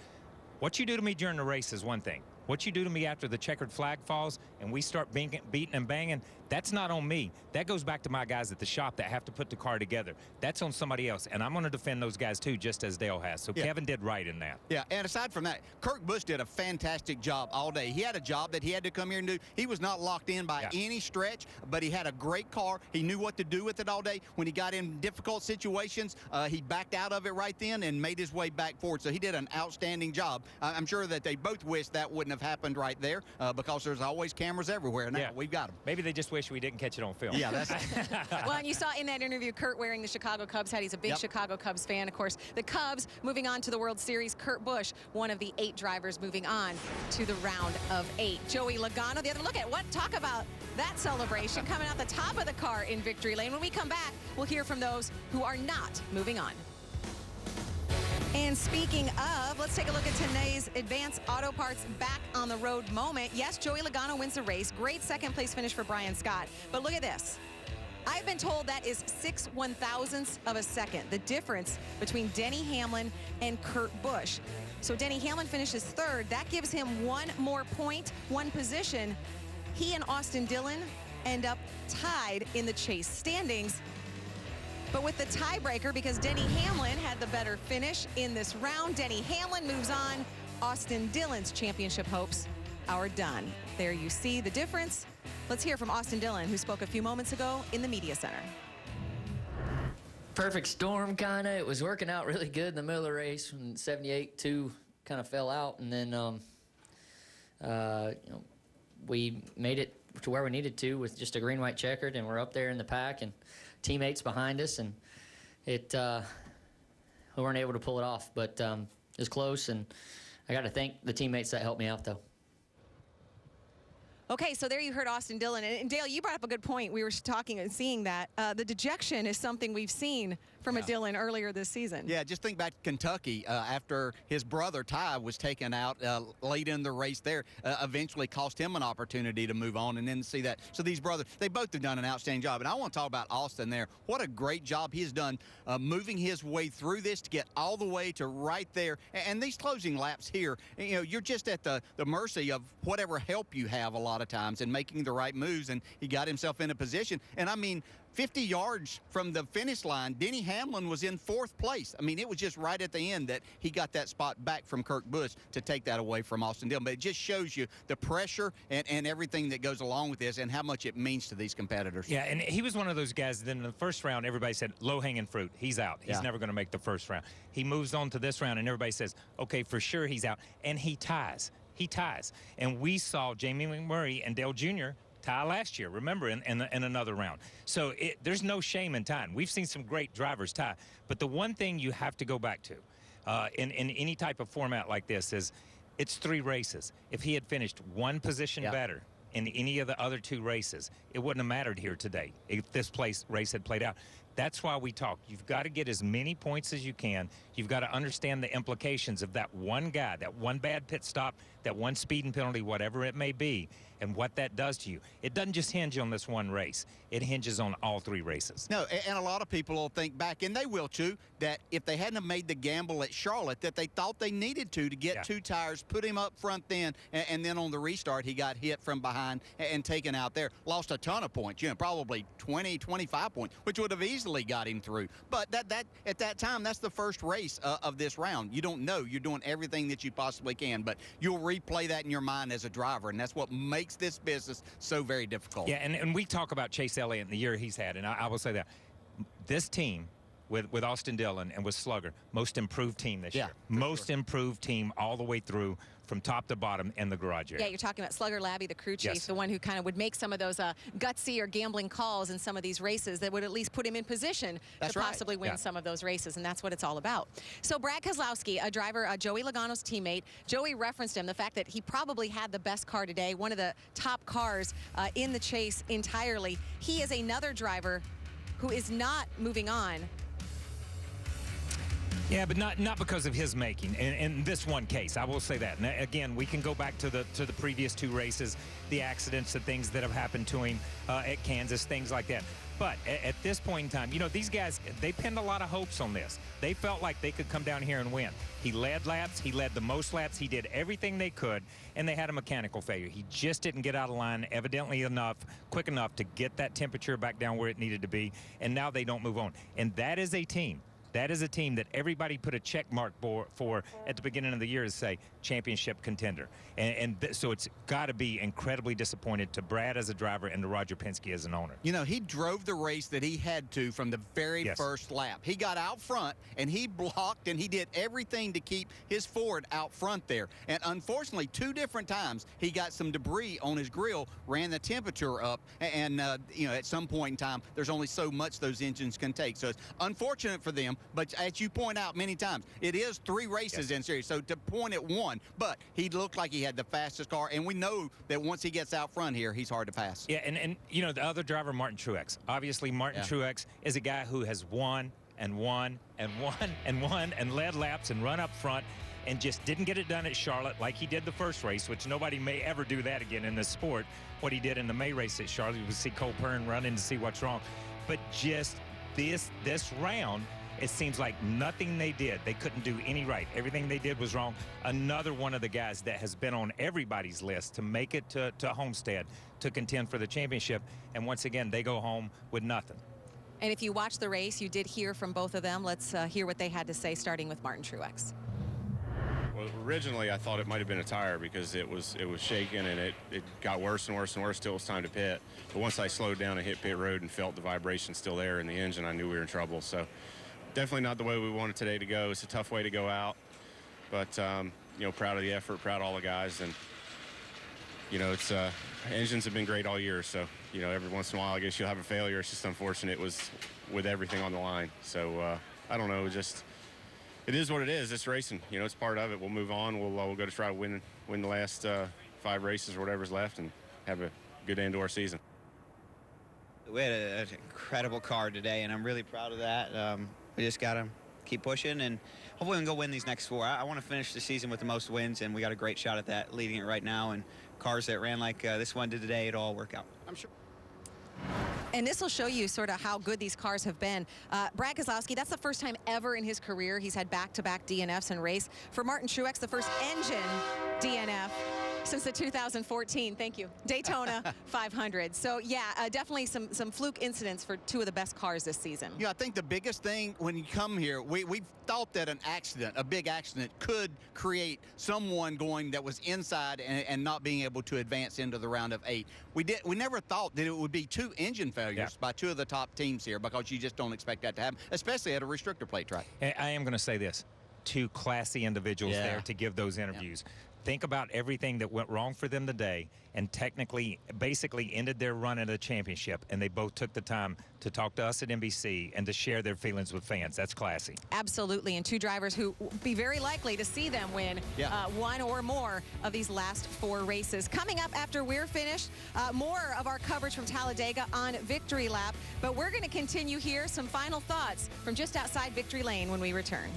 What you do to me during the race is one thing. What you do to me after the checkered flag falls and we start beating and banging, that's not on me. That goes back to my guys at the shop that have to put the car together. That's on somebody else, and I'm going to defend those guys too, just as Dale has. So Kevin did right in that. Yeah, and aside from that, Kurt Busch did a fantastic job all day. He had a job that he had to come here and do. He was not locked in by any stretch, but he had a great car. He knew what to do with it all day. When he got in difficult situations, he backed out of it right then and made his way back forward. So he did an outstanding job. I'm sure that they both wish that wouldn't have happened right there because there's always cameras everywhere now. We've got them. Maybe they just wish we didn't catch it on film. Yeah, that's Well, and you saw in that interview Kurt wearing the Chicago Cubs hat. He's a big Chicago Cubs fan. Of course, the Cubs moving on to the World Series. Kurt Busch, one of the 8 drivers moving on to the round of 8. Joey Logano, the other. Look at what, talk about that celebration coming out the top of the car in victory lane. When we come back, we'll hear from those who are not moving on. And speaking of, let's take a look at today's Advanced Auto Parts back on the road moment. Yes, Joey Logano wins the race. Great second place finish for Brian Scott. But look at this. I've been told that is 6/1000ths of a second, the difference between Denny Hamlin and Kurt Busch. So Denny Hamlin finishes 3rd. That gives him 1 more point, 1 position. He and Austin Dillon end up tied in the chase standings. But with the tiebreaker, because Denny Hamlin had the better finish in this round, Denny Hamlin moves on. Austin Dillon's championship hopes are done. There you see the difference. Let's hear from Austin Dillon, who spoke a few moments ago in the media center. Perfect storm, kind of. It was working out really good in the middle of the race when 78-2 kind of fell out, and then you know, we made it to where we needed to with just a green-white checkered, and we're up there in the pack and teammates behind us, and we weren't able to pull it off, but it was close, and I got to thank the teammates that helped me out, though. Okay, so there you heard Austin Dillon. And Dale, you brought up a good point. We were talking and seeing that. The dejection is something we've seen from a Dillon earlier this season. Yeah, just think back to Kentucky after his brother Ty was taken out late in the race there. Eventually cost him an opportunity to move on, and then see that. So these brothers, they both have done an outstanding job. And I want to talk about Austin there. What a great job he has done moving his way through this to get all the way to right there. And these closing laps here, you know, you're just at the mercy of whatever help you have a lot of times in making the right moves. And he got himself in a position. And I mean, 50 yards from the finish line, Denny Hamlin was in 4th place. I mean, it was just right at the end that he got that spot back from Kurt Busch to take that away from Austin Dillon. But it just shows you the pressure and everything that goes along with this and how much it means to these competitors. Yeah, and he was one of those guys that in the first round, everybody said, low-hanging fruit. He's out. He's never going to make the first round. He moves on to this round, and everybody says, okay, for sure he's out. And he ties. He ties. And we saw Jamie McMurray and Dale Jr. tie last year, remember, in another round. So there's no shame in tying. We've seen some great drivers tie. But the one thing you have to go back to in any type of format like this is it's 3 races. If he had finished 1 position better in any of the other 2 races, it wouldn't have mattered here today if this race had played out. That's why we talk. You've got to get as many points as you can. You've got to understand the implications of that one guy, that one bad pit stop, that one speeding penalty, whatever it may be, and what that does to you. It doesn't just hinge on this one race. It hinges on all 3 races. No, and a lot of people will think back, and they will too, that if they hadn't have made the gamble at Charlotte, that they thought they needed to get 2 tires, put him up front then, and then on the restart, he got hit from behind and taken out there. Lost a ton of points, you know, probably 20, 25 points, which would have easily got him through. But that at that time, that's the first race of this round. You don't know. You're doing everything that you possibly can, but you'll replay that in your mind as a driver, and that's what makes this business so very difficult. Yeah, and we talk about Chase Elliott and the year he's had, and I will say that this team with Austin Dillon and with Slugger, most improved team this year. Most improved team all the way through from top to bottom in the garage area. Yeah, you're talking about Slugger Labby, the crew chief, the one who kind of would make some of those gutsy or gambling calls in some of these races that would at least put him in position to possibly win some of those races, and that's what it's all about. So Brad Keselowski, a driver, Joey Logano's teammate, Joey referenced him, the fact that he probably had the best car today, one of the top cars in the chase entirely. He is another driver who is not moving on. Yeah, but not because of his making. In this one case, I will say that. And again, we can go back to the previous 2 races, the accidents, the things that have happened to him at Kansas, things like that. But at this point in time, you know, these guys, they pinned a lot of hopes on this. They felt like they could come down here and win. He led laps. He led the most laps. He did everything they could, and they had a mechanical failure. He just didn't get out of line evidently quick enough to get that temperature back down where it needed to be, and now they don't move on. And that is a team. That is a team that everybody put a check mark for at the beginning of the year to say championship contender. So it's got to be incredibly disappointed to Brad as a driver and to Roger Penske as an owner. You know, he drove the race that he had to from the very first lap. He got out front, and he blocked, and he did everything to keep his Ford out front there. And unfortunately, 2 different times, he got some debris on his grill, ran the temperature up, and, you know, at some point in time, there's only so much those engines can take. So it's unfortunate for them. But as you point out many times, it is 3 races in series. So to point at 1, but he looked like he had the fastest car, and we know that once he gets out front here, he's hard to pass. Yeah, and you know, the other driver, Martin Truex. Obviously, Martin Truex is a guy who has won and won and won and won and led laps and run up front and just didn't get it done at Charlotte like he did the first race, which nobody may ever do that again in this sport. What he did in the May race at Charlotte, you would see Cole Pern run in to see what's wrong. But just this round, it seems like nothing they did, they couldn't do any right. Everything they did was wrong. Another one of the guys that has been on everybody's list to make it to Homestead to contend for the championship. And once again, they go home with nothing. And if you watch the race, you did hear from both of them. Let's hear what they had to say, starting with Martin Truex. Well, originally I thought it might have been a tire because it was shaking, and it got worse and worse and worse till it was time to pit. But once I slowed down and hit pit road and felt the vibration still there in the engine, I knew we were in trouble. So definitely not the way we wanted today to go. It's a tough way to go out, but you know, proud of the effort, proud of all the guys, and you know, it's engines have been great all year. So you know, every once in a while, I guess you'll have a failure. It's just unfortunate. It was with everything on the line. So I don't know, just it is what it is. It's racing. You know, it's part of it. We'll move on. We'll go to try to win the last 5 races or whatever's left, and have a good end to our season. We had an incredible car today, and I'm really proud of that. We just got to keep pushing, and hopefully we can go win these next 4. I want to finish the season with the most wins, and we got a great shot at that, leading it right now. And cars that ran like this one did today, it'll all work out. I'm sure. And this will show you sort of how good these cars have been. Brad Keselowski, that's the first time ever in his career he's had back-to-back DNFs in race. For Martin Truex, the first engine DNF since the 2014, thank you, Daytona 500. So yeah, definitely some fluke incidents for 2 of the best cars this season. Yeah, I think the biggest thing when you come here, we thought that an accident, a big accident, could create someone going that was inside and not being able to advance into the round of 8. We never thought that it would be 2 engine failures by 2 of the top teams here, because you just don't expect that to happen, especially at a restrictor plate track. And I am going to say this, 2 classy individuals there to give those interviews. Think about everything that went wrong for them today, and technically, basically ended their run at a championship, and they both took the time to talk to us at NBC and to share their feelings with fans. That's classy. Absolutely, and 2 drivers who will be very likely to see them win 1 or more of these last 4 races. Coming up after we're finished, more of our coverage from Talladega on Victory Lap, but we're going to continue here. Some final thoughts from just outside Victory Lane when we return.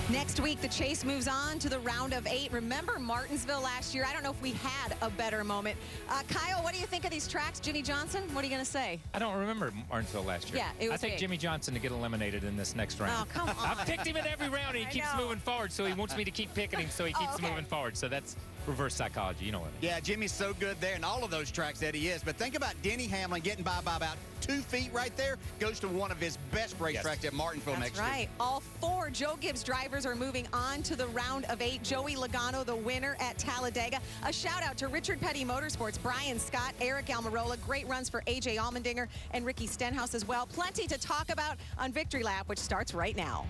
Next week, the chase moves on to the round of 8. Remember Martinsville last year? I don't know if we had a better moment. Kyle, what do you think of these tracks? Jimmy Johnson, what are you going to say? I don't remember Martinsville last year. Yeah, it was I think big. Jimmy Johnson to get eliminated in this next round. Oh, come on. I've picked him in every round, and he keeps moving forward, so he wants me to keep picking him, so he keeps moving forward. So that's reverse psychology. You know what? Yeah, Jimmy's so good there in all of those tracks that he is. But think about Denny Hamlin getting by about 2 feet right there. Goes to one of his best racetracks at Martinsville next year. That's right. All 4 Joe Gibbs drivers are moving on to the round of 8. Joey Logano, the winner at Talladega. A shout out to Richard Petty Motorsports, Brian Scott, Eric Almirola. Great runs for AJ Allmendinger and Ricky Stenhouse as well. Plenty to talk about on Victory Lap, which starts right now.